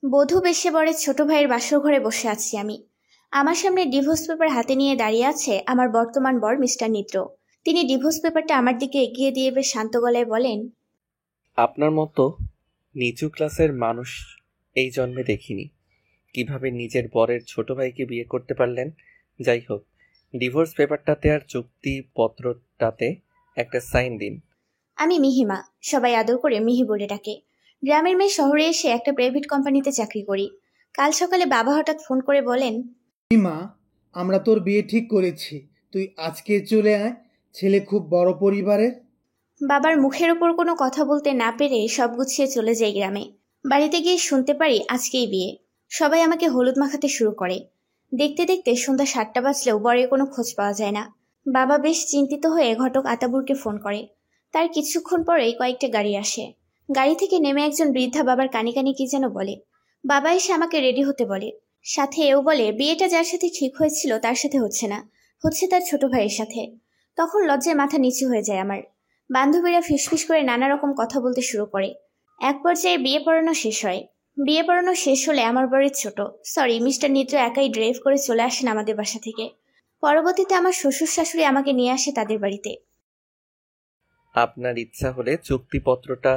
বধূ বেশে বরের ছোট ভাইয়ের বাসর ঘরে বসে আছি আমি। আমার সামনে ডিভোর্স পেপার হাতে নিয়ে দাঁড়িয়ে আছে আমার বর্তমান বর মিস্টার নিত্র। তিনি ডিভোর্স পেপারটা আমার দিকে এগিয়ে দিয়ে বেশ শান্ত গলায় বলেন, আপনার মতো নিচু ক্লাসের মানুষ এই জন্মে দেখিনি। কিভাবে নিজের বরের ছোট ভাইকে বিয়ে করতে পারলেন? যাই হোক, ডিভোর্স পেপারটাতে আর চুক্তিপত্রটাতে একটা সাইন দিন। আমি মিহিমা, সবাই আদর করে মিহি বলে ডাকে। গ্রামের মেয়ে শহরে এসে একটা প্রাইভেট কোম্পানিতে চাকরি করি। কাল সকালে বাবা হঠাৎ ফোন করে বলেন, মা, আমরা তোর বিয়ে ঠিক করেছি, তুই আজকে চলে আয়। ছেলে খুব বড় পরিবারের। বাবার মুখের ওপর কোনো কথা বলতে না পেরে সব গুছিয়ে চলে যাই গ্রামে। বাড়িতে গিয়ে শুনতে পারি আজকেই বিয়ে। সবাই আমাকে হলুদ মাখাতে শুরু করে। দেখতে দেখতে সন্ধ্যা 7টা বাজলেও বরের কোনো খোঁজ পাওয়া যায় না। বাবা বেশ চিন্তিত হয়ে ঘটক আতাবুরকে ফোন করে। তার কিছুক্ষণ পরেই কয়েকটা গাড়ি আসে। গাড়ি থেকে নেমে একজন বৃদ্ধা বাবার কানে কানে কি যেন বলে। বাবা এসে আমাকে রেডি হতে বলে। সাথে এও বলে বিয়েটা যার সাথে ঠিক হয়েছিল তার সাথে হচ্ছে না, হচ্ছে তার ছোট ভাইয়ের সাথে। তখন লজ্জায় মাথা নিচু হয়ে যায় আমার। বান্ধবীরা ফিসফিস করে নানা রকম কথা বলতে শুরু করে। এক পর্যায়ে বিয়ে পড়ানো শেষ হয়। বিয়ে পড়ানো শেষ হলে আমার বাড়ির মিস্টার নিত্র একাই ড্রাইভ করে চলে আসেন আমাদের বাসা থেকে। পরবর্তীতে আমার শ্বশুর শাশুড়ি আমাকে নিয়ে আসে তাদের বাড়িতে। আপনার ইচ্ছা হলে চুক্তিপত্রটা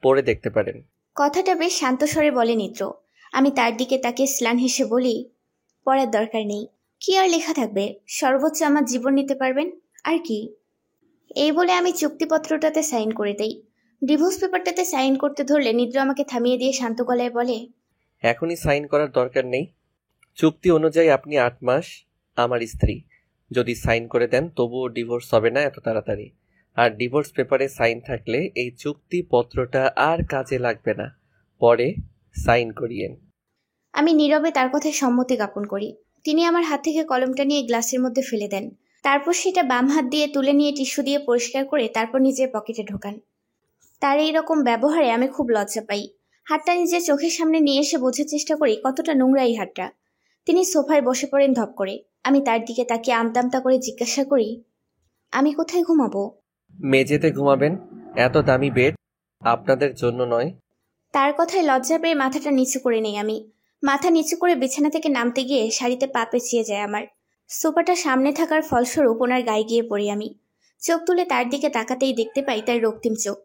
পড়ে দেখতে পারেন। কথাটা বেশ শান্ত স্বরে বলে নিত্র। আমি তার দিকে তাকে স্লান হেসে বলি, পড়ার দরকার নেই। কি আর লেখা থাকবে? সর্বোচ্চ আমার জীবন নিতে পারবেন, আর কি। এই বলে আমি চুক্তিপত্রটাতে সাইন করে দেই। ডিভোর্স পেপারটাতে সাইন করতে ধরলে নিদ্র আমাকে থামিয়ে দিয়ে শান্ত গলায় বলে, এখনই সাইন করার দরকার নেই। চুক্তি অনুযায়ী আপনি 8 মাস আমার স্ত্রী। যদি সাইন করে দেন তবুও ডিভোর্স হবে না এত তাড়াতাড়ি। আর ডিভোর্স পেপারে সাইন থাকলে এই চুক্তিপত্রটা আর কাজে লাগবে না। পরে সাইন করিয়েন। আমি নীরবে তার কথায় সম্মতি জ্ঞাপন করি। তিনি আমার হাত থেকে কলমটা নিয়ে গ্লাসের মধ্যে ফেলে দেন। তারপর সেটা বাম হাত দিয়ে তুলে নিয়ে টিস্যু দিয়ে পরিষ্কার করে তারপর নিজের পকেটে ঢোকান। তার এই রকম ব্যবহারে আমি খুব লজ্জা পাই। হাতটা নিজের চোখের সামনে নিয়ে এসে বোঝার চেষ্টা করি কতটা নোংরা এই হাতটা। তিনি সোফায় বসে পড়েন ধপ করে। আমি তার দিকে তাকিয়ে আমতা করে জিজ্ঞাসা করি, আমি কোথায় ঘুমাবো? মেঝেতে ঘুমাবেন। এত দামি বেড আপনাদের জন্য নয়। তার কথায় লজ্জা পেয়ে মাথাটা নিচু করে নেই আমি। মাথা নিচু করে বিছানা থেকে নামতে গিয়ে শাড়িতে পা পেঁচিয়ে যায় আমার। সোফাটা সামনে থাকার ফলস্বরূপ ওনার গায়ে গিয়ে পড়ি আমি। চোখ তুলে তার দিকে তাকাতেই দেখতে পাই তার রক্তিম চোখ।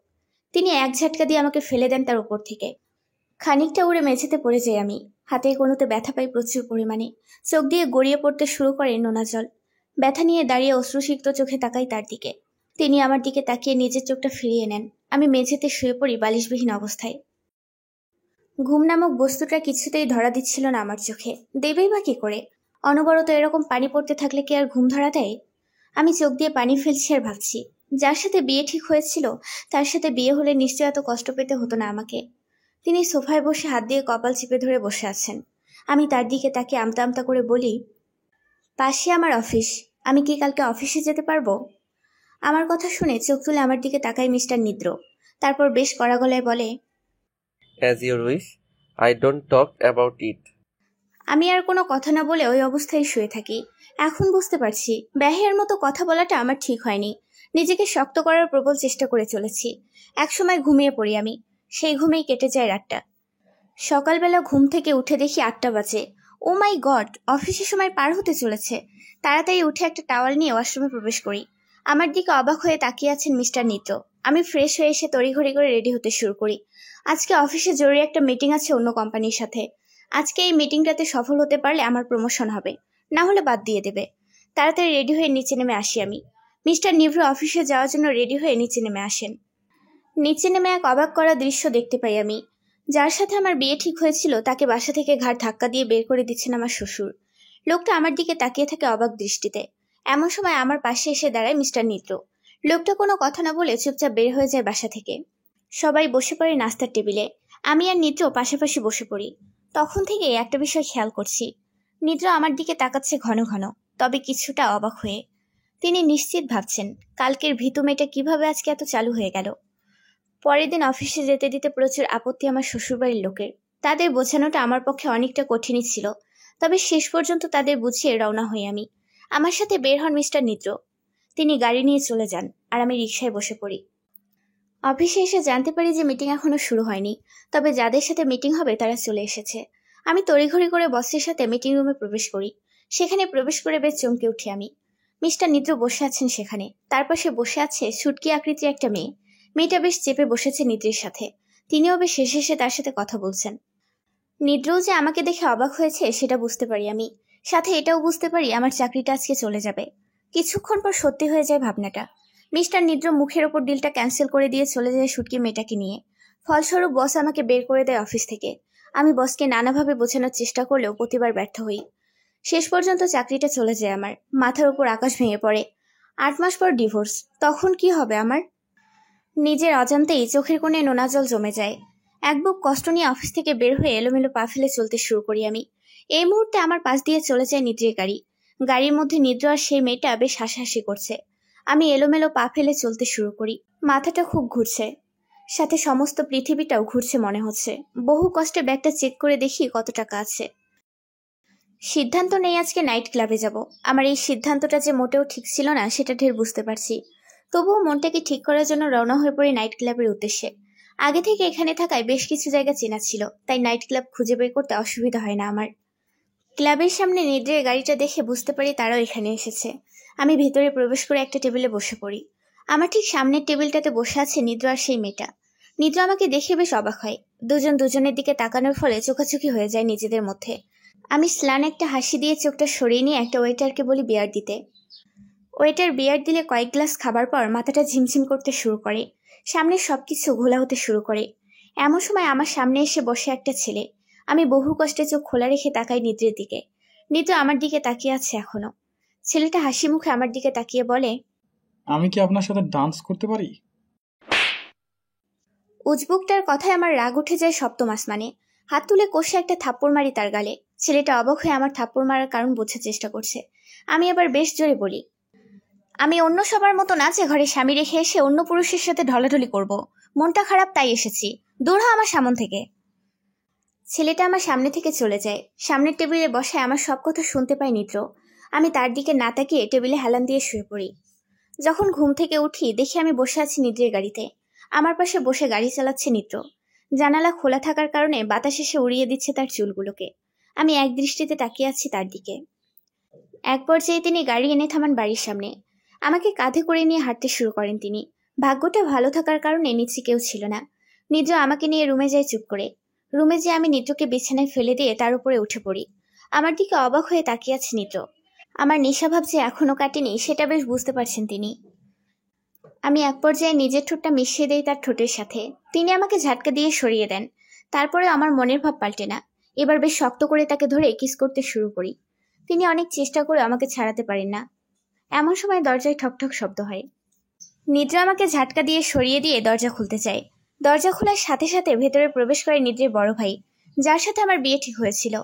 তিনি এক ঝাটকা দিয়ে আমাকে ফেলে দেন তার উপর থেকে। খানিকটা উড়ে মেঝেতে পড়ে যাই আমি। হাতের কোনোতে ব্যথা পাই প্রচুর পরিমাণে। চোখ দিয়ে গড়িয়ে পড়তে শুরু করে নোনা জল। ব্যথা নিয়ে দাঁড়িয়ে অশ্রুসিক্ত চোখে তাকাই তার দিকে। তিনি আমার দিকে তাকিয়ে নিজের চোখটা ফিরিয়ে নেন। আমি মেঝেতে শুয়ে পড়ি বালিশবিহীন অবস্থায়। ঘুম নামক বস্তুটা কিছুতেই ধরা দিচ্ছিল না আমার চোখে। দেবেই বা কি করে? অনবরত এরকম পানি পড়তে থাকলে কি আর ঘুম ধরা দেয়? আমি চোখ দিয়ে পানি ফেলছি আর ভাবছি, যার সাথে বিয়ে ঠিক হয়েছিল তার সাথে বিয়ে হলে নিশ্চয় এত কষ্ট পেতে হতো না আমাকে। তিনি সোফায় বসে হাত দিয়ে কপাল চিপে ধরে বসে আছেন। আমি তার দিকে তাকে আমতা আমতা করে বলি, পাশে আমার অফিস, আমি কি কালকে অফিসে যেতে পারবো? আমার কথা শুনে চোখ তুলে আমার দিকে তাকায় মিস্টার নিদ্র। তারপর বেশ কড়া গলায় বলে, as your wish, I don't talk about it. আমি আর কোনো কথা না বলে ওই অবস্থায় শুয়ে থাকি। এখন বুঝতে পারছি ব্যাহের মতো কথা বলাটা আমার ঠিক হয়নি। নিজেকে শক্ত করার প্রবল চেষ্টা করে চলেছি। একসময় ঘুমিয়ে পড়ি আমি। সেই ঘুমেই কেটে যায় রাতটা। সকালবেলা ঘুম থেকে উঠে দেখি 8টা বাজে। ও মাই গড, অফিসের সময় পার হতে চলেছে। তাড়াতাড়ি উঠে একটা টাওয়াল নিয়ে ওয়াশরুমে প্রবেশ করি। আমার দিকে অবাক হয়ে তাকিয়ে আছেন মিস্টার নিত্র। আমি ফ্রেশ হয়ে এসে তড়িঘড়ি করে রেডি হতে শুরু করি। আজকে অফিসে জরুরি একটা মিটিং আছে অন্য কোম্পানির সাথে। আজকে এই মিটিংটাতে সফল হতে পারলে আমার প্রমোশন হবে, না হলে বাদ দিয়ে দেবে। তাড়াতাড়ি রেডি হয়ে নিচে নেমে আসি আমি। মিস্টার নিভ্র অফিসে যাওয়ার জন্য রেডি হয়ে নিচে নেমে আসেন। নিচে নেমে এক অবাক করা দৃশ্য দেখতে পাই আমি। যার সাথে আমার বিয়ে ঠিক হয়েছিল তাকে বাসা থেকে ঘাড় ধাক্কা দিয়ে বের করে দিচ্ছেন আমার শ্বশুর। লোকটা আমার দিকে তাকিয়ে থাকে অবাক দৃষ্টিতে। এমন সময় আমার পাশে এসে দাঁড়ায় মিস্টার নিত্র। লোকটা কোনো কথা না বলে চুপচাপ বের হয়ে যায় বাসা থেকে। সবাই বসে পড়ে নাস্তার টেবিলে। আমি আর নিত্র পাশাপাশি বসে পড়ি। তখন থেকে একটা বিষয় খেয়াল করছি। নিদ্র আমার দিকে তাকাচ্ছে ঘন ঘন, তবে কিছুটা অবাক হয়ে। তিনি নিশ্চিত ভাবছেন কালকের ভীতু মেয়েটা কিভাবে আজকে এত চালু হয়ে গেল। পরের দিন অফিসে যেতে দিতে প্রচুর আপত্তি আমার শ্বশুরবাড়ির লোকের। তাদের বোঝানোটা আমার পক্ষে অনেকটা কঠিনই ছিল। তবে শেষ পর্যন্ত তাদের বুঝিয়ে রওনা হই আমি। আমার সাথে বের হন মিস্টার নিত্র। তিনি গাড়ি নিয়ে চলে যান আর আমি রিকশায় বসে পড়ি। অফিসে এসে জানতে পারি যে মিটিং এখনো শুরু হয়নি, তবে যাদের সাথে মিটিং হবে তারা চলে এসেছে। আমি তড়িঘড়ি করে বসের সাথে মিটিং রুমে প্রবেশ করি। সেখানে প্রবেশ করে বেশ চমকে উঠি আমি। মিস্টার নিদ্র বসে আছেন সেখানে। তার পাশে বসে আছে সুটকি আকৃতির একটা মেয়ে। মেয়েটা বেশ চেপে বসেছে নিদ্রের সাথে। তিনিও বেশ হেসে হেসে তার সাথে কথা বলছেন। নিদ্রও যে আমাকে দেখে অবাক হয়েছে সেটা বুঝতে পারি আমি। সাথে এটাও বুঝতে পারি আমার চাকরিটা আজকে চলে যাবে। কিছুক্ষণ পর সত্যি হয়ে যায় ভাবনাটা। মিস্টার নিদ্র মুখের ওপর ডিলটা ক্যান্সেল করে দিয়ে চলে যায় শুটকি মেয়েটাকে নিয়ে। ফলস্বরূপ বস আমাকে বের করে দেয় অফিস থেকে। আমি বসকে নানাভাবে বোঝানোর চেষ্টা করলেও প্রতিবার ব্যর্থ হই। শেষ পর্যন্ত চাকরিটা চলে যায় আমার। মাথার উপর আকাশ ভেঙে পড়ে। 8 মাস পর ডিভোর্স। তখন কি হবে আমার? নিজের অজান্তেই চোখের কোণে নোনা জল জমে যায়। এক বুক কষ্ট নিয়ে অফিস থেকে বের হয়ে এলোমেলো পা ফেলে চলতে শুরু করি আমি। এই মুহূর্তে আমার পাশ দিয়ে চলে যায় নিদ্রের গাড়ি। গাড়ির মধ্যে নিদ্র আর সেই মেয়েটা বেশ হাসাহাসি করছে। আমি এলোমেলো পা ফেলে চলতে শুরু করি। মাথাটা খুব ঘুরছে, সাথে সমস্ত পৃথিবীটাও ঘুরছে মনে হচ্ছে। বহু কষ্টে ব্যাগটা চেক করে দেখি কত টাকা আছে। সিদ্ধান্ত নেই আজকে নাইট ক্লাবে যাব। আমার এই সিদ্ধান্তটা যে মোটেও ঠিক ছিল না সেটা ঢের বুঝতে পারছি। তবুও মনটাকে ঠিক করার জন্য রওনা হয়ে পড়ি নাইট ক্লাবের উদ্দেশ্যে। আগে থেকে এখানে থাকায় বেশ কিছু জায়গা চেনা ছিল, তাই নাইট ক্লাব খুঁজে বের করতে অসুবিধা হয় না আমার। ক্লাবের সামনে নিদ্রের গাড়িটা দেখে বুঝতে পারি তারাও এখানে এসেছে। আমি ভেতরে প্রবেশ করে একটা টেবিলে বসে পড়ি। আমার ঠিক সামনের টেবিলটাতে বসে আছে নিদ্র আর সেই মেয়েটা। নিদ্র আমাকে দেখে বেশ অবাক হয়। দুজন দুজনের দিকে তাকানোর ফলে চোখাচোখি হয়ে যায় নিজেদের মধ্যে। আমি স্লান একটা হাসি দিয়ে চোখটা সরিয়ে নিয়ে একটা ওয়েটারকে বলি বিয়ার দিতে। ওয়েটার বিয়ার দিলে কয়েক গ্লাস খাবার পর মাথাটা ঝিমঝিম করতে শুরু করে। সামনে সবকিছু ঘোলা হতে শুরু করে। এমন সময় আমার সামনে এসে বসে একটা ছেলে। আমি বহু কষ্টে চোখ খোলা রেখে তাকাই নিদ্রের দিকে। নিদ্র আমার দিকে তাকিয়ে আছে এখনো। ছেলেটা হাসি মুখে আমার দিকে তাকিয়ে বলে, আমি কি আপনার সাথে ডান্স করতে পারি? উজবুকটার কথায় আমার রাগ উঠে যায় সপ্তম আসমানে। হাত তুলে কষে একটা থাপ্পড় মারি তার গালে। ছেলেটা অবাক হয়ে আমার থাপ্পড় মারার কারণ বোঝার চেষ্টা করছে। আমি আবার বেশ জোরে বলি, আমি অন্য সবার মতো না যে ঘরে স্বামী রেখে এসে অন্য পুরুষের সাথে ঢলাঢলি করব। মনটা খারাপ তাই এসেছি। দূর হ আমার সামন থেকে। ছেলেটা আমার সামনে থেকে চলে যায়। সামনের টেবিলে বসে আমার সব কথা শুনতে পাই নিদ্র। আমি তার দিকে না তাকিয়ে টেবিলে হেলান দিয়ে শুয়ে পড়ি। যখন ঘুম থেকে উঠি দেখি আমি বসে আছি নিদ্রের গাড়িতে। আমার পাশে বসে গাড়ি চালাচ্ছে নিদ্র। জানালা খোলা থাকার কারণে বাতাস এসে উড়িয়ে দিচ্ছে তার চুলগুলোকে। আমি এক দৃষ্টিতে তাকিয়ে আছি তার দিকে। এক পর্যায়ে তিনি গাড়ি এনে থামান বাড়ির সামনে। আমাকে কাঁধে করে নিয়ে হাঁটতে শুরু করেন তিনি। ভাগ্যটা ভালো থাকার কারণে নিচে কেউ ছিল না। নিদ্র আমাকে নিয়ে রুমে যায় চুপ করে। রুমে যেয়ে আমি নিদ্রকে বিছানায় ফেলে দিয়ে তার উপরে উঠে পড়ি। আমার দিকে অবাক হয়ে তাকিয়ে আছে নিদ্র। আমার নেশাভাব যে এখনো কাটেনি সেটা বেশ বুঝতে পারছেন তিনি। আমি এক পর্যায়ে নিজের ঠোঁটটা মিশিয়ে দেই তার ঠোঁটের সাথে। তিনি আমাকে ঝাটকা দিয়ে সরিয়ে দেন। তারপরে আমার মনের ভাব পাল্টে না। এবার বেশ শক্ত করে তাকে ধরে কিস করতে শুরু করি। তিনি অনেক চেষ্টা করে আমাকে ছাড়াতে পারেন না। এমন সময় দরজায় ঠকঠক শব্দ হয়। নিদ্রা আমাকে ঝাটকা দিয়ে সরিয়ে দিয়ে দরজা খুলতে চায়। দরজা খোলার সাথে সাথে ভেতরে প্রবেশ করে নিদ্রের বড় ভাই, যার সাথে আমার বিয়ে ঠিক হয়েছিল।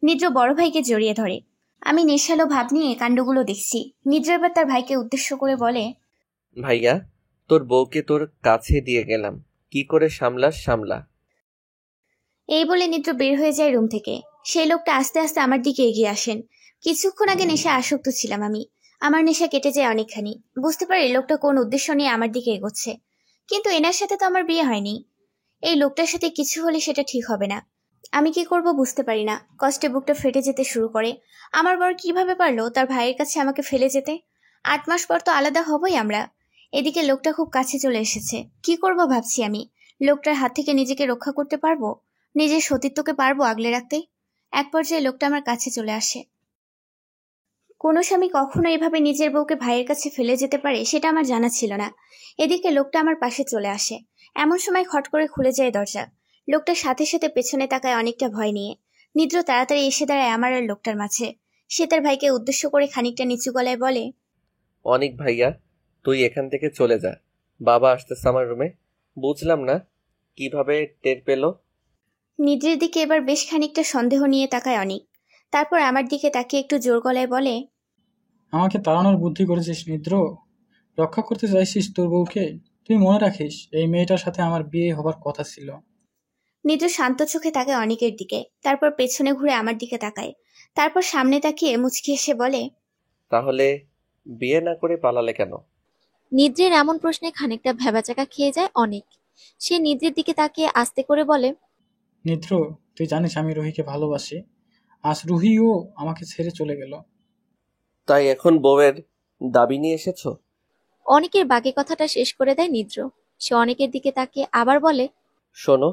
নিদ্র বড় ভাইকে জড়িয়ে ধরে। আমি নেশালো ভাব নিয়ে কাণ্ডগুলো দেখছি। নিদ্র এবার তার ভাইকে উদ্দেশ্য করে বলে, ভাইয়া, তোর বউকে তোর কাছে দিয়ে গেলাম, কি করে সামলাস সামলা। এই বলে নিদ্র বের হয়ে যায় রুম থেকে। সেই লোকটা আস্তে আস্তে আমার দিকে এগিয়ে আসেন। কিছুক্ষণ আগে নেশা আসক্ত ছিলাম আমি। আমার নেশা কেটে যায় অনেকখানি। বুঝতে পারি লোকটা কোন উদ্দেশ্য নিয়ে আমার দিকে এগোচ্ছে। কিন্তু এনার সাথে তো আমার বিয়ে হয়নি। এই লোকটার সাথে কিছু হলে সেটা ঠিক হবে না। আমি কি করব বুঝতে পারি না। কষ্টে বুকটা ফেটে যেতে শুরু করে। আমার বর কিভাবে পারলো তার ভাইয়ের কাছে আমাকে ফেলে যেতে? 8 মাস পর তো আলাদা হবই আমরা। এদিকে লোকটা খুব কাছে চলে এসেছে। কি করব ভাবছি আমি। লোকটার হাত থেকে নিজেকে রক্ষা করতে পারবো? নিজের সতীত্বকে পারবো আগলে রাখতে? এক পর্যায়ে লোকটা আমার কাছে চলে আসে। কোনো স্বামী কখনো এভাবে নিজের বউকে ভাইয়ের কাছে ফেলে যেতে পারে সেটা আমার জানা ছিল না। এদিকে লোকটা আমার পাশে চলে আসে। এমন সময় খট করে খুলে যায় দরজা। লোকটার সাথে সাথে পেছনে তাকায় অনেকটা ভয় নিয়ে। নিদ্র তাড়াতাড়ি এসে দাঁড়ায় আমার আর লোকটার মাঝে। সে তার ভাইকে উদ্দেশ্য করে খানিকটা নিচু গলায় বলে, অনেক ভাইয়া, তুই এখান থেকে চলে যা। বাবা আসতেছে আমার রুমে। বুঝলাম না কিভাবে টের পেলো। নিদ্রের দিকে এবার বেশ খানিকটা সন্দেহ নিয়ে তাকায় অনেক। তারপর আমার দিকে তাকিয়ে একটু জোর গলায় বলে, আমাকে তাড়ানোর বুদ্ধি করেছিস নিদ্র? রক্ষা করতে চাইছিস তোর বউকে? তুই মনে রাখিস, এই মেয়েটার সাথে আমার বিয়ে হবার কথা ছিল। নিদ্র শান্ত চোখে তাকায় অনেকের দিকে। তারপর পেছনে ঘুরে আমার দিকে তাকায়। তারপর সামনে তাকিয়ে মুচকি এসে বলে, তাহলে বিয়ে না করে পালালে কেন? নিদ্রের এমন প্রশ্নে খানিকটা ভ্যাবাচাকা খেয়ে যায় অনেক। সে নিদ্রের দিকে তাকিয়ে আস্তে করে বলে, নিদ্র, তুই জানিস আমি রুহিকে ভালোবাসি। আজ রুহিও আমাকে ছেড়ে চলে গেল। তাই এখন বউয়ের দাবি নিয়ে এসেছো? অনেকের বাকি কথাটা শেষ করে দেয় নিদ্র। সে অনেকের দিকে তাকিয়ে আবার বলে, শোনো,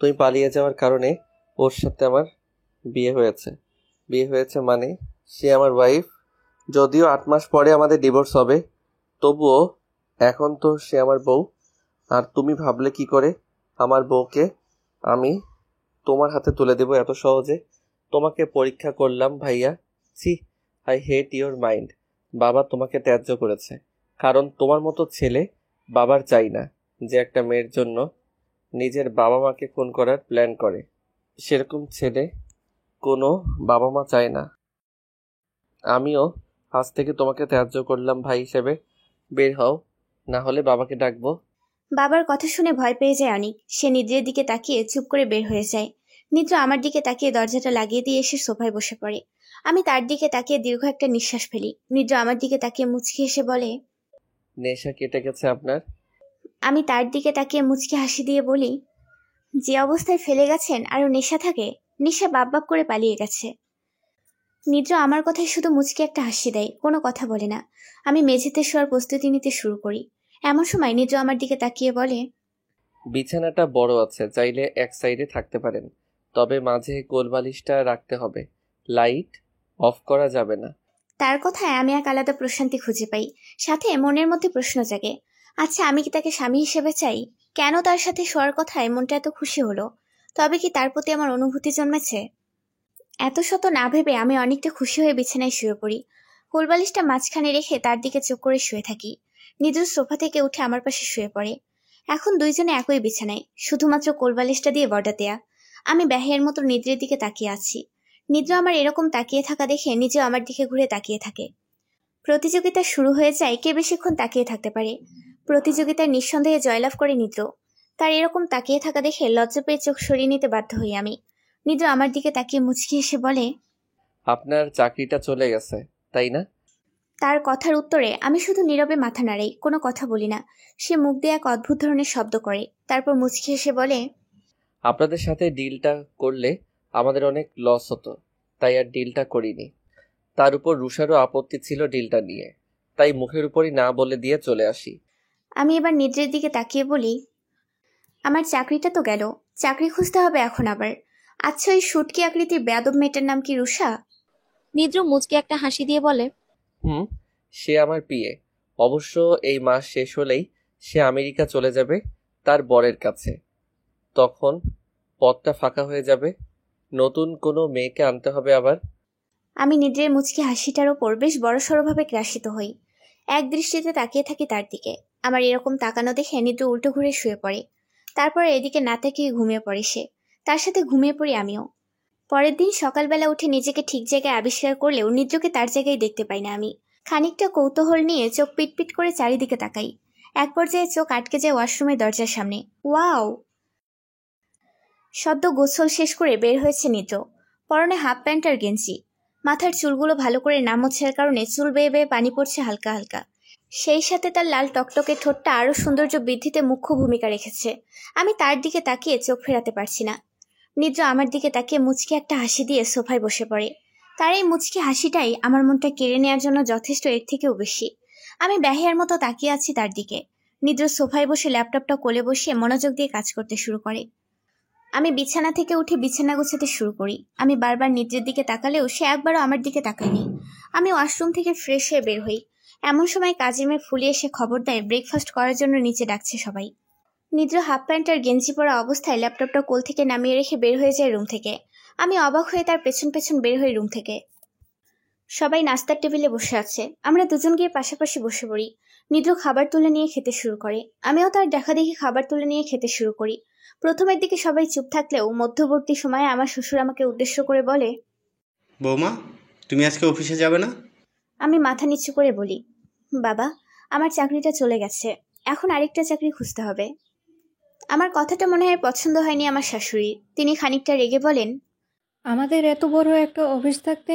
তুমি পালিয়ে যাওয়ার কারণে ওর সাথে আমার বিয়ে হয়েছে। বিয়ে হয়েছে মানে সে আমার ওয়াইফ। যদিও 8 মাস পরে আমাদের ডিভোর্স হবে, তবুও এখন তো সে আমার বউ। আর তুমি ভাবলে কি করে আমার বউকে আমি তোমার হাতে তুলে দেব এত সহজে? তোমাকে পরীক্ষা করলাম ভাইয়া। ছি, আই হেট ইওর মাইন্ড। বাবা তোমাকে ত্যায্য করেছে, কারণ তোমার মতো ছেলে বাবার চাই না, যে একটা মেয়ের জন্য নিজের বাবা মাকে খুন করার প্ল্যান করে। সেরকম ছেলে কোনো বাবা মা চায় না। আমিও আজ থেকে তোমাকে ত্যায্য করলাম ভাই হিসেবে। বের হও, না হলে বাবাকে ডাকবো। বাবার কথা শুনে ভয় পেয়ে যায় অনিক। সে নিদ্রের দিকে তাকিয়ে চুপ করে বের হয়ে যায়। নিদ্র আমার দিকে তাকিয়ে দরজাটা লাগিয়ে দিয়ে এসে সোফায় বসে পড়ে। আমি তার দিকে তাকিয়ে দীর্ঘ একটা নিঃশ্বাস ফেলি। নিদ্র আমার দিকে তাকিয়ে মুচকি হেসে বলে, নেশা কেটে গেছে আপনার? আমি তার দিকে তাকিয়ে মুচকি হাসি দিয়ে বলি, যে অবস্থায় ফেলে গেছেন আরো নেশা থাকে? নেশা বাপ বাপ করে পালিয়ে গেছে। নিদ্র আমার কথায় শুধু মুচকি একটা হাসি দেয়, কোনো কথা বলে না। আমি মেঝেতে শোয়ার প্রস্তুতি নিতে শুরু করি। এমন সময় নিদ্র আমার দিকে তাকিয়ে বলে, বিছানাটা বড় আছে, চাইলে এক সাইডে থাকতে পারেন, তবে মাঝে কোলবালিশটা রাখতে হবে। লাইট অফ করা যাবে না। তার কথায় আমি এক আলাদা প্রশান্তি খুঁজে পাই। সাথে মনের মধ্যে প্রশ্ন জাগে, আচ্ছা আমি কি তাকে স্বামী হিসেবে চাই? কেন তার সাথে শোয়ার কথায় মনটা এত খুশি হলো? তবে কি তার প্রতি আমার অনুভূতি জন্মেছে? এত শত না ভেবে আমি অনেকটা খুশি হয়ে বিছানায় শুয়ে পড়ি। কোলবালিশটা মাঝখানে রেখে তার দিকে চোখ করে শুয়ে থাকি। নিদ্র সোফা থেকে উঠে আমার পাশে শুয়ে পড়ে। এখন দুইজনে একই বিছানায়, শুধুমাত্র কোলবালিশটা দিয়ে বর্ডার দেয়া। আমি ব্যাহের মতো নিদ্রের দিকে তাকিয়ে আছি। নিদ্র আমার এরকম তাকিয়ে থাকা দেখে নিজেও আমার দিকে ঘুরে তাকিয়ে থাকে। প্রতিযোগিতা শুরু হয়ে যায় কে বেশিক্ষণ তাকিয়ে থাকতে পারে। প্রতিযোগিতায় নিঃসন্দেহে জয়লাভ করে নিদ্র। তার এরকম তাকিয়ে থাকা দেখে লজ্জা পেয়ে চোখ সরিয়ে নিতে বাধ্য হই আমি। নিদ্র আমার দিকে তাকিয়ে মুচকি এসে বলে, আপনার চাকরিটা চলে গেছে, তাই না? তার কথার উত্তরে আমি শুধু নীরবে মাথা নাড়াই, কোনো কথা বলি না। সে মুখ দিয়ে এক অদ্ভুত ধরনের শব্দ করে, তারপর মুচকি এসে বলে, আপনাদের সাথে ডিলটা করলে আমাদের অনেক লস হতো, তাই আর ডিলটা করিনি। তার উপর রুষারও আপত্তি ছিল ডিলটা নিয়ে, তাই মুখের উপরই না বলে দিয়ে চলে আসি। আমি এবার নিদ্রের দিকে তাকিয়ে বলি, আমার চাকরিটা তো গেল, চাকরি খুঁজতে হবে এখন আবার। আচ্ছা ওই শুটকি আকৃতির বেয়াদব মেয়েটার নাম কি রুষা? নিদ্র মুচকে একটা হাসি দিয়ে বলে, হুম, সে আমার পিএ। অবশ্য এই মাস শেষ হলেই সে আমেরিকা চলে যাবে তার বরের কাছে। তখন পদটা ফাঁকা হয়ে যাবে, নতুন কোনো মেয়েকে আনতে হবে আবার। আমি নিদ্রের মুচকি হাসিটার ওপর বেশ বড়সড়ভাবে গ্রাসিত হই। এক দৃষ্টিতে তাকিয়ে থাকি তার দিকে। আমার এরকম তাকানো দেখে নিদ্র উল্টো ঘুরে শুয়ে পড়ে। তারপর এদিকে না তাকিয়ে ঘুমিয়ে পড়ে সে। তার সাথে ঘুমিয়ে পড়ি আমিও। পরের দিন সকালবেলা উঠে নিজেকে ঠিক জায়গায় আবিষ্কার করলেও নিদ্রকে তার জায়গায় দেখতে পাই না আমি। খানিকটা কৌতূহল নিয়ে চোখ পিটপিট করে চারিদিকে তাকাই। এক পর্যায়ে চোখ আটকে যায় ওয়াশরুমের দরজার সামনে। ওয়াও! সদ্য গোসল শেষ করে বের হয়েছে নিদ্র। পরনে হাফ প্যান্ট আর গেঞ্জি। মাথার চুলগুলো ভালো করে না মোছার কারণে চুল বেয়ে বেয়ে পানি পড়ছে হালকা হালকা। সেই সাথে তার লাল টকটকে ঠোঁটটা আরো সৌন্দর্য বৃদ্ধিতে মুখ্য ভূমিকা রেখেছে। আমি তার দিকে তাকিয়ে চোখ ফেরাতে পারছি না। নিদ্র আমার দিকে তাকিয়ে মুচকি একটা হাসি দিয়ে সোফায় বসে পড়ে। তার এই মুচকি হাসিটাই আমার মনটা কেড়ে নেওয়ার জন্য যথেষ্ট, এর থেকেও বেশি। আমি ব্যাহিয়ার মতো তাকিয়ে আছি তার দিকে। নিদ্র সোফায় বসে ল্যাপটপটা কোলে বসিয়ে মনোযোগ দিয়ে কাজ করতে শুরু করে। আমি বিছানা থেকে উঠে বিছানা গোছাতে শুরু করি। আমি বারবার নিদ্রের দিকে তাকালেও সে একবারও আমার দিকে তাকায়নি। আমি ওয়াশরুম থেকে ফ্রেশ হয়ে বের হই। এমন সময় কাজের মেয়ে ফুলি এসে খবর দেয় ব্রেকফাস্ট করার জন্য নিচে ডাকছে সবাই। নিদ্র হাফ প্যান্ট আর গেঞ্জি পরা অবস্থায় ল্যাপটপটা কোল থেকে নামিয়ে রেখে বের হয়ে যায় রুম থেকে। আমি অবাক হয়ে তার পেছন পেছন বের হই রুম থেকে। সবাই নাস্তার টেবিলে বসে আছে। আমরা দুজন গিয়ে পাশাপাশি বসে পড়ি। নিদ্র খাবার তুলে নিয়ে খেতে শুরু করে। আমিও তার দেখা দেখি খাবার তুলে নিয়ে খেতে শুরু করি। প্রথমের দিকে সবাই চুপ থাকলেও মধ্যবর্তী সময়ে আমার শ্বশুর আমাকে উদ্দেশ্য করে বলে, বৌমা, তুমি আজকে অফিসে যাবে না? আমি মাথা নিচু করে বলি, বাবা, আমার চাকরিটা চলে গেছে, এখন আরেকটা চাকরি খুঁজতে হবে। আমার কথাটা মনে হয় পছন্দ হয়নি আমার শাশুড়ির। তিনি খানিকটা রেগে বলেন, আমাদের এত বড় একটা অফিস থাকতে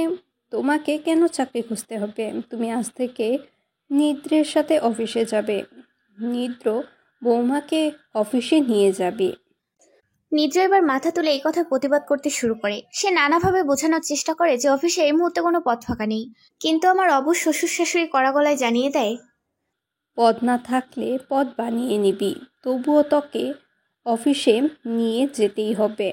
তোমাকে কেন চাকরি খুঁজতে হবে? তুমি আজ থেকে নিদ্রের সাথে অফিসে যাবে। নিদ্র বৌমাকে অফিসে নিয়ে যাবে। নিদ্র এবার মাথা তুলে এই কথা প্রতিবাদ করতে শুরু করে। সে নানাভাবে বোঝানোর চেষ্টা করে যে অফিসে এই মুহূর্তে কোনো পথ ফাঁকা নেই, কিন্তু আমার অবশ শ্বশুর শাশুড়ি কড়া গলায় জানিয়ে দেয়, পদ না থাকলে পদ বানিয়ে নিবি, তবুও তোকে অফিসে নিয়ে যেতেই হবে।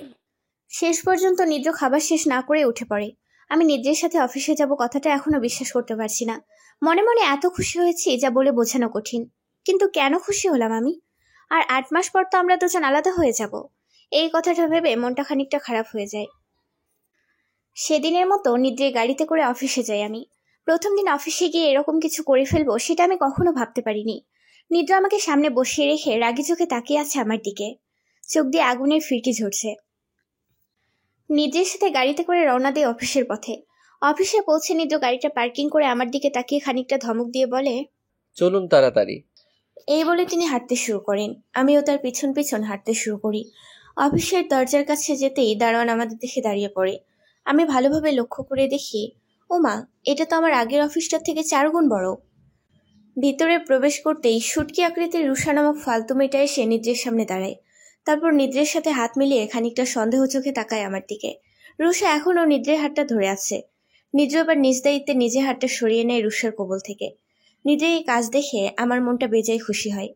শেষ পর্যন্ত নিদ্র খাবার শেষ না করে উঠে পড়ে। আমি নিদ্রের সাথে অফিসে যাব কথাটা এখনো বিশ্বাস করতে পারছি না। মনে মনে এত খুশি হয়েছি যা বলে বোঝানো কঠিন। কিন্তু কেন খুশি হলাম আমি? আর 8 মাস পর তো আমরা দুজন আলাদা হয়ে যাব। এই কথাটা ভেবে মনটা খানিকটা খারাপ হয়ে যায়। সেদিনের মতো নিদ্রের গাড়িতে করে অফিসে যাই আমি। প্রথম দিন অফিসে গিয়ে এরকম কিছু করে ফেলবো সেটা আমি কখনো ভাবতে পারিনি। নিদ্র আমাকে সামনে বসিয়ে রেখে রাগি চোখে তাকিয়ে আছে আমার দিকে। চোখ দিয়ে আগুনের ফিরকি ঝরছে। নিদ্রের সাথে গাড়িতে করে রওনা দেয় অফিসের পথে। অফিসে পৌঁছে নিদ্র গাড়িটা পার্কিং করে আমার দিকে তাকিয়ে খানিকটা ধমক দিয়ে বলে, চলুন তাড়াতাড়ি। এই বলে তিনি হাঁটতে শুরু করেন। আমিও তার পিছন পিছন হাঁটতে শুরু করি। অফিসের দরজার কাছে যেতেই দারোয়ান আমাদের দেখে দাঁড়িয়ে পড়ে। আমি ভালোভাবে লক্ষ্য করে দেখি, ও মা, এটা তো আমার আগের অফিসটার থেকে 4 গুণ বড়। ভিতরে প্রবেশ করতেই শুটকি আকৃতির রুষা নামক ফালতু মেয়েটা এসে নিদ্রের সামনে দাঁড়ায়। তারপর নিদ্রের সাথে হাত মিলিয়ে খানিকটা সন্দেহ চোখে তাকায় আমার দিকে। রুষা এখনও নিদ্রের হাতটা ধরে আছে। নিদ্র এবার নিজ দায়িত্বে নিজের হাতটা সরিয়ে নেয় রুষার কবল থেকে। নিদ্রের এই কাজ দেখে আমার মনটা বেজায় খুশি হয়।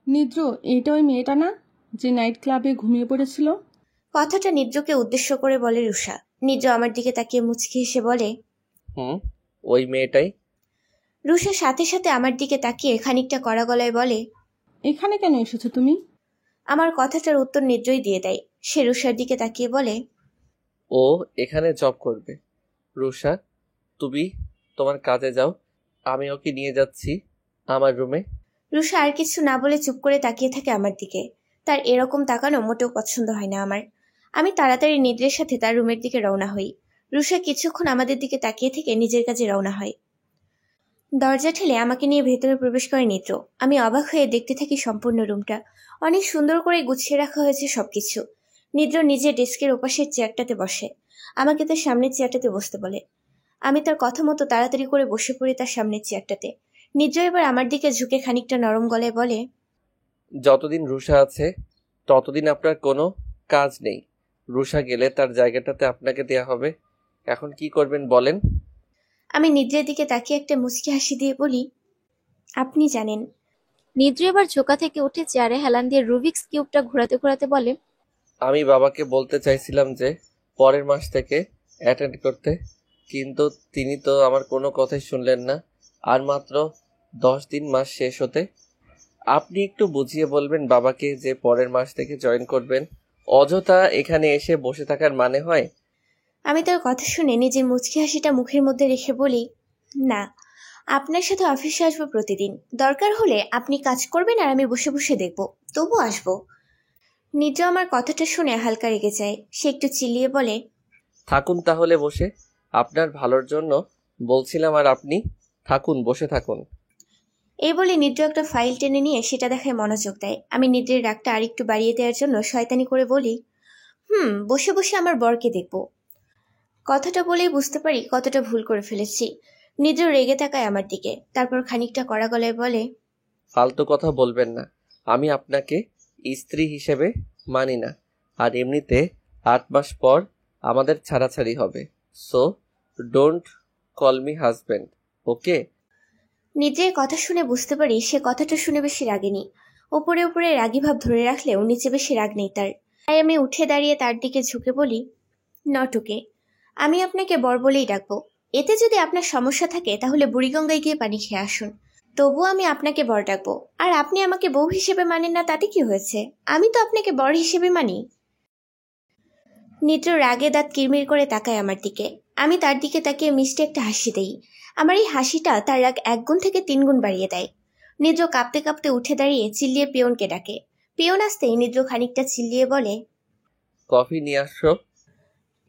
নিদ্র, এইটা ওই মেয়েটা না যে নাইট ক্লাবে ঘুমিয়ে পড়েছিল? কথাটা নিদ্রকে উদ্দেশ্য করে বলে রুষা। নিদ্র আমার দিকে তাকিয়ে মুচকি হেসে বলে, ওই মেয়েটাই। রুষা সাথে সাথে আমার দিকে তাকিয়ে খানিকটা কড়া গলায় বলে, এখানে কেন এসেছো তুমি? আমার কথাটার উত্তর নিদ্রই দিয়ে দেয়। সে রুষার দিকে তাকিয়ে বলে, ও এখানে জব করবে। রুষা, তুমি তোমার কাজে যাও, আমি ওকে নিয়ে যাচ্ছি আমার রুমে। রুষা আর কিছু না বলে চুপ করে তাকিয়ে থাকে আমার দিকে। তার এরকম তাকানো মোটেও পছন্দ হয় না আমার। আমি তাড়াতাড়ি নিদ্রের সাথে তার রুমের দিকে রওনা হই। রুষা কিছুক্ষণ আমাদের দিকে তাকিয়ে থেকে নিজের কাজে রওনা হয়। দরজা ঠেলে আমাকে নিয়ে ভেতরে প্রবেশ করে নিদ্র। আমি অবাক হয়ে দেখতে থাকি সম্পূর্ণ রুমটা। অনেক সুন্দর করে গুছিয়ে রাখা হয়েছে সবকিছু। নিদ্র নিজের ডেস্কের ওপাশের চেয়ারটাতে বসে। আমাকে তার সামনের চেয়ারটাতে বসতে বলে। আমি তার কথা মতো তাড়াতাড়ি করে বসে পড়ি তার সামনের চেয়ারটাতে। নিদ্র এবার আমার দিকে ঝুঁকে খানিকটা নরম গলায় বলে, যতদিন রুষা আছে ততদিন আপনার কোনো কাজ নেই। রুষা গেলে তার জায়গাটাতে আপনাকে দেয়া হবে। এখন কি করবেন বলেন? আমি নিদ্রের দিকে তাকিয়ে একটা মুচকি হাসি দিয়ে বলি, আপনি জানেন। নিদ্র এবার ঝোঁকা থেকে উঠে চেয়ারে হেলান দিয়ে রুবিক্স কিউবটা ঘোরাতে ঘোরাতে বলে, আমি বাবাকে বলতে চাইছিলাম যে পরের মাস থেকে অ্যাটেন্ড করতে, কিন্তু তিনি তো আমার কোনো কথাই শুনলেন না। আর মাত্র 10 দিন মাস শেষ হতে। আপনি একটু বুঝিয়ে বলবেন বাবাকে যে পরের মাস থেকে জয়েন করবেন। অযথা এখানে এসে বসে থাকার মানে হয়? আমি তার কথা শুনে নিজের মুচকি হাসিটা মুখের মধ্যে রেখে বলি, না, আপনার সাথে অফিসে আসবো প্রতিদিন। দরকার হলে আপনি কাজ করবেন আর আমি বসে বসে দেখব, তবু আসবো। নিদ্র আমার কথাটা শুনে হালকা রেগে যায়। সে একটু চিল্লিয়ে বলে, থাকুন তাহলে বসে, আপনার ভালোর জন্য বলছিলাম। আর আপনি থাকুন, বসে থাকুন। এই বলে নিদ্র একটা ফাইল টেনে নিয়ে সেটা দেখায় মনোযোগ দেয়। আমি নিদ্রের রাগটা আরেকটু বাড়িয়ে দেওয়ার জন্য শয়তানি করে বলি, বসে বসে আমার বরকে দেখব। কথাটা বলেই বুঝতে পারি কতটা ভুল করে ফেলেছি। নিদ্র রেগে তাকায় আমার দিকে, তারপর খানিকটা কড়া গলায় বলে, ফালতু কথা বলবেন না। আমি আপনাকে স্ত্রী হিসেবে মানি না। আর এমনিতে 8 মাস পর আমাদের ছাড়াছাড়ি হবে। So don't call me husband, okay? নিদ্রের কথা শুনে বুঝতে পারি সে কথাটা শুনে বেশি রাগেনি। ওপরে ওপরে রাগী ভাব ধরে রাখলেও নিচে বেশি রাগ নেই তার। তাই আমি উঠে দাঁড়িয়ে তার দিকে ঝুঁকে বলি, নটুকে, আমি আপনাকে বর বলেই ডাকবো। এতে যদি আপনার সমস্যা থাকে তাহলে বুড়িগঙ্গায় গিয়ে পানি খেয়ে আসুন। তবুও আমি আপনাকে বর ডাকবো। আর আপনি আমাকে বউ হিসেবে মানেন না তাতে কি হয়েছে? আমি তো আপনাকে বর হিসেবে মানি। নিদ্র রাগে দাঁত কিরমির করে তাকায় আমার দিকে। আমি তার দিকে তাকিয়ে মিষ্টি একটা হাসি দেই। আমার এই হাসিটা তার রাগ 1 গুণ থেকে 3 গুণ বাড়িয়ে দেয়। নিদ্র কাঁপতে কাঁপতে উঠে দাঁড়িয়ে চিল্লিয়ে পিয়নকে ডাকে। পিয়ন আসতেই নিদ্র খানিকটা চিল্লিয়ে বলে, কফি নিয়ে আসো।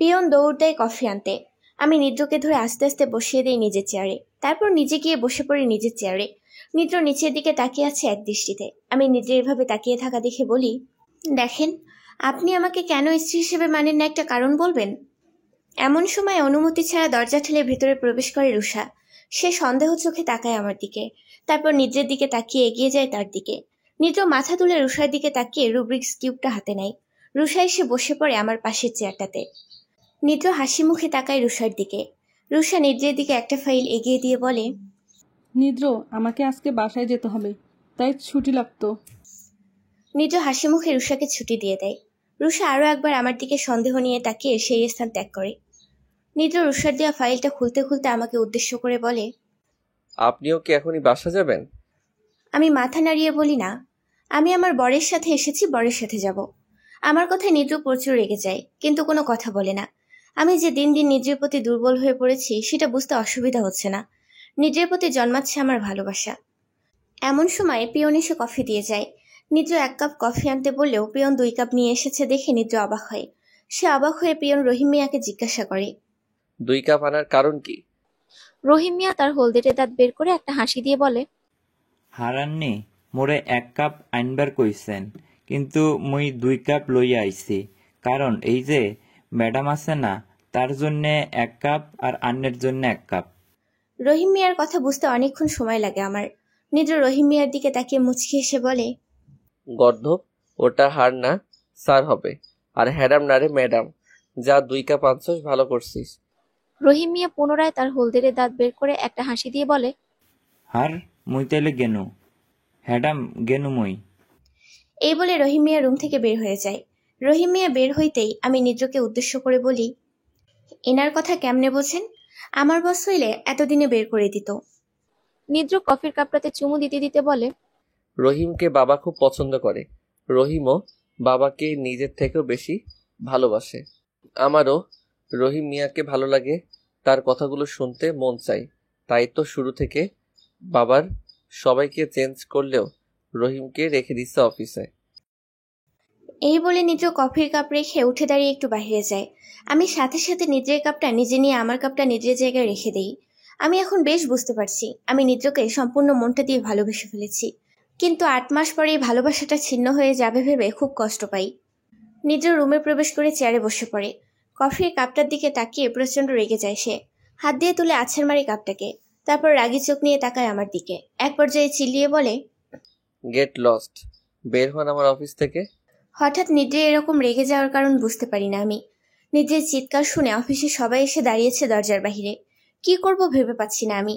পিয়ন দৌড় দেয় কফি আনতে। আমি নিদ্রকে ধরে আস্তে আস্তে বসিয়ে দেই নিজের চেয়ারে। তারপর নিজে গিয়ে বসে পড়ি নিজের চেয়ারে। নিদ্র নিচের দিকে তাকিয়ে আছে এক দৃষ্টিতে। আমি নিদ্রে এভাবে তাকিয়ে থাকা দেখে বলি, দেখেন, আপনি আমাকে কেন স্ত্রী হিসেবে মানেন না একটা কারণ বলবেন? এমন সময় অনুমতি ছাড়া দরজা ঠেলে ভেতরে প্রবেশ করে রুষা। সে সন্দেহ চোখে তাকায় আমার দিকে, তারপর নিদ্রের দিকে তাকিয়ে এগিয়ে যায় তার দিকে। নিদ্র মাথা তুলে রুষার দিকে তাকিয়ে রুব্রিক্স কিউবটা হাতে নেয়। রুষা এসে বসে পড়ে আমার পাশের চেয়ারটাতে। নিদ্র হাসি মুখে তাকায় রুষার দিকে। রুষা নিদ্রের দিকে একটা ফাইল এগিয়ে দিয়ে বলে, নিদ্র, আমাকে আজকে বাসায় যেতে হবে, তাই ছুটি লাগতো। নিদ্র হাসি মুখে রুষাকে ছুটি দিয়ে দেয়। রুষা আরো একবার আমার দিকে সন্দেহ নিয়ে তাকিয়ে সেই স্থান ত্যাগ করে। নিদ্র রুষার দেওয়া ফাইলটা খুলতে খুলতে আমাকে উদ্দেশ্য করে বলে, আপনিও কি এখনই বাসা যাবেন? আমি মাথা নাড়িয়ে বলি, না, আমি আমার বরের সাথে এসেছি, বরের সাথে যাব। আমার কথায় নিদ্র প্রচুর রেগে যায়, কিন্তু কোনো কথা বলে না। আমি যে দিন দিন নিদ্রের প্রতি দুর্বল হয়ে পড়েছি সেটা বুঝতে অসুবিধা হচ্ছে না। নিদ্রের প্রতি জন্মাচ্ছে আমার ভালোবাসা। এমন সময় পিয়ন এসে কফি দিয়ে যায়। নিদ্র 1 কাপ কফি আনতে বললেও পিয়ন 2 কাপ নিয়ে এসেছে দেখে নিদ্র অবাক হয়। সে অবাক হয়ে পিয়ন রহিম মিয়াকে জিজ্ঞাসা করে, 2 কাপ আনার কারণ কি? রহিম মিয়া তার হলদেটে দাঁত বের করে একটা হাসি দিয়ে বলে, হারান্নি মোরে 1 কাপ আনবার কইছেন, কিন্তু মুই 2 কাপ লইয়া আইছি। কারণ এই যে ম্যাডাম আছে না, তার জন্যে 1 কাপ আর আন্নের জন্য 1 কাপ। রহিম মিয়ার কথা বুঝতে অনেকক্ষণ সময় লাগে আমার। নিদ্র রহিম মিয়ার দিকে তাকিয়ে মুচকি এসে বলে, গর্ধব, ওটা হার না, স্যার হবে। আর হ্যাডাম না রে ম্যাডাম। যা 2 কাপ আনছস, ভালো করছিস। রহিম মিয়া পুনরায় তার হলদেটে দাঁত বের করে একটা হাসি দিয়ে বলে, হার মুই তাইলে গেনু, হ্যাডাম গেনু মুই। এই বলে রহিম মিয়া রুম থেকে বের হয়ে যায়। রহিম মিয়া বের হইতেই আমি নিদ্রকে উদ্দেশ্য করে বলি, এনার কথা কেমনে বোঝেন? আমার বস হইলে এতদিনে বের করে দিত। নিদ্র কফির কাপটাতে চুমু দিতে দিতে বলে, রহিমকে বাবা খুব পছন্দ করে। রহিমও বাবাকে নিজের থেকেও বেশি ভালোবাসে। আমারও রহিম মিয়াকে ভালো লাগে, তার কথাগুলো শুনতে মন চাই। তাই তো শুরু থেকে বাবার সবাইকে চেঞ্জ করলেও রহিমকে রেখে দিচ্ছে অফিসে। এই বলে নিদ্র কফির কাপ রেখে উঠে দাঁড়িয়ে একটু বাইরে যায়। আমি সাথে সাথে নিদ্রের কাপটা নিজে নিয়ে আমার কাপটা নিদ্রের জায়গায় রেখে দেই। আমি এখন বেশ বুঝতে পারছি আমি নিদ্রকে সম্পূর্ণ মনটা দিয়ে ভালোবেসে ফেলেছি, কিন্তু 8 মাস পরে এই ভালোবাসাটা ছিন্ন হয়ে যাবে ভেবে খুব কষ্ট পাই। নিদ্র রুমে প্রবেশ করে চেয়ারে বসে পড়ে। কফির কাপটার দিকে তাকিয়ে প্রচন্ড রেগে যায় সে। হাত দিয়ে তুলে আছাড় মারে কাপটাকে। তারপর রাগী চোখ নিয়ে তাকায় আমার দিকে। এক পর্যায়ে চিল্লিয়ে বলে, গেট লস্ট, বের হন আমার অফিস থেকে। হঠাৎ নিদ্রে এরকম রেগে যাওয়ার কারণ বুঝতে পারি না আমি। নিদ্রের চিৎকার শুনে অফিসে সবাই এসে দাঁড়িয়েছে দরজার বাহিরে। কি করব ভেবে পাচ্ছি না আমি।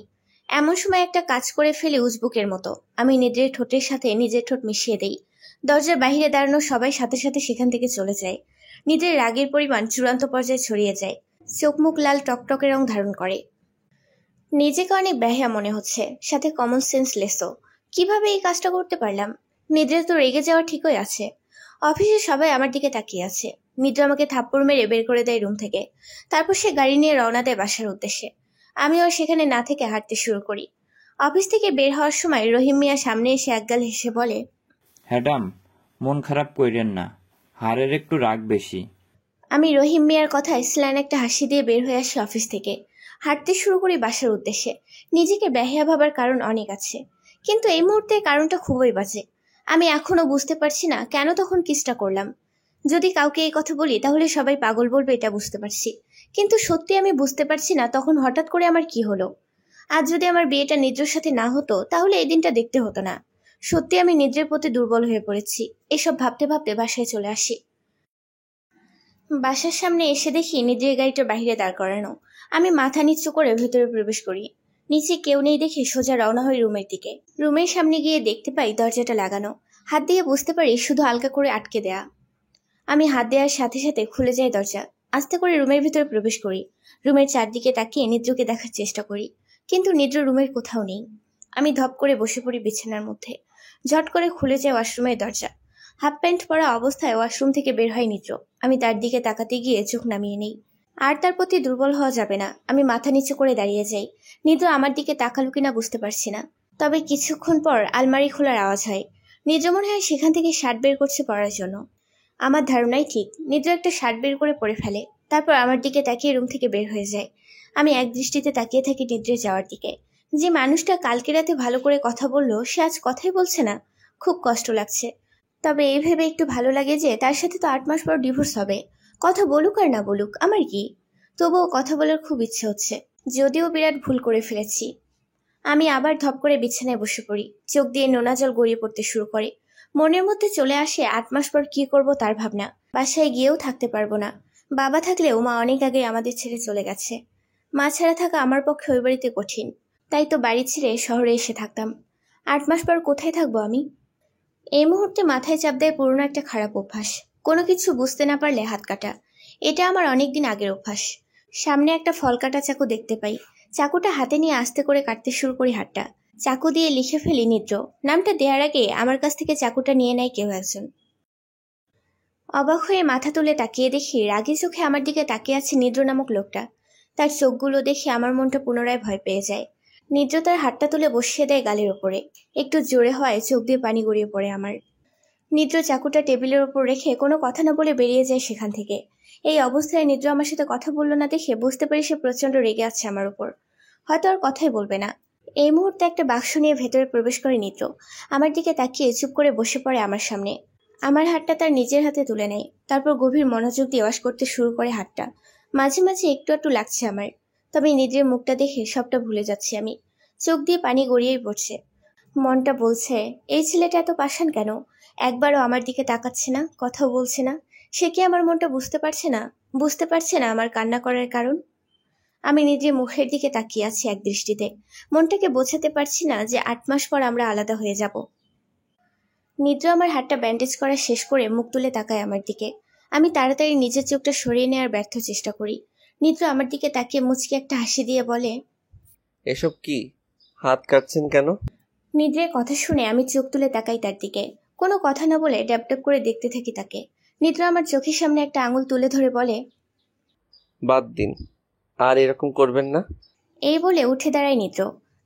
এমন সময় একটা কাজ করে ফেলে উজবুকের মতো আমি নিদ্রের ঠোঁটের সাথে নিজের ঠোঁট মিশিয়ে দেই। দরজার বাহিরে দাঁড়ানো সবাই সাথে সাথে সেখান থেকে চলে যায়। নিদ্রের রাগের পরিমাণ চূড়ান্ত পর্যায়ে ছড়িয়ে যায়। চোখ মুখ লাল টকটকে রং ধারণ করে। নিজেকে অনেক বেহায়া মনে হচ্ছে, সাথে কমন সেন্স লেসও। কিভাবে এই কাজটা করতে পারলাম? নিদ্রে তো রেগে যাওয়া ঠিকই আছে। অফিসে সবাই আমার দিকে তাকিয়ে আছে। নিদ্র আমাকে থাপ্পড় মেরে বের করে দেয় রুম থেকে। তারপর সে গাড়ি নিয়ে রওনা দেয় বাসার উদ্দেশ্যে। আমিও সেখানে না থেকে হাঁটতে শুরু করি। অফিস থেকে বের হওয়ার সময় রহিম মিয়া সামনে এসে একগাল হেসে বলে, হ্যাডাম মন খারাপ কইরেন না, হারের একটু রাগ বেশি। আমি রহিম মিয়ার কথায় স্ল্যান একটা হাসি দিয়ে বের হয়ে আসি অফিস থেকে। হাঁটতে শুরু করি বাসার উদ্দেশ্যে। নিজেকে বেহায়া ভাবার কারণ অনেক আছে, কিন্তু এই মুহূর্তে কারণটা খুবই বাজে। আমি এখনো বুঝতে পারছি না কেন তখন কিসটা করলাম। যদি কাউকে এই কথা বলি তাহলে সবাই পাগল বলবে, এটা বুঝতে পারছি, কিন্তু সত্যি আমি বুঝতে পারছি না তখন হঠাৎ করে আমার কি হলো। আজ যদি আমার বিয়েটা নিদ্রের সাথে না হতো তাহলে এই দিনটা দেখতে হতো না। সত্যি আমি নিদ্রের প্রতি দুর্বল হয়ে পড়েছি। এসব ভাবতে ভাবতে বাসায় চলে আসি। বাসার সামনে এসে দেখি নিদ্রের গাড়িটা বাহিরে দাঁড় করানো। আমি মাথা নিচু করে ভেতরে প্রবেশ করি। নিচে কেউ নেই দেখে সোজা রওনা হই রুমের দিকে। রুমের সামনে গিয়ে দেখতে পাই দরজাটা লাগানো। হাত দিয়ে বুঝতে পারি শুধু হালকা করে আটকে দেয়া। আমি হাত দেওয়ার সাথে সাথে খুলে যায় দরজা। আস্তে করে রুমের ভিতরে প্রবেশ করি। রুমের চারদিকে তাকিয়ে নিদ্রকে দেখার চেষ্টা করি, কিন্তু নিদ্র রুমের কোথাও নেই। আমি ধপ করে বসে পড়ি বিছানার মধ্যে। ঝট করে খুলে যায় ওয়াশরুমের দরজা। হাফ প্যান্ট পরা অবস্থায় ওয়াশরুম থেকে বের হয় নিদ্র। আমি তার দিকে তাকাতে গিয়ে চোখ নামিয়ে নেই। আর তার প্রতি দুর্বল হওয়া যাবে না। আমি মাথা নিচু করে দাঁড়িয়ে যাই। নিদ্র আমার দিকে তাকালো কিনা বুঝতে পারছি না। তবে কিছুক্ষণ পর আলমারি খোলার আওয়াজ হয়। নিদ্র মনে হয় সেখান থেকে শার্ট বের করছে পরার জন্য। আমার ধারণাই ঠিক, নিদ্র একটা শার্ট বের করে পরে ফেলে। তারপর আমার দিকে তাকিয়ে রুম থেকে বের হয়ে যায়। আমি এক দৃষ্টিতে তাকিয়ে থাকি নিদ্রে যাওয়ার দিকে। যে মানুষটা কালকে রাতে ভালো করে কথা বললো সে আজ কথাই বলছে না। খুব কষ্ট লাগছে। তবে এই ভেবে একটু ভালো লাগে যে তার সাথে তো 8 মাস পর ডিভোর্স হবে। কথা বলুক আর না বলুক আমার কি, তবুও কথা বলার খুব ইচ্ছে হচ্ছে। যদিও বিরাট ভুল করে ফেলেছি, আমি আবার ধপ করে বিছানায় বসে পড়ি। চোখ দিয়ে নোনা জল গড়িয়ে পড়তে শুরু করে। মনের মধ্যে চলে আসে 8 মাস পর কি করব তার ভাবনা। বাসায় গিয়েও থাকতে পারবো না। বাবা থাকলেও মা অনেক আগে আমাদের ছেড়ে চলে গেছে। মা ছাড়া থাকা আমার পক্ষে ওই বাড়িতে কঠিন। তাই তো বাড়ি ছেড়ে শহরে এসে থাকতাম। 8 মাস পর কোথায় থাকবো আমি? এই মুহূর্তে মাথায় চাপ দেয় পুরনো একটা খারাপ অভ্যাস, কোনো কিছু বুঝতে না পারলে হাত কাটা। এটা আমার অনেকদিন আগের অভ্যাস। সামনে একটা ফল কাটা চাকু দেখতে পাই, চাকুটা হাতে নিয়ে আস্তে করে কাটতে শুরু করি হাতটা। চাকু দিয়ে লিখে ফেলি নিদ্র। নামটা দেওয়ার আগে আমার কাছ থেকে চাকুটা নিয়ে নেয় কেউ একজন। অবাক হয়ে মাথা তুলে তাকিয়ে দেখি রাগী চোখে আমার দিকে তাকিয়ে আছে নিদ্র নামক লোকটা। তার চোখগুলো দেখে আমার মনটা পুনরায় ভয় পেয়ে যায়। নিদ্র তার হাতটা তুলে বসিয়ে দেয় গালের ওপরে। একটু জোরে হয়, চোখ দিয়ে পানি গড়িয়ে পড়ে আমার। নিদ্র চাকুটা টেবিলের ওপর রেখে কোনো কথা না বলে বেরিয়ে যায় সেখান থেকে। এই অবস্থায় নিদ্র আমার সাথে কথা বললো না দেখে বুঝতে পারি সে প্রচন্ড রেগে আছে আমার উপর। হয়তো আর কথাই বলবে না। এই মুহূর্তে একটা বাক্স নিয়ে ভেতরে প্রবেশ করে নিদ্র। আমার দিকে তাকিয়ে চুপ করে বসে পড়ে আমার সামনে। আমার হাতটা তার নিজের হাতে তুলে নেয়। তারপর গভীর মনোযোগ দিয়ে ওয়াশ করতে শুরু করে হাতটা। মাঝে মাঝে একটু একটু লাগছে আমার, তবে নিদ্রের মুখটা দেখে সবটা ভুলে যাচ্ছি আমি। চোখ দিয়ে পানি গড়িয়েই পড়ছে। মনটা বলছে, এই ছেলেটা এত পাষাণ কেন? একবারও আমার দিকে তাকাচ্ছে না, কথাও বলছে না। সে কি আমার মনটা বুঝতে পারছে না? বুঝতে পারছে না আমার কান্না করার কারণ? আমি নিজের মুখের দিকে তাকিয়ে আছি এক দৃষ্টিতে। মনটাকে বোঝাতে পারছি না যে 8 মাস পর আমরা আলাদা হয়ে যাব। নিদ্র আমার হাতটা ব্যান্ডেজ করা শেষ করে মুখ তুলে তাকায় আমার দিকে। আমি তাড়াতাড়ি নিজের চোখটা সরিয়ে নেওয়ার ব্যর্থ চেষ্টা করি। নিদ্র আমার দিকে তাকিয়ে মুচকি একটা হাসি দিয়ে বলে, এসব কি? হাত কাটছেন কেন? নিদ্রের কথা শুনে আমি চোখ তুলে তাকাই তার দিকে। কোনো কথা না বলে ড্যাব ড্যাব করে দেখতে থাকি তাকে। নিদ্র আমার চোখের সামনে একটা আঙুল তুলে ধরে বলে, বাদ দিন, আর এরকম করবেন না। এই বলে উঠে দাঁড়ায় নিদ্র।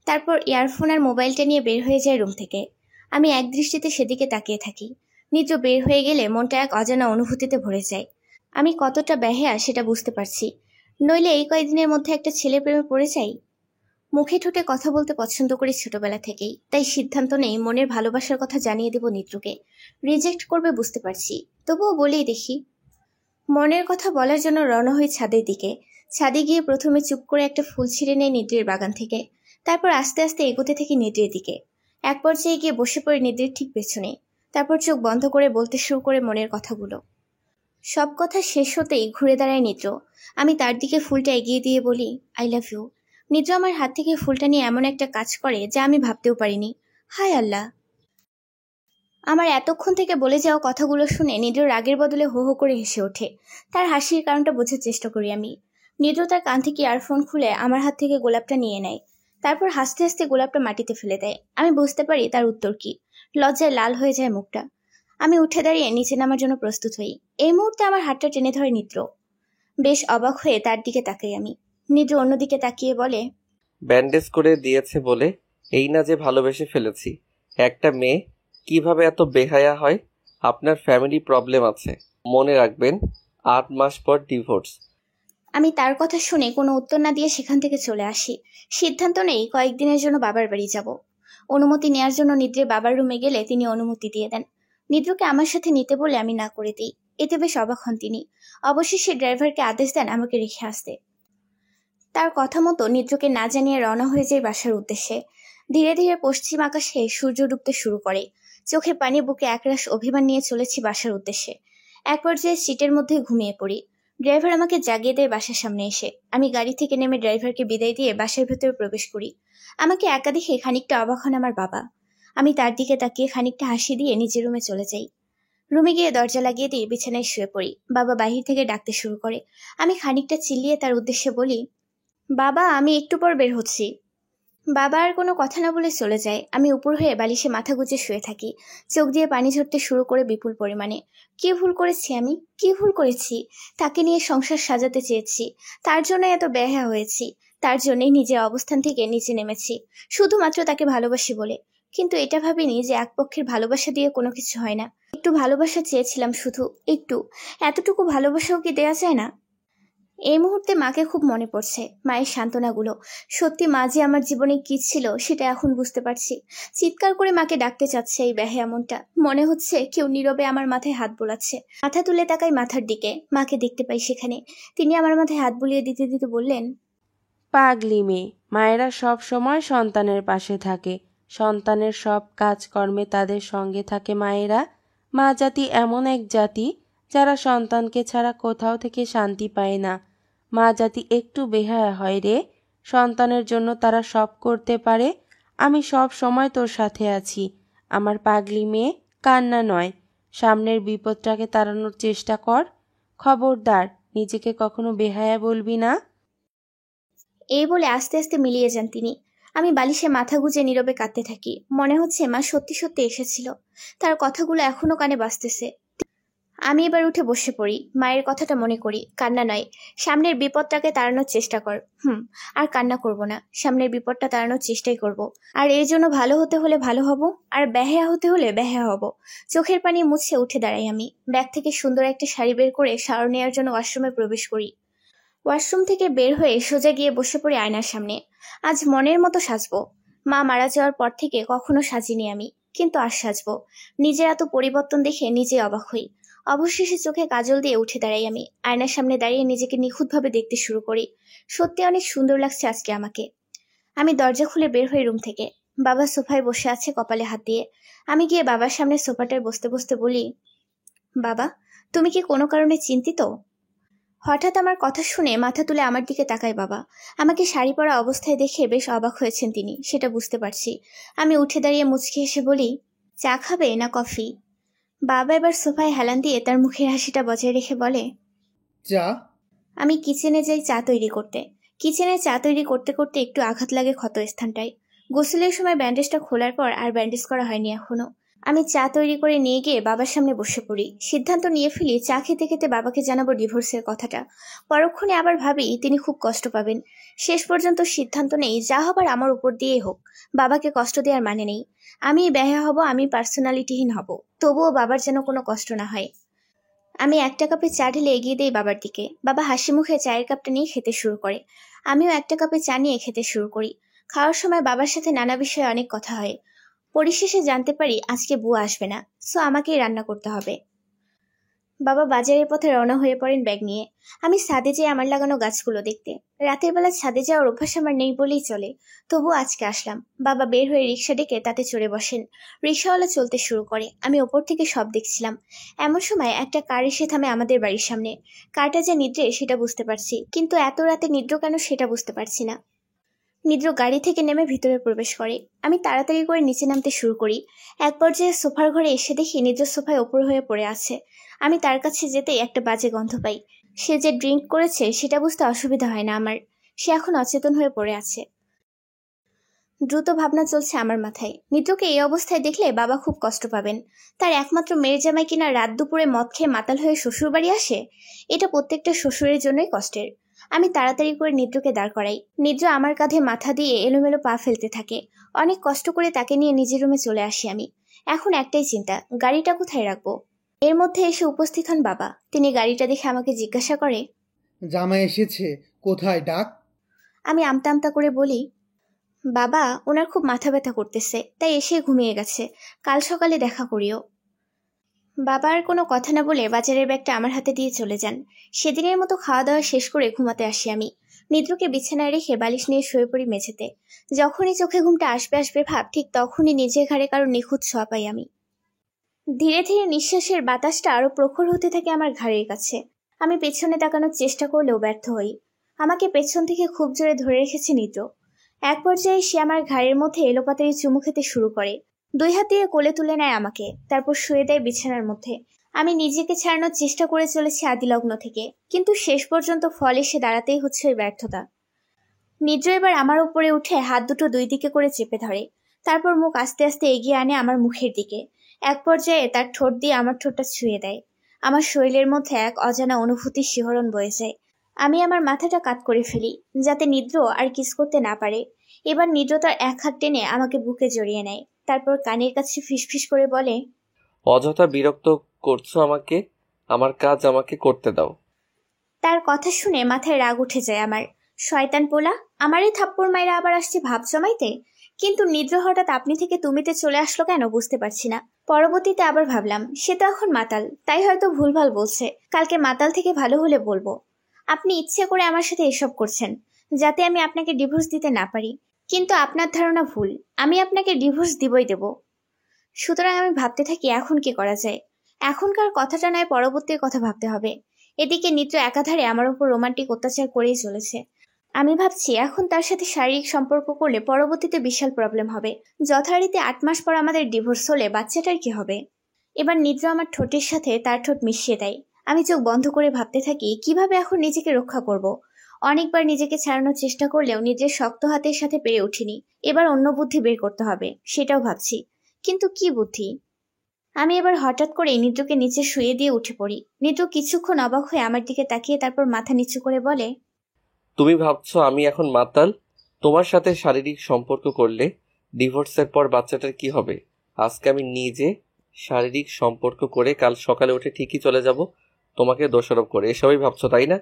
তারপর ইয়ারফোন আর মোবাইলটা নিয়ে বের হয়ে যায় রুম থেকে। আমি এক দৃষ্টিতে সেদিকে তাকিয়ে থাকি। নিদ্র বের হয়ে গেলে মনটা এক অজানা অনুভূতিতে ভরে যায়। আমি কতটা বেহায়া সেটা বুঝতে পারছি। নইলে এই কয়েকদিনের মধ্যে একটা ছেলে প্রেমে পড়ে যাই। মুখে ঠোঁটে কথা বলতে পছন্দ করি ছোটবেলা থেকেই, তাই সিদ্ধান্ত নেই মনের ভালোবাসার কথা জানিয়ে দেব নিদ্রকে। রিজেক্ট করবে বুঝতে পারছি, তবুও বলেই দেখি। মনের কথা বলার জন্য রওনা হই ছাদের দিকে। ছাদে গিয়ে প্রথমে চুপ করে একটা ফুল ছিঁড়ে নেয় নিদ্রের বাগান থেকে। তারপর আস্তে আস্তে এগোতে থাকি নিদ্রের দিকে। এক পর্যায়ে গিয়ে বসে পড়ে নিদ্রের ঠিক পেছনে। তারপর চোখ বন্ধ করে বলতে শুরু করে মনের কথাগুলো। সব কথা শেষ হতেই ঘুরে দাঁড়ায় নিদ্র। আমি তার দিকে ফুলটা এগিয়ে দিয়ে বলি, আই লাভ ইউ। নিদ্র আমার হাত থেকে ফুলটা নিয়ে এমন একটা কাজ করে যা আমি ভাবতেও পারিনি। হায় আল্লাহ! আমার এতক্ষণ থেকে বলে যাওয়া কথাগুলো শুনে নিদ্র রাগের বদলে হো হো করে হেসে ওঠে। তার হাসির কারণটা বোঝার চেষ্টা করি আমি। নিদ্র তার কান থেকে ইয়ারফোন খুলে আমার হাত থেকে গোলাপটা নিয়ে নেয়। তারপর হাসতে হাসতে গোলাপটা মাটিতে ফেলে দেয়। আমি বুঝতে পারি তার উত্তর কি। লজ্জায় লাল হয়ে যায় মুখটা। আমি উঠে দাঁড়িয়ে নিচে নামার জন্য প্রস্তুত হই। এই মুহূর্তে আমার হাতটা টেনে ধরে নিদ্র। বেশ অবাক হয়ে তার দিকে তাকাই আমি। নিদ্র অন্যদিকে তাকিয়ে বলে, ব্যান্ডেজ করে দিয়েছে বলে এই না যে ভালোবেসে ফেলেছি। একটা মেয়ে কিভাবে এত বেহায়া হয়? আপনার ফ্যামিলি প্রবলেম আছে, মনে রাখবেন। 8 মাস পর ডিভোর্স। আমি তার কথা শুনে কোনো উত্তর না দিয়ে সেখান থেকে চলে আসি। সিদ্ধান্ত নেই কয়েকদিনের জন্য বাবার বাড়ি যাব। অনুমতি নেয়ার জন্য নিদ্রের বাবার রুমে গেলে তিনি অনুমতি দিয়ে দেন। নিদ্রকে আমার সাথে নিতে বলে আমি না করে দিই। এতে বেশ অবাক হন তিনি। অবশেষে ড্রাইভারকে আদেশ দেন আমাকে রেখে আসতে। তার কথা মতো নিদ্রকে না জানিয়ে রওনা হয়ে যায় বাসার উদ্দেশ্যে। ধীরে ধীরে পশ্চিম আকাশে সূর্য ডুবতে শুরু করে। চোখে পানি, বুকে একরাশ অভিমান নিয়ে চলেছি বাসার উদ্দেশ্যে। এক পর্যায়ে সিটের মধ্যে ঘুমিয়ে পড়ি। ড্রাইভার আমাকে জাগিয়ে দেয় বাসার সামনে এসে। আমি গাড়ি থেকে নেমে ড্রাইভারকে বিদায় দিয়ে বাসার ভেতরে প্রবেশ করি। আমাকে একা দেখে খানিকটা অবাক হন আমার বাবা। আমি তার দিকে তাকিয়ে খানিকটা হাসি দিয়ে নিজের রুমে চলে যাই। রুমে গিয়ে দরজা লাগিয়ে দিয়ে বিছানায় শুয়ে পড়ি। বাবা বাহির থেকে ডাকতে শুরু করে। আমি খানিকটা চিল্লিয়ে তার উদ্দেশ্যে বলি, বাবা, আমি একটু পর বের হচ্ছি। বাবা আর কোনো কথা না বলে চলে যায়। আমি উপর হয়ে বালিশে মাথা গুজে শুয়ে থাকি। চোখ দিয়ে পানি ঝরতে শুরু করে বিপুল পরিমাণে। কি ভুল করেছি আমি? কি ভুল করেছি? তাকে নিয়ে সংসার সাজাতে চেয়েছি, তার জন্য এত বেহায়া হয়েছি। তার জন্যই নিজের অবস্থান থেকে নিচে নেমেছি, শুধুমাত্র তাকে ভালোবাসি বলে। কিন্তু এটা ভাবিনি যে এক পক্ষের ভালোবাসা দিয়ে কোনো কিছু হয় না। একটু ভালোবাসা চেয়েছিলাম, শুধু একটু। এতটুকু ভালোবাসাও কি দেয়া যায় না? এই মুহূর্তে মাকে খুব মনে পড়ছে, মায়ের সান্ত্বনাগুলো। সত্যি মা যে আমার জীবনে কি ছিল সেটা এখন বুঝতে পারছি। চিৎকার করে মাকে ডাকতে চাচ্ছে এই ব্যাহে এমনটা। মনে হচ্ছে কেউ নীরবে আমার মাথায় হাত বোলাচ্ছে। মাথা তুলে তাকাই মাথার দিকে, মাকে দেখতে পাই সেখানে। তিনি আমার মাথায় হাত বুলিয়ে দিতে দিতে বললেন, পাগলি মেয়ে, মায়েরা সব সময় সন্তানের পাশে থাকে, সন্তানের সব কাজকর্মে তাদের সঙ্গে থাকে মায়েরা। মা জাতি এমন এক জাতি যারা সন্তানকে ছাড়া কোথাও থেকে শান্তি পায় না। মা জাতি একটু বেহায়া হয় রে, সন্তানের জন্য তারা সব করতে পারে। আমি সব সময় তোর সাথে আছি আমার পাগলি মেয়ে, কান্না নয়। সামনের বিপদটাকে তাড়ানোর চেষ্টা কর। খবরদার নিজেকে কখনো বেহায়া বলবি না। এই বলে আস্তে আস্তে মিলিয়ে যান তিনি। আমি বালিশে মাথা গুজে নীরবে কাঁদতে থাকি। মনে হচ্ছে মা সত্যি সত্যি এসেছিল, তার কথাগুলো এখনো কানে বাজতেছে। আমি এবার উঠে বসে পড়ি, মায়ের কথাটা মনে করি। কান্না নয়, সামনের বিপদটাকে তাড়ানোর চেষ্টা কর। আর কান্না করব না, সামনের বিপদটা তাড়ানোর চেষ্টাই করব। আর এর জন্য ভালো হতে হলে ভালো হব, আর বেহায়া হতে হলে বেহায়া হব। চোখের পানি মুছে উঠে দাঁড়াই আমি। ব্যাগ থেকে সুন্দর একটা শাড়ি বের করে শাওয়ার নেওয়ার জন্য ওয়াশরুমে প্রবেশ করি। ওয়াশরুম থেকে বের হয়ে সোজা গিয়ে বসে পড়ি আয়নার সামনে। আজ মনের মতো সাজবো। মা মারা যাওয়ার পর থেকে কখনো সাজিনি আমি, কিন্তু আজ সাজবো। নিজের এত পরিবর্তন দেখে নিজে অবাক হই। অবশেষে চোখে কাজল দিয়ে উঠে দাঁড়াই আমি। আয়নার সামনে দাঁড়িয়ে নিজেকে নিখুঁতভাবে দেখতে শুরু করি। সত্যি অনেক সুন্দর লাগছে আজকে আমাকে। আমি দরজা খুলে বের হই রুম থেকে। বাবা সোফায় বসে আছে কপালে হাত দিয়ে। আমি গিয়ে বাবার সামনে সোফাটায় বসতে বসতে বলি, বাবা, তুমি কি কোনো কারণে চিন্তিত? হঠাৎ আমার কথা শুনে মাথা তুলে আমার দিকে তাকায় বাবা। আমাকে শাড়ি পরা অবস্থায় দেখে বেশ অবাক হয়েছেন তিনি, সেটা বুঝতে পারছি। আমি উঠে দাঁড়িয়ে মুচকি হেসে বলি, চা খাবে না কফি? বাবা এবার সোফায় হেলান দিয়ে তার মুখের হাসিটা বজায় রেখে বলে, চা। আমি কিচেনে যাই চা তৈরি করতে। কিচেনে চা তৈরি করতে করতে একটু আঘাত লাগে ক্ষত স্থানটায়। গোসলের সময় ব্যান্ডেজটা খোলার পর আর ব্যান্ডেজ করা হয়নি এখনো। আমি চা তৈরি করে নিয়ে গিয়ে বাবার সামনে বসে পড়ি। সিদ্ধান্ত নিয়ে ফেলি চা খেতে খেতে বাবাকে জানাবো ডিভোর্সের কথাটা। পরক্ষণে আবার ভাবি তিনি খুব কষ্ট পাবেন। শেষ পর্যন্ত সিদ্ধান্ত নেই যা হবার আমার উপর দিয়েই হোক, বাবাকে কষ্ট দেওয়ার মানে নেই। আমি বেহায়া হব, আমি পার্সোনালিটিহীন হব, তবুও বাবার যেন কোনো কষ্ট না হয়। আমি একটা কাপে চা ঢেলে এগিয়ে দেই বাবার দিকে। বাবা হাসি মুখে চায়ের কাপটা নিয়ে খেতে শুরু করে। আমিও একটা কাপে চা নিয়ে খেতে শুরু করি। খাওয়ার সময় বাবার সাথে নানা বিষয়ে অনেক কথা হয়। পরিশেষে জানতে পারি আজকে বুয়া আসবে না, সো আমাকেই রান্না করতে হবে। বাবা বাজারের পথে রওনা হয়ে পড়েন ব্যাগ নিয়ে। আমি ছাদে যেয়ে আমার লাগানো গাছগুলো দেখতে। রাতের বেলা ছাদে যাওয়ার অভ্যাস আমার নেই বলেই চলে, তবুও আজকে আসলাম। বাবা বের হয়ে রিক্সা ডেকে তাতে চড়ে বসেন। রিক্সাওয়ালা চলতে শুরু করে। আমি ওপর থেকে সব দেখছিলাম। এমন সময় একটা কার এসে থামে আমাদের বাড়ির সামনে। কারটা যে নিদ্রে সেটা বুঝতে পারছি, কিন্তু এত রাতে নিদ্র কেন সেটা বুঝতে পারছি না। নিদ্র গাড়ি থেকে নেমে ভিতরে প্রবেশ করে। আমি তাড়াতাড়ি করে নিচে নামতে শুরু করি। এক পর্যায়ে সোফার ঘরে এসে দেখি নিদ্র সোফায় ওপর হয়ে পড়ে আছে। আমি তার কাছে যেতেই একটা বাজে গন্ধ পাই। সে যে ড্রিঙ্ক করেছে সেটা বুঝতে অসুবিধা হয় না আমার। সে এখন অচেতন হয়ে পড়ে আছে। দ্রুত ভাবনা চলছে আমার মাথায়। নিদ্রকে এই অবস্থায় দেখলে বাবা খুব কষ্ট পাবেন। তার একমাত্র মেয়ের জামাই কিনা রাত দুপুরে মদ খেয়ে মাতাল হয়ে শ্বশুর বাড়ি আসে। এটা প্রত্যেকটা শ্বশুরের জন্যই কষ্টের। আমি তাড়াতাড়ি করে নিদ্রকে দাঁড় করাই। নিদ্র আমার কাঁধে মাথা দিয়ে এলোমেলো পা ফেলতে থাকে। অনেক কষ্ট করে তাকে নিয়ে নিজের রুমে চলে আসি আমি। এখন একটাই চিন্তা, গাড়িটা কোথায় রাখবো। এর মধ্যে এসে উপস্থিত হন বাবা। তিনি গাড়িটা দেখে আমাকে জিজ্ঞাসা করে, জামাই এসেছে, কোথায় ডাক? আমি আমতা আমতা করে বলি, বাবা ওনার খুব মাথা ব্যথা করতেছে, তাই এসে ঘুমিয়ে গেছে, কাল সকালে দেখা করিও। বাবা আর কোনো কথা না বলে বাজারের ব্যাগটা আমার হাতে দিয়ে চলে যান। সেদিনের মতো খাওয়া দাওয়া শেষ করে ঘুমাতে আসি আমি। নিদ্রকে বিছানায় রেখে বালিশ নিয়ে শুয়ে পড়ি মেঝেতে। যখনই চোখে ঘুমটা আসবে আসবে ভাব, ঠিক তখনই নিজের ঘাড়ে কারো নিখুঁত ছোঁয়া পাই আমি। ধীরে ধীরে নিঃশ্বাসের বাতাসটা আরো প্রখর হতে থাকে আমার ঘাড়ের কাছে। আমি পেছনে তাকানোর চেষ্টা করলেও ব্যর্থ হই। আমাকে পেছন থেকে খুব জোরে ধরে রেখেছে নিদ্র। এক পর্যায়ে সে আমার ঘাড়ের মধ্যে এলোপাতাড়ি চুমু খেতে শুরু করে। 2 হাত দিয়ে কোলে তুলে নেয় আমাকে, তারপর শুয়ে দেয় বিছানার মধ্যে। আমি নিজেকে ছাড়ানোর চেষ্টা করে চলেছি আদিলগ্ন থেকে, কিন্তু শেষ পর্যন্ত ফল এসে দাঁড়াতেই হচ্ছে ওই ব্যর্থতা। নিদ্র এবার আমার উপরে উঠে হাত দুটো 2 দিকে করে চেপে ধরে, তারপর মুখ আস্তে আস্তে এগিয়ে আনে আমার মুখের দিকে। এক পর্যায়ে তার ঠোঁট দিয়ে আমার ঠোঁটটা ছুঁয়ে দেয়। আমার শরীরের মধ্যে এক অজানা অনুভূতির শিহরণ বয়ে যায়। আমি আমার মাথাটা কাত করে ফেলি, যাতে নিদ্র আর কিস করতে না পারে। এবার নিদ্র তার এক হাত টেনে আমাকে বুকে জড়িয়ে নেয়, তারপর কানের কাছে ফিসফিস করে বলে, অযথা বিরক্ত করছো আমাকে, আমার কাজ আমাকে করতে দাও। তার কথা শুনে মাথায় রাগ উঠে যায় আমার। শয়তান পোলা, আমারই থাপ্পড় মাইরা আবার আসছে ভাব জমাইতে। কিন্তু নিদ্র হঠাৎ আপনি থেকে তুমিতে চলে আসলো কেন বুঝতে পারছি না। পরবর্তীতে আবার ভাবলাম সে তো এখন মাতাল, তাই হয়তো ভুলভাল বলছে। কালকে মাতাল থেকে ভালো হলে বলবো। আপনি ইচ্ছে করে আমার সাথে এসব করছেন, যাতে আমি আপনাকে ডিভোর্স দিতে না পারি। কিন্তু আপনার ধারণা ভুল, আমি আপনাকে ডিভোর্স দিবই দেব। সুতরাং আমি ভাবতে থাকি এখন কি করা যায়। এখনকার কথাটা নয়, পরবর্তীর কথা ভাবতে হবে। এদিকে নিত্য একাধারে আমার উপর রোমান্টিক অত্যাচার করেই চলেছে। আমি ভাবছি এখন তার সাথে শারীরিক সম্পর্ক করলে পরবর্তীতে বিশাল প্রবলেম হবে। যথারীতি 8 মাস পর আমাদের ডিভোর্স হলে বাচ্চাটার কি হবে? এবার নিদ্র আমার ঠোঁটের সাথে তার ঠোঁট মিশিয়ে দেয়। আমি চোখ বন্ধ করে ভাবতে থাকি কিভাবে এখন নিজেকে রক্ষা করব। অনেকবার নিজেকে ছাড়ানোর চেষ্টা করলেও নিজের শক্ত হাতের সাথে পেরে উঠিনি। এবার অন্য বুদ্ধি বের করতে হবে, সেটাও ভাবছি। কিন্তু কি বুদ্ধি? আমি এবার হঠাৎ করে নিদ্রকে নিচে শুয়ে দিয়ে উঠে পড়ি। নিদ্র কিছুক্ষণ অবাক হয়ে আমার দিকে তাকিয়ে তারপর মাথা নিচু করে বলে, তুমি ভাবছো আমি এখন মাতাল? তোমার সাথে শারীরিক সম্পর্ক করলে ডিভোর্সের পর বাচ্চাটার কি হবে? আজকে আমি নিজে শারীরিক সম্পর্ক করে কাল সকালে উঠে ঠিকই চলে যাব তোমাকে দোষারোপ করে। এসবই ভাবছো তাই না?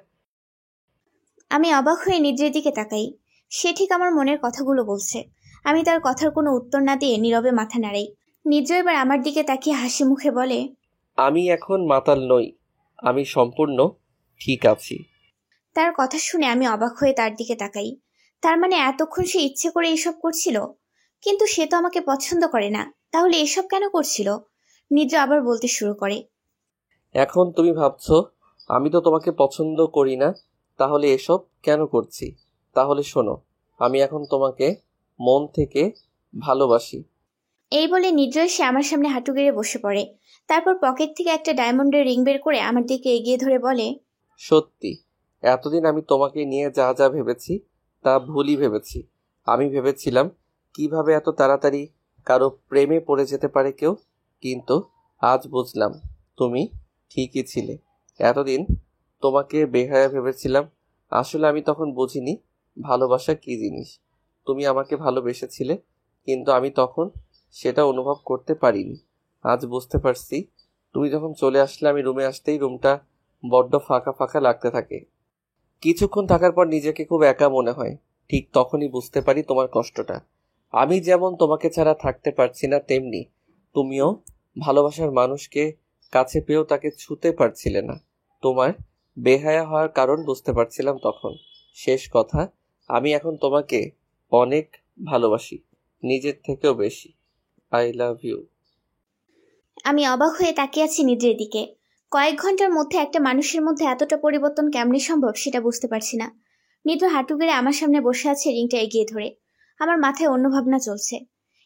আমি অবাক হয়ে নিদ্রের দিকে তাকাই। সে ঠিক আমার মনের কথাগুলো বলছে। আমি তার কথার কোনো উত্তর না দিয়ে নীরবে মাথা নাড়াই। নিদ্র এবার আমার দিকে তাকিয়ে হাসি মুখে বলে, আমি এখন মাতাল নই, আমি সম্পূর্ণ ঠিক আছি। তার কথা শুনে আমি অবাক হয়ে তার দিকে তাকাই। তার মানে এতক্ষণ সে ইচ্ছে করে এসব করছিল? কিন্তু সে তো আমাকে পছন্দ করে না, তাহলে এসব কেন করছিল? নিদ্র আবার বলতে শুরু করে, এখন তুমি ভাবছো আমি তো তোমাকে পছন্দ করি না, তাহলে এসব কেন করছি? তাহলে শোনো, আমি এখন তোমাকে মন থেকে ভালোবাসি। এই বলে নিদ্র এসে আমার সামনে হাঁটু গেড়ে বসে পড়ে। তারপর পকেট থেকে একটা ডায়মন্ডের রিং বের করে আমার দিকে এগিয়ে ধরে বলে, সত্যি এতদিন আমি তোমাকে নিয়ে যা যা ভেবেছি তা ভুলই ভেবেছি। আমি ভেবেছিলাম কিভাবে এত তাড়াতাড়ি কারো প্রেমে পড়ে যেতে পারে কেউ, কিন্তু আজ বুঝলাম তুমি ঠিকই ছিলে। এতদিন তোমাকে বেহায়া ভেবেছিলাম, আসলে আমি তখন বুঝিনি ভালোবাসা কী জিনিস। তুমি আমাকে ভালোবেসেছিলে, কিন্তু আমি তখন সেটা অনুভব করতে পারিনি। আজ বুঝতে পারছি। তুমি যখন চলে আসলে আমি রুমে আসতেই রুমটা বড্ড ফাঁকা ফাঁকা লাগতে থাকে। কিছুক্ষণ থাকার পর নিজেকে খুব একা মনে হয়। ঠিক তখনই বুঝতে পারি তোমার কষ্টটা। আমি যেমন তোমাকে ছাড়া থাকতে পারছি না, তেমনি তুমিও ভালোবাসার মানুষকে কাছে পেয়েও তাকে ছুঁতে পারছিলে না। তোমার বেহায়া হওয়ার কারণ বুঝতে পারছিলাম তখন। শেষ কথা, আমি এখন তোমাকে অনেক ভালোবাসি, নিজের থেকেও বেশি। I love you. আমি অবাক হয়ে তাকিয়ে আছি নিদ্রের দিকে। কয়েক ঘন্টার মধ্যে একটা মানুষের মধ্যে এতটা পরিবর্তন কেমনি সম্ভব সেটা বুঝতে পারছি না। নিদ্র হাঁটু গেড়ে আমার সামনে বসে আছে, রিংটা এগিয়ে ধরে। আমার মাথায় অন্য ভাবনা চলছে।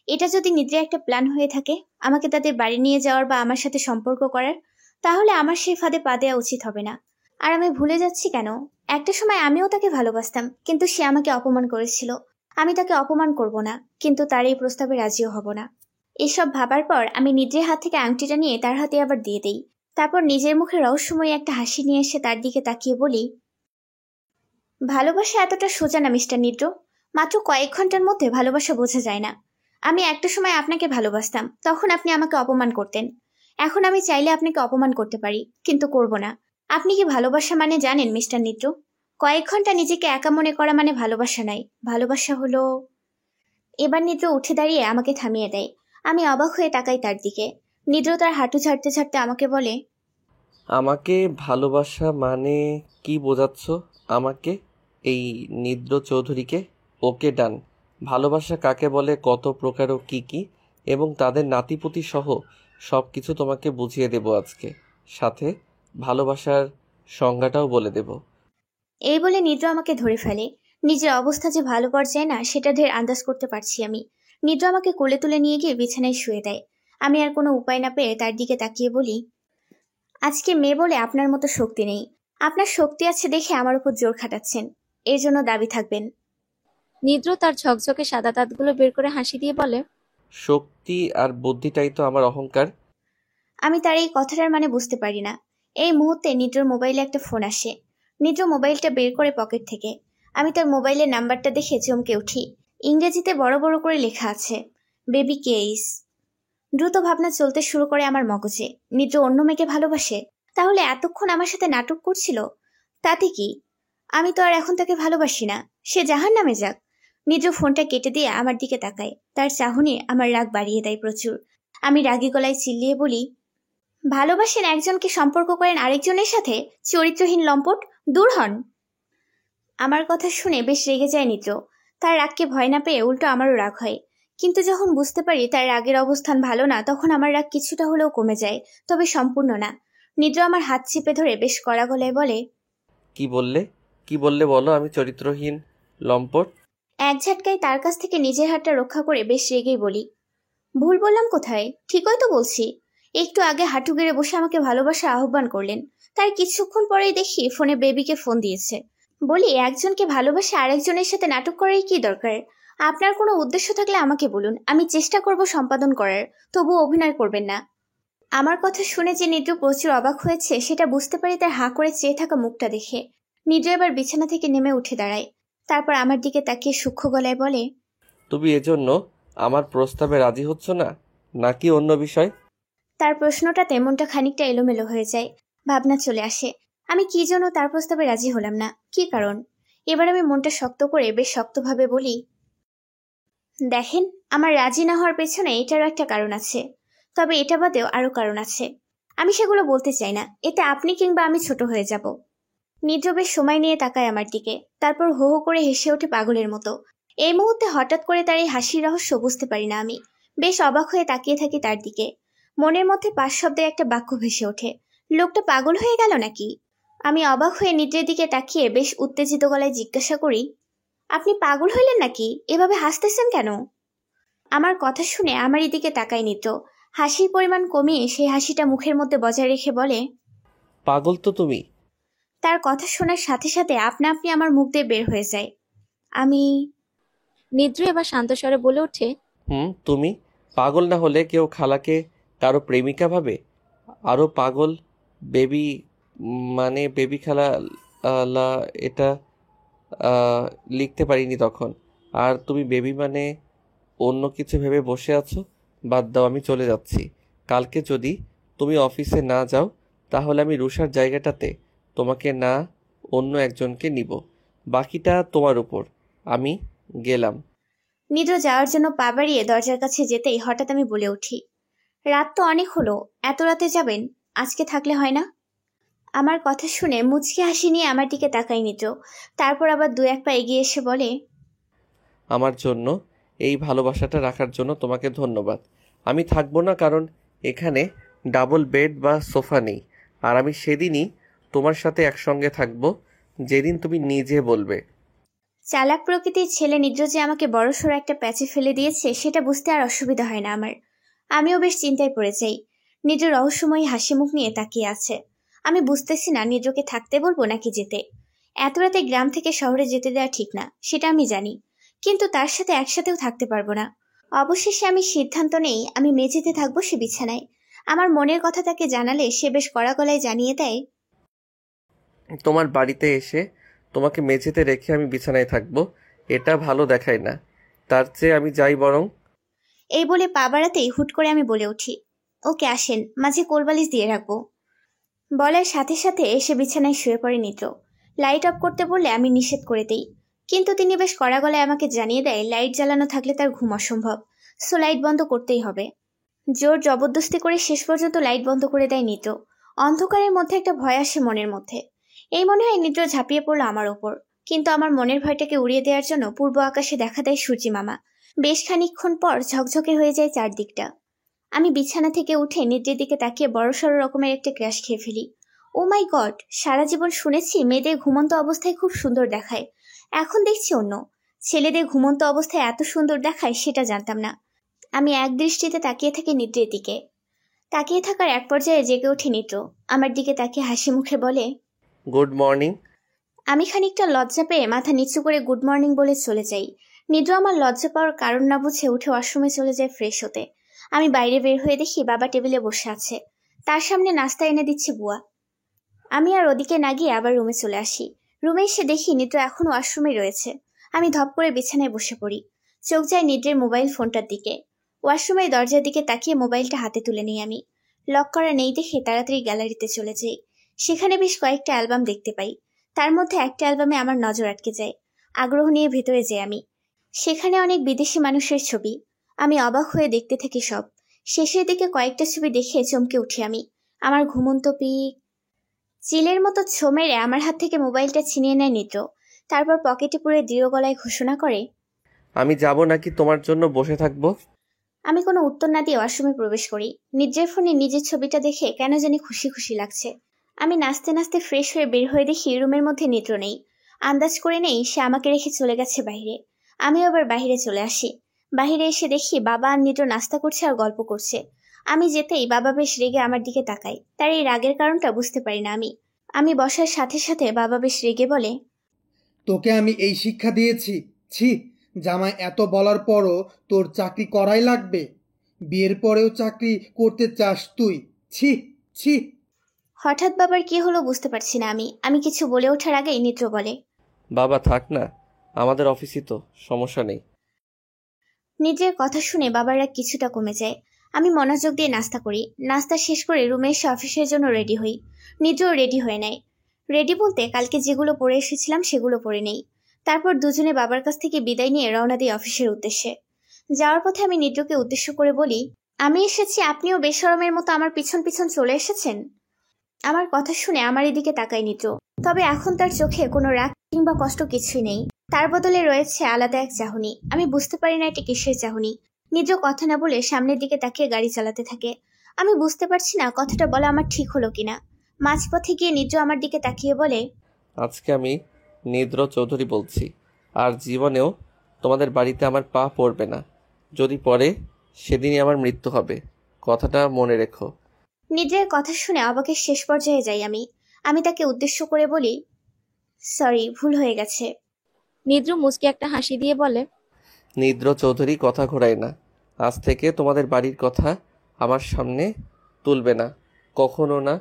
এটা যদি নিদ্রে একটা প্ল্যান হয়ে থাকে, আমাকে তাদের বাড়ি নিয়ে যাওয়ার বা আমার সাথে সম্পর্ক করার, তাহলে আমার সেই ফাঁদে পা দেওয়া উচিত হবে না। আর আমি ভুলে যাচ্ছি কেন? একটা সময় আমিও তাকে ভালোবাসতাম, কিন্তু সে আমাকে অপমান করেছিল। আমি তাকে অপমান করব না, কিন্তু তার এই প্রস্তাবে রাজিও হব না। এসব ভাবার পর আমি নিদ্রের হাত থেকে আংটিটা নিয়ে তার হাতে আবার দিয়ে দেই। তারপর নিজের মুখে রহস্যময়ী একটা হাসি নিয়ে এসে তার দিকে তাকিয়ে বলি, ভালোবাসা এতটা সোজা না মিস্টার নিদ্র। মাত্র কয়েক ঘন্টার মধ্যে ভালোবাসা বোঝা যায় না। আমি একটা সময় আপনাকে ভালোবাসতাম, তখন আপনি আমাকে অপমান করতেন। এখন আমি চাইলে আপনাকে অপমান করতে পারি, কিন্তু করব না। আপনি কি ভালোবাসা মানে জানেন মিস্টার নিদ্র? কয়েক ঘন্টা নিজেকে একা মনে করা মানে ভালোবাসা নাই। ভালোবাসা হলো... এবার নিদ্র উঠে দাঁড়িয়ে আমাকে থামিয়ে দেয়। আমি অবাক হয়ে তাকাই তার দিকে। নিদ্র তার হাঁটু ছাড়তে ছাড়তে আমাকে বলে, আমাকে ভালোবাসা মানে কি বোঝাচ্ছ আমাকে? এই নিদ্র চৌধুরীকে? ওকে ডান। ভালোবাসা কাকে বলে, কত প্রকার ও কী কী, এবং তাদের নাতিপুতি সহ সব কিছু তোমাকে বুঝিয়ে দেব আজকে। সাথে ভালোবাসার সংজ্ঞাটাও বলে দেব। এই বলে নিদ্র আমাকে ধরে ফেলে। নিজের অবস্থা যে ভালো পর্যায়ে না সেটা ঢের আন্দাজ করতে পারছি আমি। নিদ্র আমাকে কোলে তুলে নিয়ে গিয়ে বিছানায় শুয়ে দেয়। আমি আর কোনো উপায় না পেয়ে তার দিকে তাকিয়ে বলি, আজকে মেয়ে বলে আপনার মতো শক্তি নেই। আপনার শক্তি আছে দেখে আমার উপর জোর খাটাচ্ছেন, এর জন্য দাবি থাকবেন। নিদ্র তার ঝকঝকে সাদা দাঁতগুলো বের করে হাসি দিয়ে বলে, শক্তি আর বুদ্ধিটাই তো আমার অহংকার। আমি তার এই কথাটার মানে বুঝতে পারি না। এই মুহূর্তে নিদ্রর মোবাইলে একটা ফোন আসে। নিদ্র মোবাইলটা বের করে পকেট থেকে। আমি তার মোবাইলের নাম্বারটা দেখে চমকে উঠি। ইংরেজিতে বড় বড় করে লেখা আছে, বেবি কেইস। দ্রুত ভাবনা চলতে শুরু করে আমার মগজে। নিদ্র অন্য মেয়েকে ভালোবাসে? তাহলে এতক্ষণ আমার সাথে নাটক করছিল? তাতে কি? আমি তো আর এখন তাকে ভালোবাসি না। সে জাহান্নামে যাক। নিদ্র ফোনটা কেটে দিয়ে আমার দিকে তাকায়। তার চাহনি আমার রাগ বাড়িয়ে দেয় প্রচুর। আমি রাগী গলায় চিল্লিয়ে বলি, ভালোবাসেন একজনকে, সম্পর্ক করেন আরেকজনের সাথে? চরিত্রহীন লম্পট, দূর হন। আমার কথা শুনে বেশ রেগে যায় নিদ্র। তার রাগকে ভয় না পেয়ে উল্টো আমারও রাগ হয়। কিন্তু যখন বুঝতে পারি তার রাগের অবস্থান ভালো না, তখন আমার রাগ কিছুটা হলেও কমে যায়, তবে সম্পূর্ণ না। নিদ্র আমার হাত চেপে ধরে বেশ কড়া গলায় বলে, কি বললে বলো, আমি চরিত্রহীন লম্পট? এক ঝটকায় তার কাছ থেকে নিজের হাতটা রক্ষা করে বেশ রেগেই বলি, ভুল বললাম কোথায়? ঠিকই তো বলছি। একটু আগে হাঁটু গেড়ে বসে আমাকে ভালোবাসার আহ্বান করলেন, তার কিছুক্ষণ পরেই দেখি ফোনে বেবিকে ফোন দিয়েছে। বলি, একজনকে ভালোবাসে আরেকজনের সাথে নাটক করার কি দরকার? আপনার কোনো উদ্দেশ্য থাকলে আমাকে বলুন, আমি চেষ্টা করব সম্পাদন করার, তবু অভিনয় করবেন না। আমার কথা শুনে যে নিদ্র প্রচুর অবাক হয়েছে সেটা বুঝতে পারি তার হাঁ করে চেয়ে থাকা মুখটা দেখে। নিদ্র এবার বিছানা থেকে নেমে উঠে দাঁড়ায়, তারপর আমার দিকে তাকিয়ে সূক্ষ্ম গলায় বলে, তুমি এজন্য আমার প্রস্তাবে রাজি হচ্ছ না, নাকি অন্য বিষয়? তার প্রশ্নটাতে মনটা খানিকটা এলোমেলো হয়ে যায়, ভাবনা চলে আসে। আমি কি জন্য তার প্রস্তাবে রাজি হলাম না, কি কারণ? এবার আমি মনটা শক্ত করে বেশ শক্তভাবে বলি, দেখেন, আমার রাজি না হওয়ার পেছনে এটারও একটা কারণ আছে, তবে এটা বাদেও আরো কারণ আছে। আমি সেগুলো বলতে চাই না, এতে আপনি কিংবা আমি ছোট হয়ে যাব। নিদ্র বেশ সময় নিয়ে তাকায় আমার দিকে, তারপর হো হো করে হেসে ওঠে পাগলের মতো। এই মুহূর্তে হঠাৎ করে তার এই হাসির রহস্য বুঝতে পারি না আমি। বেশ অবাক হয়ে তাকিয়ে থাকি তার দিকে। মনের মধ্যে পাঁচ শব্দের একটা বাক্য ভেসে ওঠে, লোকটা পাগল হয়ে গেল নাকি? আমি অবাক হয়ে নিদ্রের দিকে তাকিয়ে বেশ উত্তেজিত গলায় জিজ্ঞাসা করি, আপনি পাগল হইলেন নাকি? এভাবে হাসতেছেন কেন? আমার কথা শুনে আমারই দিকে তাকায় নিদ্র, হাসির পরিমাণ কমিয়ে সেই হাসিটা মুখের মধ্যে বজায় রেখে বলে, পাগল তো তুমি। তার কথা শোনার সাথে সাথে আপনা আপনি আমার মুখ দিয়ে বের হয়ে যায়, আমি। নিদ্র এবার শান্ত স্বরে বলে ওঠে, তুমি পাগল না হলে কেউ খালাকে কারো প্রেমিকা ভাবে? আরো পাগল বেবি, মানে বেবি খালা। লা, এটা লিখতে পারিনি তখন। আর তুমি বেবি মানে অন্য কিছু ভেবে বসে আছো। বাদ দাও, আমি চলে যাচ্ছি। কালকে যদি তুমি অফিসে না যাও তাহলে আমি রুষার জায়গাটাতে তোমাকে না অন্য একজনকে নিব। বাকিটা তোমার উপর। আমি গেলাম। নিদ্র যাওয়ার জন্য পা বাড়িয়ে দরজার কাছে যেতেই হঠাৎ আমি বলে উঠি, রাত তো অনেক হলো, এত রাতে যাবেন? আজকে থাকলে হয় না? আমার কথা শুনে মুচকি হাসি নিয়ে আমার দিকে তাকায় নিদ্র, তারপর আবার দু এক পা এগিয়ে এসে বলে, আমার জন্য এই ভালোবাসাটা রাখার জন্য তোমাকে ধন্যবাদ। আমি থাকবো না, কারণ এখানে ডাবল বেড বা সোফা নেই। আর আমি সেদিনই তোমার সাথে একসঙ্গে থাকবো, যেদিন তুমি নিজে বলবে। চালাক প্রকৃতির ছেলে নিদ্র যে আমাকে বড়সড় একটা প্যাচে ফেলে দিয়েছে সেটা বুঝতে আর অসুবিধা হয় না আমার। আমিও বেশ চিন্তায় পড়ে যাই। নিদ্র রহস্যময়ী হাসি মুখ নিয়ে তাকিয়ে আছে। আমি বুঝতেছি না নিদ্রকে থাকতে বলবো নাকি যেতে। এত রাতে গ্রাম থেকে শহরে যেতে দেওয়া ঠিক না, সেটা আমি জানি, কিন্তু তার সাথে একসাথেও থাকতে পারবো না। অবশেষে আমি সিদ্ধান্ত নেই আমি মেঝেতে থাকবো, সে বিছানায়। আমার মনের কথা তাকে জানালে সে বেশ কড়া গলায় জানিয়ে দেয়, তোমার বাড়িতে এসে তোমাকে মেঝেতে রেখে আমি বিছানায় থাকবো, এটা ভালো দেখায় না। তার চেয়ে আমি যাই বরং। এই বলে পা বাড়াতেই হুট করে আমি বলে উঠি, ওকে আসেন, মাঝে কোলবালিশ দিয়ে রাখবো। বলার সাথে সাথে এসে বিছানায় শুয়ে পড়ে নিদ্র। লাইট অফ করতে বললে আমি নিষেধ করে দেই, কিন্তু তিনি বেশ কড়া গলায় আমাকে জানিয়ে দেয় লাইট জ্বালানো থাকলে তার ঘুম অসম্ভব, সো লাইট বন্ধ করতেই হবে। জোর জবরদস্তি করে শেষ পর্যন্ত লাইট বন্ধ করে দেয় নিদ্র। অন্ধকারের মধ্যে একটা ভয় আসে মনের মধ্যে। এই মনে হয় নিদ্র ঝাঁপিয়ে পড়লো আমার ওপর, কিন্তু আমার মনের ভয়টাকে উড়িয়ে দেওয়ার জন্য পূর্ব আকাশে দেখা দেয় সূর্যি মামা। বেশ খানিকক্ষণ পর ঝকঝকে হয়ে যায় চারদিকটা। আমি বিছানা থেকে উঠে নিদ্রের দিকে তাকিয়ে বড়সড় রকমের একটা ক্র্যাশ খেয়ে ফেলি। ও মাই গড, সারা জীবন শুনেছি মেয়েদের ঘুমন্ত অবস্থায় খুব সুন্দর দেখায়, এখন দেখছি অন্য। ছেলেদের ঘুমন্ত অবস্থায় এত সুন্দর দেখায় সেটা জানতাম না। আমি এক দৃষ্টিতে তাকিয়ে থাকি নিদ্রের দিকে। তাকিয়ে থাকার এক পর্যায়ে জেগে ওঠে নিদ্র, আমার দিকে তাকিয়ে হাসি মুখে বলে, গুড মর্নিং। আমি খানিকটা লজ্জা পেয়ে মাথা নিচু করে গুড মর্নিং বলে চলে যাই। নিদ্র আমার লজ্জা পাওয়ার কারণ না বুঝে উঠে ওয়াশরুমে চলে যায় ফ্রেশ হতে। আমি বাইরে বের হয়ে দেখি বাবা টেবিলে বসে আছে, তার সামনে নাস্তা এনে দিচ্ছে বুয়া। আমি আর ওদিকে না গিয়ে আবার রুমে চলে আসি। রুমে এসে দেখি নিদ্র এখনো ওয়াশরুমে রয়েছে। আমি ধপ করে বিছানায় বসে পড়ি, চোখ যায় নিদ্রের মোবাইল ফোনটার দিকে। ওয়াশরুমের দরজার দিকে তাকিয়ে মোবাইলটা হাতে তুলে নিই আমি। লক করা নেই দেখে তাড়াতাড়ি গ্যালারিতে চলে যাই। সেখানে বেশ কয়েকটা অ্যালবাম দেখতে পাই, তার মধ্যে একটা অ্যালবামে আমার নজর আটকে যায়। আগ্রহ নিয়ে ভেতরে যাই আমি। সেখানে অনেক বিদেশি মানুষের ছবি। আমি অবাক হয়ে দেখতে থাকি সব। শেষের দিকে কয়েকটা ছবি দেখে চমকে উঠি আমি। আমার ঘুমন্ত পিক। চিলের মতো ছো মেরে আমার হাত থেকে মোবাইলটা ছিনিয়ে নেয় নিদ্র। তারপর পকেটে পুরে দৃঢ় গলায় ঘোষণা করে, আমি যাব নাকি তোমার জন্য বসে থাকবো? আমি কোনো উত্তর না দিয়ে ওয়াশরুমে প্রবেশ করি। নিজের ফোনে নিজের ছবিটা দেখে কেন জানি খুশি খুশি লাগছে। আমি নাচতে নাচতে ফ্রেশ হয়ে বের হয়ে দেখি রুমের মধ্যে নিদ্র নেই। আন্দাজ করে নেই সে আমাকে রেখে চলে গেছে বাইরে। আমিও আবার বাইরে চলে আসি। বাইরে এসে দেখি বাবা আর নিদ্র নাস্তা করছে আর গল্প করছে। আমি যেতেই বাবা বেশ রেগে আমার দিকে তাকায়। তার এই রাগের কারণটা বুঝতে পারি না আমি বসার সাথে সাথে বাবা বেশ রেগে বলে, তোকে আমি এই শিক্ষা দিয়েছি? ছি, জামাই এত বলার পরও তোর চাকরি করাই লাগবে? বিয়ের পরেও চাকরি করতে চাস তুই? ছি ছি। হঠাৎ বাবার কি হলো বুঝতে পারছি না আমি কিছু বলে ওঠার আগেই নিদ্র বলে, বাবা থাক না, আমাদের অফিসই তো, সমস্যা নেই। নিজের কথা শুনে বাবার রাগ কিছুটা কমে যায়। আমি মনোযোগ দিয়ে নাস্তা করি। নাস্তা শেষ করে রুমে এসে অফিসের জন্য রেডি হই। নিজেও রেডি হয়ে নেয়। রেডি বলতে কালকে যেগুলো পরে এসেছিলাম সেগুলো পরে নেই। তারপর দুজনে বাবার কাছ থেকে বিদায় নিয়ে রওনা দিই অফিসের উদ্দেশ্যে। যাওয়ার পথে আমি নিদ্রকে উদ্দেশ্য করে বলি, আমি এসেছি, আপনিও বেশরমের মতো আমার পিছন পিছন চলে এসেছেন। আমার কথা শুনে আমার এদিকে তাকায় নিদ্র। তবে এখন তার চোখে কোনো রাগ কিংবা কষ্ট কিছুই নেই। তার বদলে রয়েছে আলাদা এক চাহনি। আমি বুঝতে পারি না এটা কিসের চাহনি। নিদ্র কথা না বলে সামনের দিকে তাকিয়ে গাড়ি চালাতে থাকে। আমি বুঝতে পারছি না কথাটা বলা আমার ঠিক হলো কিনা। মাঝপথে গিয়ে নিদ্র আমার দিকে তাকিয়ে বলে, আজকে আমি নিদ্র চৌধুরী বলছি, আর জীবনেও তোমাদের বাড়িতে আমার পা পড়বে না। যদি পড়ে সেদিনই আমার মৃত্যু হবে, কথাটা মনে রেখো। নিদ্রের কথা শুনে অবাকের শেষ পর্যায়ে যাই আমি তাকে উদ্দেশ্য করে বলি, সরি, ভুল হয়ে গেছে। নিদ্র মুচকি একটা হাসি দিয়ে বলে, নিদ্র চৌধুরী কথা ঘোরায় না। আজ থেকে তোমাদের বাড়ির কথা আমার সামনে তুলবে না, কখনো না।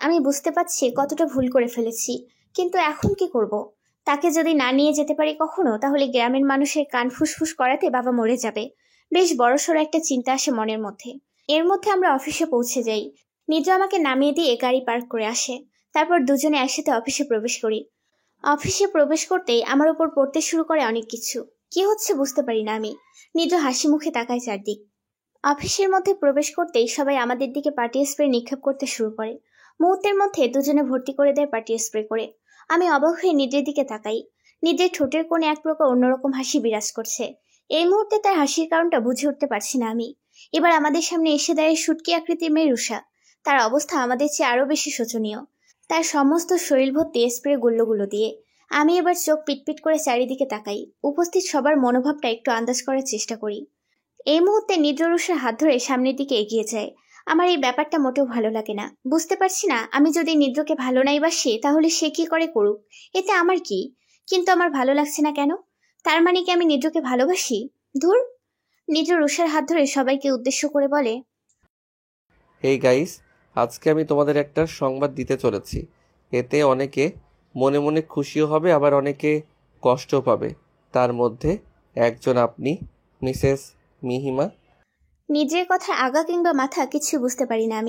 আমি বুঝতে পারছি কতটা ভুল করে ফেলেছি, কিন্তু এখন কি করব? তাকে যদি না নিয়ে যেতে পারি কখনো, তাহলে গ্রামের মানুষের কান ফুসফুস করাতে বাবা মরে যাবে। বেশ বড়সড় একটা চিন্তা আসে মনের মধ্যে। এর মধ্যে আমরা অফিসে পৌঁছে যাই। নিজ আমাকে নামিয়ে দিয়ে গাড়ি পার্ক করে আসে। তারপর দুজনে একসাথে অফিসে প্রবেশ করি। অফিসে প্রবেশ করতেই আমার উপর পড়তে শুরু করে অনেক কিছু। কি হচ্ছে বুঝতে পারি না নিজ হাসি মুখে তাকায় চারদিক। অফিসের মধ্যে প্রবেশ করতেই সবাই আমাদের দিকে পার্টি স্প্রে নিক্ষেপ করতে শুরু করে। মুহূর্তের মধ্যে দুজনে ভর্তি করে দেয় পার্টি স্প্রে করে। আমি অবাক হয়ে নিজের দিকে তাকাই। নিজের ঠোঁটের কোণে এক প্রকার অন্যরকম হাসি বিরাজ করছে। এই মুহূর্তে তার হাসির কারণটা বুঝে উঠতে পারছি না এবার আমাদের সামনে এসে দাঁড়িয়ে শুটকি আকৃতির মেয়ে রুষা। তার অবস্থা আমাদের চেয়ে আরো বেশি শোচনীয়। তার সমস্ত শরীর ভর্তি স্প্রে গুল্লগুলো দিয়ে। আমি এবার চোখ পিটপিট করে চারিদিকে তাকাই। উপস্থিত সবার মনোভাবটা একটু আন্দাজ করার চেষ্টা করি। এই মুহূর্তে নিদ্র রুষার হাত ধরে সামনের দিকে এগিয়ে যায়। আমার এই ব্যাপারটা মোটেও ভালো লাগে না। বুঝতে পারছি না, আমি যদি নিদ্রকে ভালো নাই বাসি তাহলে সে কি করে করুক, এতে আমার কি? কিন্তু আমার ভালো লাগছে না কেন? তার মানে কি আমি নিদ্রকে ভালোবাসি? ধুর। নিদ্র রুষার হাত ধরে সবাইকে উদ্দেশ্য করে বলে, হেই গাইস, আজকে আমি তোমাদের একটা সংবাদ দিতে চলেছি। এতে অনেকে মনে মনে খুশিও হবে, আবার অনেকে কষ্টও পাবে। তার মধ্যে একজন আপনি, মিসেস মিহিমা। নিজের কথা আগা কিংবা মাথা কিছু বুঝতে পারি না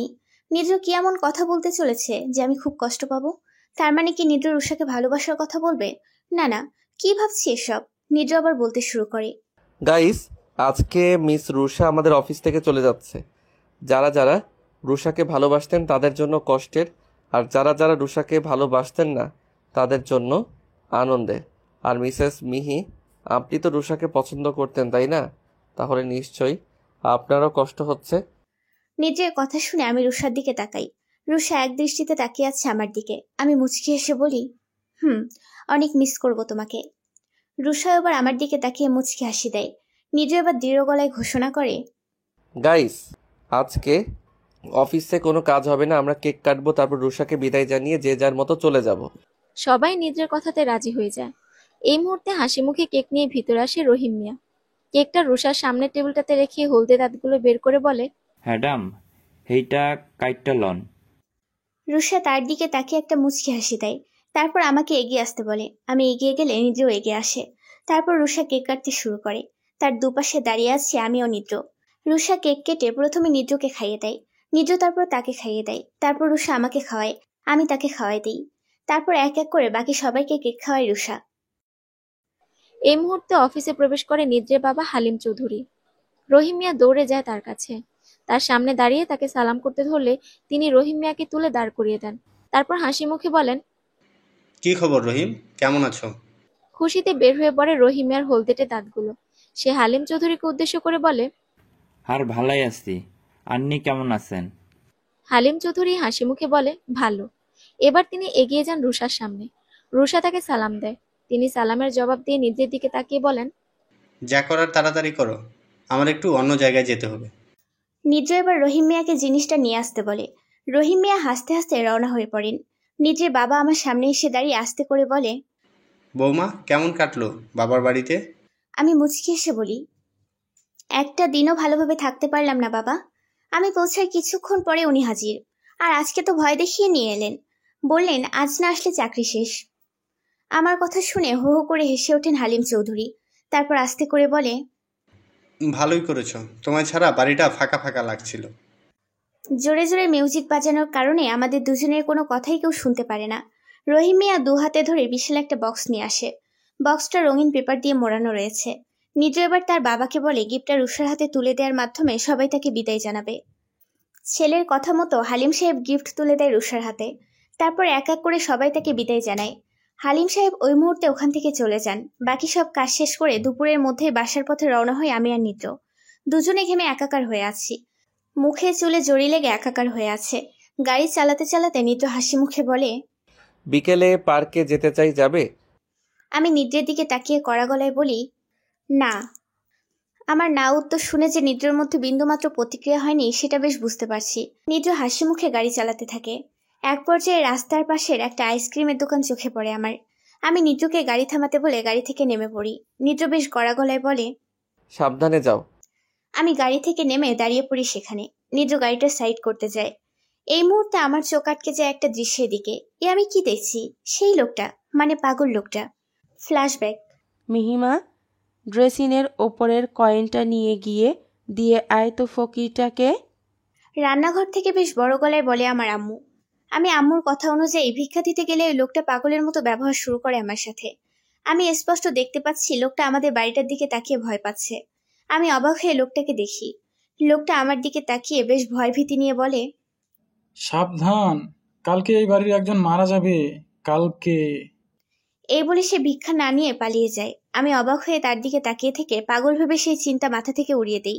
নিদ্র কি এমন কথা বলতে চলেছে যে আমি খুব কষ্ট পাবো? তার মানে কি নিদ্র রুষাকে ভালোবাসার কথা বলবে? না না, কি ভাবছি এসব? নিদ্র আবার বলতে শুরু করে, গাইস, আজকে মিস রুষা আমাদের অফিস থেকে চলে যাচ্ছে। যারা যারা রুষাকে ভালোবাসতেন তাদের জন্য কষ্টের, আর যারা যারা রুষাকে ভালোবাসতেন না তাদের জন্য আনন্দের। আর মিসেস মিহি, আপনি তো রুষাকে পছন্দ করতেন তাই না? তাহলে নিশ্চয়ই আপনারও কষ্ট হচ্ছে। নিজের কথা শুনে আমি রুষার দিকে তাকাই। রুষা এক দৃষ্টিতে তাকিয়ে আছে আমার দিকে। আমি মুচকি হেসে বলি, অনেক মিস করব তোমাকে। রুষা এবার আমার দিকে তাকিয়ে মুচকি হাসি দেয়। নিজে এবার দৃঢ় গলায় ঘোষণা করে, গাইস, আজকে অফিসে কোনো কাজ হবে না, আমরা কেক কাটবো, তারপর রুষাকে বিদায় জানিয়ে যে যার মতো চলে যাব। সবাই নিদ্রের কথাতে রাজি হয়ে যায়। এই মুহূর্তে হাসি মুখে কেক নিয়ে ভিতরে আসে রহিম মিয়া। কেকটা রুষার সামনের টেবিলটাতে রেখে হলদে দাঁতগুলো বের করে বলে, ম্যাডাম, এইটা কাইটটা লন। রুষা তার দিকে তাকিয়ে একটা মুচকি হাসি দেয়। তারপর আমাকে এগিয়ে আসতে বলে। আমি এগিয়ে গেলে নিজেও এগিয়ে আসে। তারপর রুষা কেক কাটতে শুরু করে। তার দুপাশে দাঁড়িয়ে আছি আমি ও নিদ্র। রুষা কেক কেটে প্রথমে নিদ্রকে খাইয়ে দেয়। নিদ্র তারপর তাকে খাইয়ে দেয়। তারপর রুষা আমাকে খাওয়ায়, আমি তাকে খাওয়াই দিই। তারপর এক এক করে বাকি সবাইকে কেক খাওয়ায় রুষা। এই মুহূর্তে অফিসে প্রবেশ করে নিদ্রের বাবা হালিম চৌধুরী। রহিম মিয়া দৌড়ে যায় তার কাছে। তার সামনে দাঁড়িয়ে তাকে সালাম করতে ধরলে তিনি রহিম মিয়াকে তুলে দাঁড় করিয়ে দেন। তারপর হাসি মুখে বলেন, কি খবর রহিম, কেমন আছো? খুশিতে বের হয়ে পড়ে রহিমিয়ার হলদেটে দাঁতগুলো। সে হালিম চৌধুরীকে উদ্দেশ্য করে বলে, আর ভালাই আছি। আন্নি কেমন আছেন? হালিম চৌধুরী হাসি মুখে বলে, ভালো। এবার তিনি এগিয়ে যান রুষার সামনে। রুষা তাকে সালাম দেয়। তিনি সালামের জবাব দিয়ে নিজের দিকে তাকিয়ে বলেন, যা করার তাড়াতাড়ি করো, আমার একটু অন্য জায়গায় যেতে হবে। নিদ্র এবার রহিম মিয়াকে জিনিসটা নিয়ে আসতে বলে। রহিম মিয়া হাসতে হাসতে রওনা হয়ে পড়েন। নিদ্রের বাবা আমার সামনে এসে দাঁড়িয়ে আস্তে করে বলে, বৌমা, কেমন কাটলো বাবার বাড়িতে? আমি মুচকি এসে বলি, একটা দিনও ভালোভাবে থাকতে পারলাম না বাবা। আমি পৌঁছার কিছুক্ষণ পরে উনি হাজির। আর আজকে তো ভয় দেখিয়ে নিয়ে এলেন, বললেন আজ না আসলে চাকরি শেষ। আমার কথা শুনে হো হো করে হেসে ওঠেন হালিম চৌধুরী। তারপর আস্তে করে বলে, ভালোই করেছো, তোমায় ছাড়া বাড়িটা ফাঁকা ফাঁকা লাগছিল। জোরে জোরে মিউজিক বাজানোর কারণে আমাদের দুজনের কোনো কথাই কেউ শুনতে পারে না। রহিম মিয়া দু হাতে ধরে বিশাল একটা বক্স নিয়ে আসে। বক্সটা রঙিন পেপার দিয়ে মোড়ানো রয়েছে। নিজ এবার তার বাবাকে বলে গিফটটা রুষার হাতে তুলে দেওয়ার মাধ্যমে সবাই তাকে বিদায় জানাবে। ছেলের কথা মতো হালিম সাহেব গিফট তুলে দেয় রুষার হাতে। তারপর এক এক করে সবাই তাকে বিদায় জানায়। হালিম সাহেব ওই মুহূর্তে ওখান থেকে চলে যান। বাকি সব কাজ শেষ করে দুপুরের মধ্যে বাসার পথে রওনা হই আমি আর নিদ্র। দুজনে ঘেমে একাকার হয়ে আছি। মুখে চুলে জড়ি লেগে একাকার হয়ে আছে। গাড়ি চালাতে চালাতে নিদ্র হাসি মুখে বলে, বিকেলে পার্কে যেতে চাই, যাবে? আমি নিদ্রের দিকে তাকিয়ে কড়া গলায় বলি, না। আমার না উত্তর শুনে যে নিদ্রের মধ্যে বিন্দুমাত্র প্রতিক্রিয়া হয়নি সেটা বেশ বুঝতে পারছি। নিদ্র হাসি মুখে গাড়ি চালাতে থাকে। এক পর্যায়ে রাস্তার পাশের একটা আইসক্রিমের দোকান চোখে পড়ে আমার। আমি নিদ্রকে গাড়ি থামাতে বলে গাড়ি থেকে নেমে পড়ি। নিদ্র বেশ কড়া গলায় বলে, সাবধানে যাও। আমি গাড়ি থেকে নেমে দাঁড়িয়ে পড়ি সেখানে। নিদ্র গাড়িটা সাইড করতে যায়। এই মুহূর্তে আমার চোখ আটকে যায় একটা দৃশ্যের দিকে। এ আমি কি দেখছি? সেই লোকটা, মানে পাগল লোকটা। ফ্ল্যাশব্যাক। মিহিমা, ড্রেসিনের ওপরের কয়েনটা নিয়ে গিয়ে দিয়ে আয় তো ফকিরটাকে। রান্নাঘর থেকে বেশ বড় গলায় বলে আমার আম্মু। আমি আম্মুর কথা অনুযায়ী ভিক্ষা দিতে গেলে ওই লোকটা পাগলের মতো ব্যবহার শুরু করে আমার সাথে। আমি স্পষ্ট দেখতে পাচ্ছি লোকটা আমাদের বাড়িটার দিকে তাকিয়ে ভয় পাচ্ছে। আমি অবাক হয়ে লোকটাকে দেখি। লোকটা আমার দিকে তাকিয়ে বেশ ভয় ভীতি নিয়ে বলে, সাবধান, কালকে এই বাড়ির একজন মারা যাবে, কালকে। এই বলে সে ভিক্ষা না নিয়ে পালিয়ে যায়। আমি অবাক হয়ে তার দিকে তাকিয়ে থেকে পাগল ভেবে সেই চিন্তা মাথা থেকে উড়িয়ে দেই।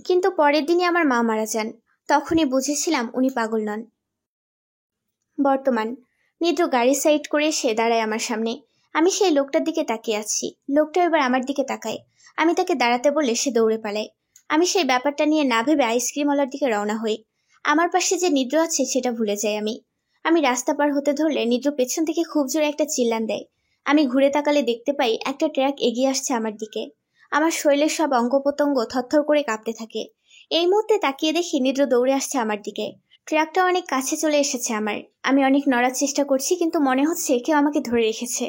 কিন্তু পরের দিনই আমার মা মারা যান। তখনই বুঝেছিলাম উনি পাগল নন। বর্তমান। নিদ্র গাড়ি সাইড করে এসে দাঁড়ায় আমার সামনে। আমি সেই লোকটার দিকে তাকিয়ে আছি। লোকটা এবার আমার দিকে তাকায়। আমি তাকে দাঁড়াতে বললে সে দৌড়ে পালায়। আমি সেই ব্যাপারটা নিয়ে না ভেবে আইসক্রিমওয়ালার দিকে রওনা হই। আমার পাশে যে নিদ্র আছে সেটা ভুলে যাই আমি রাস্তা পার হতে ধরলে নিদ্র পেছন থেকে খুব জোরে একটা চিল্লান দেয়। আমি ঘুরে তাকালে দেখতে পাই একটা ট্রাক এগিয়ে আসছে আমার দিকে। আমার শরীরের সব অঙ্গ প্রত্যঙ্গ থরথর করে কাঁপতে থাকে। এই মুহূর্তে তাকিয়ে দেখি নিদ্র দৌড়ে আসছে আমার দিকে। ট্রাকটা অনেক কাছে চলে এসেছে আমার। আমি অনেক নড়ার চেষ্টা করছি, কিন্তু মনে হচ্ছে কেউ আমাকে ধরে রেখেছে।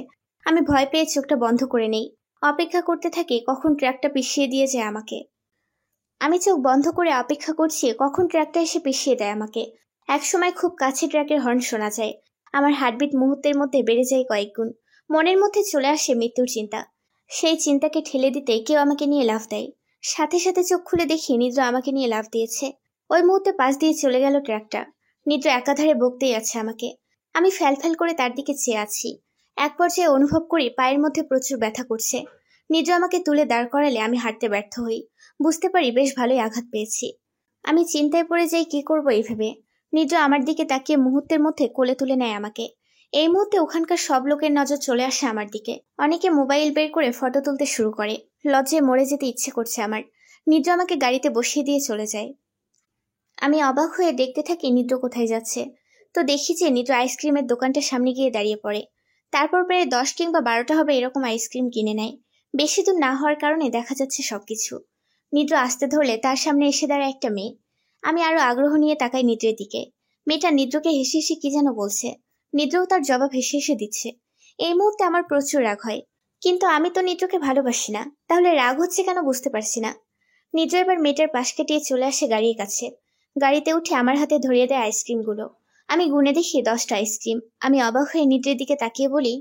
আমি ভয় পেয়ে চোখটা বন্ধ করে নেই। অপেক্ষা করতে থাকি কখন ট্রাকটা পিষিয়ে দিয়ে যায় আমাকে। আমি চোখ বন্ধ করে অপেক্ষা করছি কখন ট্রাকটা এসে পিষিয়ে দেয় আমাকে। একসময় খুব কাছে ট্রাকের হর্ন শোনা যায়। আমার হার্টবিট মুহূর্তের মধ্যে বেড়ে যায় কয়েক গুণ। মনের মধ্যে চলে আসে মৃত্যুর চিন্তা। সেই চিন্তাকে ঠেলে দিতে কেউ আমাকে নিয়ে লাফ দেয়। সাথে সাথে চোখ খুলে দেখি নিদ্র আমাকে নিয়ে লাফ দিয়েছে। ওই মুহূর্তে পাশ দিয়ে চলে গেল ট্রাকটা। নিদ্র একাধারে বকতেই আছে আমাকে। আমি ফ্যালফ্যাল করে তার দিকে চেয়ে আছি। এক পর্যায়ে অনুভব করি পায়ের মধ্যে প্রচুর ব্যথা করছে। নিদ্র আমাকে তুলে দাঁড় করালে আমি হাঁটতে ব্যর্থ হই। বুঝতে পারি বেশ ভালোই আঘাত পেয়েছি। আমি চিন্তায় পড়ে যাই কি করবো এই ভেবে। নিদ্র আমার দিকে তাকিয়ে মুহূর্তের মধ্যে কোলে তুলে নেয় আমাকে। এই মুহূর্তে ওখানকার সব লোকের নজর চলে আসে আমার দিকে। অনেকে মোবাইল বের করে ফটো তুলতে শুরু করে। লজ্জায় মরে যেতে ইচ্ছে করছে আমার। নিদ্র আমাকে গাড়িতে বসিয়ে দিয়ে চলে যায়। আমি অবাক হয়ে দেখতে থাকি নিদ্র কোথায় যাচ্ছে। তো দেখি যে নিদ্র আইসক্রিমের দোকানটার সামনে গিয়ে দাঁড়িয়ে পড়ে। তারপর প্রায় 10 কিংবা 12টা হবে এরকম আইসক্রিম কিনে নেয়। বেশি দূর না হওয়ার কারণে দেখা যাচ্ছে সবকিছু। নিদ্র আসতে ধরলে তার সামনে এসে দাঁড়ায় একটা মেয়ে। আমি আরো আগ্রহ নিয়ে তাকাই নিদ্রের দিকে। মেয়েটা নিদ্রকে হেসে হেসে কি যেন বলছে। নিদ্রও তার জবাব হেসে হেসে দিচ্ছে। এই মুহূর্তে আমার প্রচুর রাগ হয়, কিন্তু আমি তো নিদ্রকে ভালোবাসি না। তাহলে রাগ হচ্ছে কেন বুঝতে পারছি না। নিদ্র এবার মেয়েটার পাশ কাটিয়ে চলে আসে গাড়ির কাছে। গাড়িতে উঠে আমার হাতে ধরিয়ে দেয় আইসক্রিমগুলো। আমি গুনে দেখি 10টা আইসক্রিম। আমি অবাক হয়ে নিদ্রের দিকে তাকিয়ে বলি,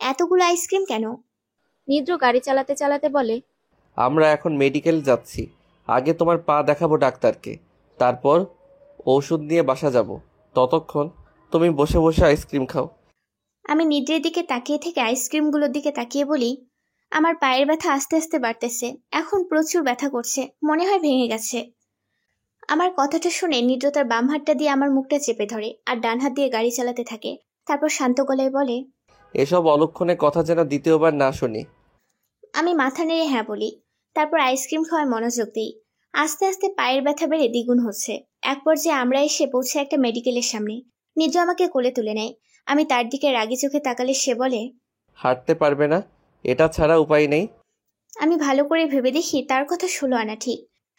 এতগুলো আইসক্রিম কেন? নিদ্র গাড়ি চালাতে চালাতে বলে, আমরা এখন মেডিকেল যাচ্ছি। আগে তোমার পা দেখাবো ডাক্তারকে, তারপর ওষুধ নিয়ে বাসা যাব। ততক্ষণ তুমি বসে বসে আইসক্রিম খাও। আমি নিদ্রের দিকে তাকিয়ে থেকে আইসক্রিমগুলোর দিকে তাকিয়ে বলি, আমার পায়ের ব্যথা আস্তে আস্তে বাড়তেছে, এখন প্রচুর ব্যথা করছে, মনে হয় ভেঙে গেছে। আমার কথাটা শুনে নিদ্র তার বাম হাতটা দিয়ে আমার মুখটা চেপে ধরে আর ডান হাত দিয়ে গাড়ি চালাতে থাকে। তারপর শান্ত গলায় বলে, এসব অলক্ষণে কথা যেন দ্বিতীয়বার না শুনি। আমি মাথা নেড়ে হ্যাঁ বলি। তারপর আইসক্রিম খাওয়ায় মনোযোগ দিই। আস্তে আস্তে পায়ের ব্যথা বেড়ে দ্বিগুণ হচ্ছে। এক পর্যায়ে আমরা এসে পৌঁছে একটা মেডিকেলের সামনে। নিদ্র আমাকে কোলে তুলে নেয়। আমি তার দিকে রাগি চোখে তাকালে সে বলে, হাঁটতে পারবে না? এটা ছাড়া উপায় নেই। আমি ভালো করে ভেবে দেখি তার কথা 16 আনা ঠিক,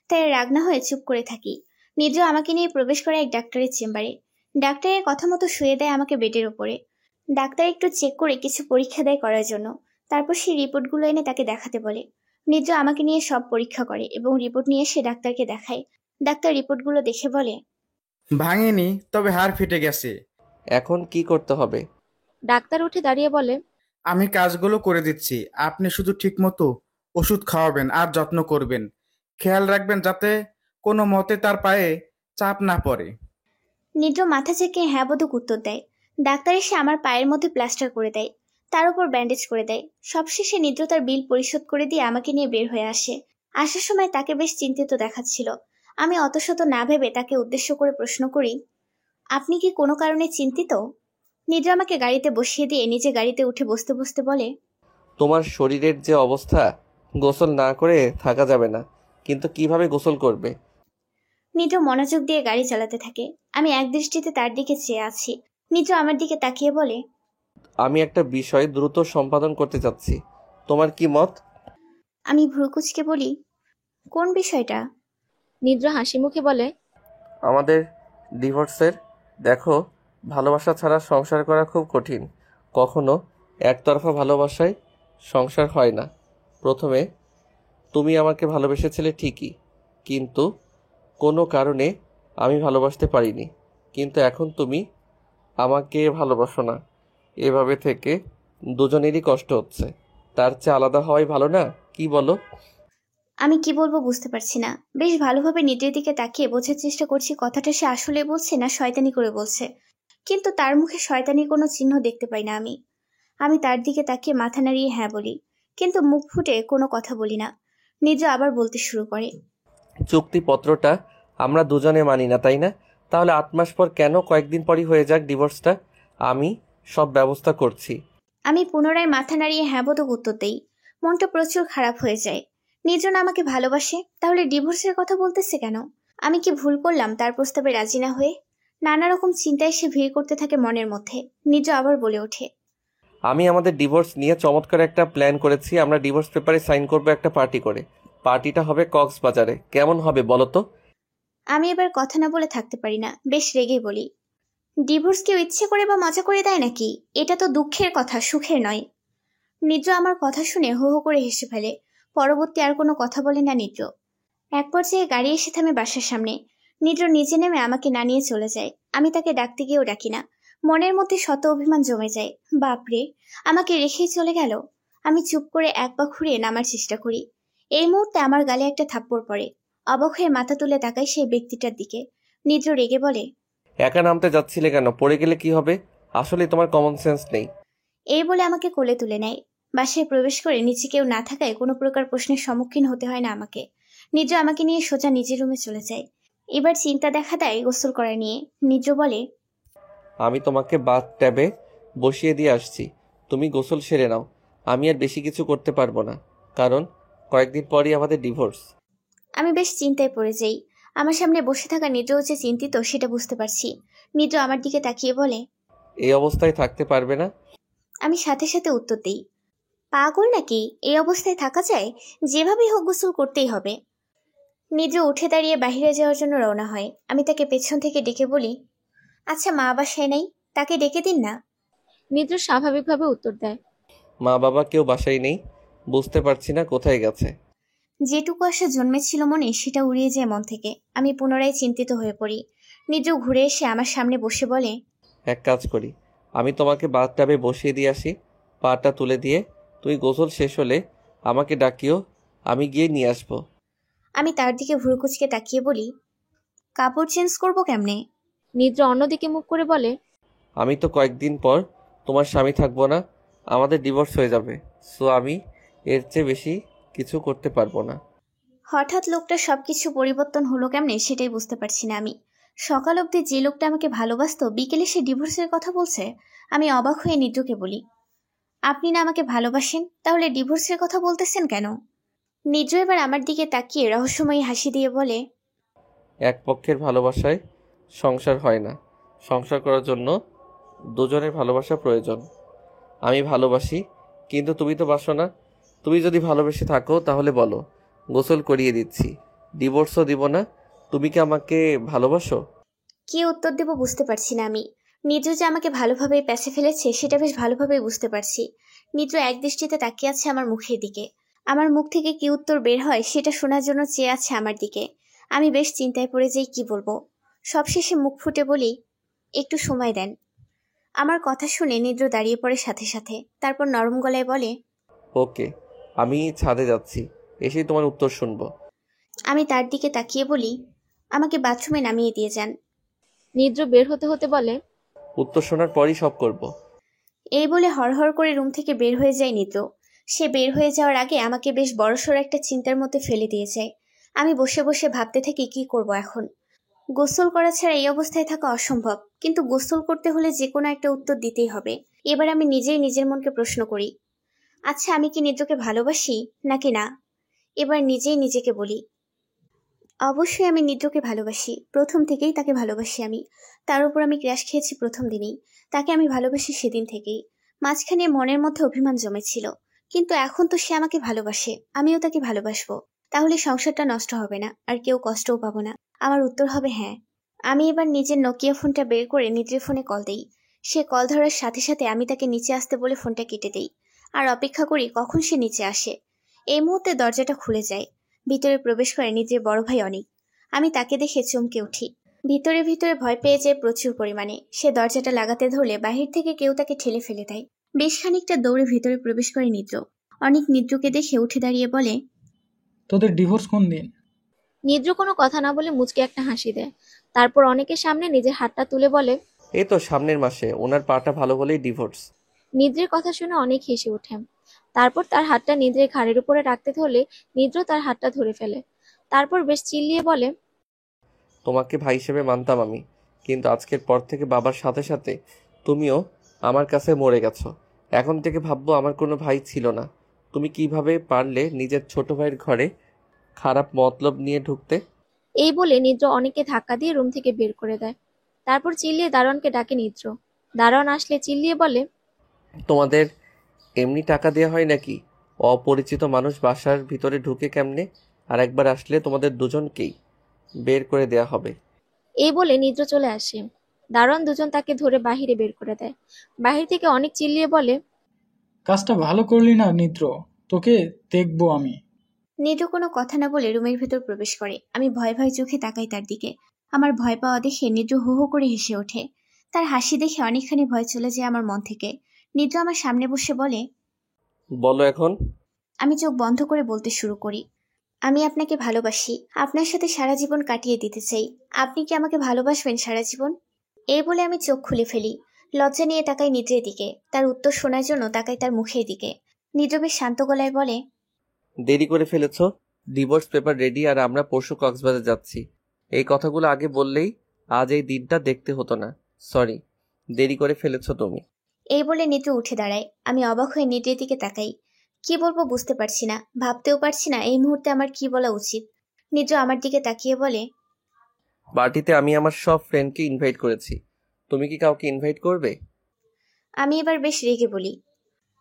তাই রাগ না হয়ে চুপ করে থাকি। নিদ্র আমাকে নিয়ে প্রবেশ করে এক ডাক্তারের চেম্বারে। ডাক্তারের কথা মতো শুয়ে দেয় আমাকে বেডের ওপরে। ডাক্তার একটু চেক করে কিছু পরীক্ষা দেয় করার জন্য। তারপর সেই রিপোর্টগুলো এনে তাকে দেখাতে বলে। নিদ্র আমাকে নিয়ে সব পরীক্ষা করে এবং রিপোর্ট নিয়ে সে ডাক্তারকে দেখায়। ডাক্তার রিপোর্টগুলো দেখে বলে, ভাঙেনি, তবে হাড় ফেটে গেছে। এখন কি করতে হবে? ডাক্তার উঠে দাঁড়িয়ে বলে, আমি কাজগুলো করে দিচ্ছি, আপনি শুধু ঠিকমতো ওষুধ খাওয়াবেন আর যত্ন করবেন। খেয়াল রাখবেন যাতে কোনো মতে তার পায়ে চাপ না পড়ে। নিদ্র মাথা চেকে হ্যাঁ বোধক উত্তর দেয়। ডাক্তার এসে আমার পায়ের মধ্যে প্লাস্টার করে দেয়, তার উপর ব্যান্ডেজ করে দেয়। সবশেষে নিদ্র তার বিল পরিশোধ করে দিয়ে আমাকে নিয়ে বের হয়ে আসে। আসার সময় তাকে বেশ চিন্তিত দেখাচ্ছিল। আমি অতশত না ভেবে তাকে উদ্দেশ্য করে প্রশ্ন করি, আপনি কি কোনো কারণে চিন্তিত? নিদ্র আমাকে গাড়িতে বসিয়ে দিয়ে নিজে গাড়িতে উঠে বসতে বসতে বলে, তোমার শরীরের যে অবস্থা, গোসল না করে থাকা যাবে না। কিন্তু কিভাবে গোসল করবে? নিদ্র মনোযোগ দিয়ে গাড়ি চালাতে থাকে। আমি এক দৃষ্টিতে তার দিকে চেয়ে আছি। নিদ্র আমার দিকে তাকিয়ে বলে, আমি একটা বিষয় দ্রুত সম্পাদন করতে চাচ্ছি, তোমার কি মত? আমি ভ্রুকুচকে বলি, কোন বিষয়টা? নিদ্র হাসি মুখে বলে, আমাদের ডিভোর্সের। দেখো, ভালোবাসা ছাড়া সংসার করা খুব কঠিন। কখনো একতরফা ভালোবাসায় সংসার হয় না। প্রথমে তুমি আমাকে ভালোবেসেছিলে ঠিকই, কিন্তু কোনো কারণে আমি ভালোবাসতে পারিনি। কিন্তু এখন তুমি আমাকে ভালোবাসো না। এভাবে থেকে দুজনেরই কষ্ট হচ্ছে। তার চেয়ে আলাদা হওয়াই ভালো না, কি বলো? আমি কি বলবো বুঝতে পারছি না। বেশ ভালোভাবে নিদ্রের দিকে তাকিয়ে বোঝার চেষ্টা করছি কথাটা সে আসলে বলছে না শয়তানি করে বলছে, কিন্তু তার মুখে শয়তানির কোনো চিহ্ন দেখতে পাই না আমি। আমি তার দিকে তাকিয়ে মাথা নাড়িয়ে হ্যাঁ বলি, কিন্তু মুখ ফুটে কোনো কথা বলি না। নিদ্র আবার বলতে শুরু করে, চুক্তিপত্রটা আমরা দুজনে মানি না, তাই না? তাহলে 8 মাস পর কেন? কয়েকদিন পরই হয়ে যাক ডিভোর্সটা, আমি সব ব্যবস্থা করছি। আমি পুনরায় মাথা নাড়িয়ে হ্যাঁ বোধক উত্তর দেই। মনটা প্রচুর খারাপ হয়ে যায়। নির্জন আমাকে ভালোবাসে, তাহলে ডিভোর্সের কথা বলতেছে কেন? আমি কি ভুল করলাম তার প্রস্তাবে রাজি না হয়ে? নানা রকম চিন্তায় সে ভিড় করতে থাকে মনের মধ্যে। নিজ আবার বলে ওঠে, আমি আমাদের ডিভোর্স নিয়ে চমৎকার একটা প্ল্যান করেছি। আমরা ডিভোর্স পেপারে সাইন করবো একটা পার্টি করে। পার্টিটা হবে কক্সবাজারে। কেমন হবে বলো তো? আমি এবার কথা না বলে থাকতে পারি না, বেশ রেগে বলি, ডিভোর্স কেউ ইচ্ছে করে বা মজা করে দেয় নাকি? এটা তো দুঃখের কথা, সুখের নয়। নিদ্র আমার কথা শুনে হো হো করে হেসে ফেলে। পরবর্তী আর কোনো কথা বলে না নিদ্র। এক পর্যায়ে গাড়ি এসে থামে বাসার সামনে। নিদ্র নিচে নেমে আমাকে না নিয়ে চলে যায়। আমি তাকে ডাকতে গিয়েও ডাকি না। মনের মধ্যে শত অভিমান জমে যায়। বাপরে, আমাকে রেখেই চলে গেল। আমি চুপ করে এক পা ঘুরিয়ে নামার চেষ্টা করি। এই মুহূর্তে আমার গালে একটা থাপ্পড় পড়ে। অবাক হয়ে মাথা তুলে তাকাই সেই ব্যক্তিটার দিকে। নিদ্র রেগে বলে, একা নামতে যাচ্ছিলে কেন? পড়ে গেলে কি হবে? আসলে তোমার কমন সেন্স নেই। এই বলে আমাকে কোলে তুলে নেয়। বাসায় প্রবেশ করে নিচে কেউ না থাকায় কোনো প্রকার প্রশ্নের সম্মুখীন হতে হয় না আমাকে। নিজ আমাকে নিয়ে সোজা নিজের রুমে চলে যায়। এবার চিন্তা দেখা দেয় গোসল করা নিয়ে। নিজ বলে, আমি তোমাকে বাথ ট্যাবে বসিয়ে দিয়ে আসছি, তুমি গোসল সেরে নাও। আমি আর বেশি কিছু করতে পারবো না, কারণ কয়েকদিন পরই আমাদের ডিভোর্স। আমি বেশ চিন্তায় পড়ে যাই। আমার সামনে বসে থাকা নিজও যে চিন্তিত সেটা বুঝতে পারছি। নিজ আমার দিকে তাকিয়ে বলে, এই অবস্থায় থাকতে পারবে না। আমি সাথে সাথে উত্তর দিই, পাগল নাকি? এই অবস্থায় থাকা যায়? যেভাবেই হোক গোসল করতেই হবে। নিজ উঠে দাঁড়িয়ে বাহিরে যাওয়ার জন্য রওনা হয়। আমি তাকে পেছন থেকে ডেকে বলি, আচ্ছা মা বাসায় নেই, তাকে ডেকে দিন না। নিদ্র স্বাভাবিকভাবে উত্তর দেয়, মা বাবা কেউ বাসায় নেই, বুঝতে পারছি না কোথায় গেছে। যেটুকু আশা জন্মেছিল মনে সেটা উড়িয়ে যায় মন থেকে। আমি পুনরায় চিন্তিত হয়ে পড়ি। নিজ ঘুরে এসে আমার সামনে বসে বলে, এক কাজ করি, আমি তোমাকে বাথ ট্যাবে বসিয়ে দিয়ে আসি। পাটা তুলে দিয়ে তুই গোসল শেষ হলে আমাকে ডাকিও, আমি গিয়ে নিয়ে আসবো। আমি তার দিকে ভুরুকুচকে তাকিয়ে বলি, কাপড় চেঞ্জ করবো কেমনে? নিদ্র অন্যদিকে মুখ করে বলে, আমি তো কয়েকদিন পর তোমার স্বামী থাকবো না, আমাদের ডিভোর্স হয়ে যাবে। সো আমি এর চেয়ে বেশি কিছু করতে পারবো না। হঠাৎ লোকটা সবকিছু পরিবর্তন হলো কেমনে সেটাই বুঝতে পারছি না আমি। সকাল অবধি যে লোকটা আমাকে ভালোবাসতো বিকেলে সে ডিভোর্সের কথা বলছে। আমি অবাক হয়ে নিদ্রকে বলি, আপনি না আমাকে ভালোবাসেন, তাহলে ডিভোর্সের কথা বলতেছেন কেন? নিদ্র এবার আমার দিকে তাকিয়ে রহস্যময়ী হাসি দিয়ে বলে, এক পক্ষের ভালোবাসায় সংসার হয় না, সংসার করার জন্য দুজনের ভালোবাসা প্রয়োজন। আমি ভালোবাসি, কিন্তু তুমি তো বাসো না। তুমি যদি ভালোবেসে থাকো তাহলে বলো, গোসল করিয়ে দিচ্ছি, ডিভোর্সও দিব না। তুমি কি আমাকে ভালোবাসো? কি উত্তর দেব বুঝতে পারছি না আমি। নিদ্র যে আমাকে ভালোভাবেই প্যাঁচে ফেলেছে সেটা বেশ ভালোভাবেই বুঝতে পারছি। নিদ্র একদৃষ্টিতে তাকিয়ে আছে আমার মুখের দিকে। আমার মুখ থেকে কি উত্তর বের হয় সেটা শোনার জন্য চেয়ে আছে আমার দিকে। আমি বেশ চিন্তায় পড়ে যাই কি বলবো। সবশেষে মুখ ফুটে বলি, একটু সময় দেন। আমার কথা শুনে নিদ্র দাঁড়িয়ে পড়ে সাথে সাথে, তারপর নরম গলায় বলে, ওকে, আমি ছাদে যাচ্ছি, এসেই তোমার উত্তর শুনবো। আমি তার দিকে তাকিয়ে বলি, আমাকে বাথরুমে নামিয়ে দিয়ে যান। নিদ্র বের হতে হতে বলে, উত্তর শোনার পরই সব করব। এই বলে হড়হড় করে রুম থেকে বের হয়ে যায় নিদ্র। সে বের হয়ে যাওয়ার আগে আমাকে বেশ বড়সড় একটা চিন্তার মধ্যে ফেলে দিয়ে যায়। আমি বসে বসে ভাবতে থাকি কি করব এখন। গোসল করা ছাড়া এই অবস্থায় থাকা অসম্ভব, কিন্তু গোসল করতে হলে যে কোনো একটা উত্তর দিতেই হবে। এবার আমি নিজেই নিজের মনকে প্রশ্ন করি, আচ্ছা আমি কি নিদ্রকে ভালোবাসি নাকি না? এবার নিজেই নিজেকে বলি, অবশ্যই আমি নিদ্রকে ভালোবাসি। প্রথম থেকেই তাকে ভালোবাসি আমি। তার উপর আমি ক্র্যাশ খেয়েছি প্রথম দিনেই। তাকে আমি ভালোবাসি সেদিন থেকেই। মাঝখানে মনের মধ্যে অভিমান জমেছিল, কিন্তু এখন তো সে আমাকে ভালোবাসে, আমিও তাকে ভালোবাসবো। তাহলে সংসারটা নষ্ট হবে না, আর কেউ কষ্টও পাবো না। আমার উত্তর হবে হ্যাঁ। আমি এবার নিজের নোকিয়া ফোনটা বের করে নিদ্রের ফোনে কল দেই। সে কল ধরার সাথে সাথে আমি তাকে নিচে আসতে বলে ফোনটা কেটে দেই, আর অপেক্ষা করি কখন সে নিচে আসে। এই মুহূর্তে দরজাটা খুলে যায়। ভিতরে প্রবেশ করে নিজের বড় ভাই অনিক। আমি তাকে দেখে চমকে উঠি। ভিতরে ভিতরে ভয় পেয়ে যায় প্রচুর পরিমাণে। সে দরজাটা লাগাতে ধরলে বাহির থেকে কেউ তাকে ঠেলে ফেলে দেয়। বেশ খানিকটা দৌড়ে ভিতরে প্রবেশ করে নিদ্র। অনিক নিদ্রকে দেখে উঠে দাঁড়িয়ে বলে, তোদের ডিভোর্স কোন দিন? নিদ্র কোনো কথা না বলে মুচকে একটা হাসি দেয়। তারপর অনেকের সামনে নিজের হাতটা তুলে বলে, এই তো সামনের মাসে, ওনার পাটা ভালো হলেই ডিভোর্স। নিদ্রের কথা শুনে অনেক হেসে ওঠে। তারপর তার হাতটা নিদ্রের ঘাড়ের উপরে রাখতে ধরলে নিদ্র তার হাতটা ধরে ফেলে। তারপর বেশ চিল্লিয়ে বলে, তোমাকে ভাই হিসেবে মানতাম আমি, কিন্তু আজকের পর থেকে বাবার সাথে সাথে তুমিও আমার কাছে মরে গেছো। এখন থেকে ভাববো আমার কোনো ভাই ছিল না। তুমি কিভাবে পারলে নিজের ছোট ভাইয়ের ঘরে খারাপ মতলব নিয়ে ঢুকতে? এই বলে নিদ্র অনেককে ধাক্কা দিয়ে রুম থেকে বের করে দেয়। তারপর চিল্লিয়ে দারোয়ানকে ডাকে নিদ্র। দারোয়ান আসলে চিল্লিয়ে বলে, তোমাদের এমনি টাকা দেওয়া হয় নাকি? অপরিচিত মানুষ বাসার ভিতরে ঢুকে কেমনে? আর একবার আসলে তোমাদের দুজনকেই বের করে দেয়া হবে। এই বলে নিদ্র চলে আসে। দারোয়ান দুজন তাকে ধরে বাহিরে বের করে দেয়। বাহির থেকে অনেক চিল্লিয়ে বলে, কাজটা ভালো করলি না নিদ্র, তোকে দেখবো আমি। নিদ্র কোনো কথা না বলে রুমের ভেতর প্রবেশ করে। আমি ভয় ভয় চোখে তাকাই তার দিকে। আমার ভয় পাওয়া দেখে নিদ্র হো হো করে হেসে ওঠে। তার হাসি দেখে অনেকখানি ভয় চলে যায় আমার মন থেকে। নিদ্র আমার সামনে বসে বলে, বলো এখন। আমি চোখ বন্ধ করে বলতে শুরু করি, আমি আপনাকে ভালোবাসি। আপনার সাথে সারা জীবন কাটিয়ে দিতে চাই। আপনি কি আমাকে ভালোবাসবেন সারা জীবন? এই বলে আমি চোখ খুলে ফেলি। লজ্জা নিয়ে তাকাই নিদ্রের দিকে। তার উত্তর শোনার জন্য তাকাই তার মুখের দিকে। নিদ্র বেশ শান্ত গলায় বলে, দেরি করে ফেলেছো। ডিভোর্স পেপার রেডি, আর আমরা পরশু কক্সবাজার যাচ্ছি। এই কথাগুলো আগে বললেই আজ এই দিনটা দেখতে হতো না। সরি, দেরি করে ফেলেছো তুমি। এই বলে নিদ্র উঠে দাঁড়ায়। আমি অবাক হয়ে নিদ্রের দিকে তাকাই। কি বলবো বুঝতে পারছি না, ভাবতেও পারছি না এই মুহূর্তে আমার কি বলা উচিত। নিদ্র আমার দিকে তাকিয়ে বলে, পার্টিতে আমি আমার সব ফ্রেন্ডকে ইনভাইট করেছি, তুমি কি কাউকে ইনভাইট করবে? আমি এবার বেশ রেগে বলি,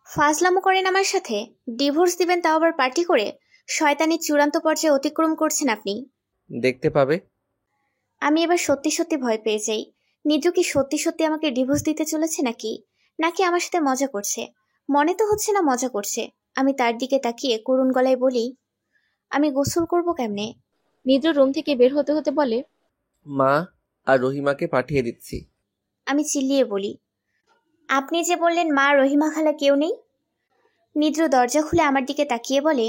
ফাজলামো করেন আমার সাথে? ডিভোর্স দিবেন তাও আবার পার্টি করে? শয়তানির চূড়ান্ত পর্যায়ে অতিক্রম করছেন আপনি। দেখতে পাবে। আমি এবার সত্যি সত্যি ভয় পেয়ে যাই। নিদ্র কি সত্যি সত্যি আমাকে ডিভোর্স দিতে চলেছে নাকি নাকি আমার সাথে মজা করছে? মনে তো হচ্ছে না মজা করছে। আমি তার দিকে তাকিয়ে করুণ গলায় বলি, আমি গোসল করব কেমনে? নিদ্র রুম থেকে বের হতে হতে বলে, মা আর রহিমাকে পাঠিয়ে দিচ্ছি। আমি চিল্লিয়ে বলি, আপনি যে বললেন মা রহিমা খালা কেউ নেই? নিদ্র দরজা খুলে আমার দিকে তাকিয়ে বলে,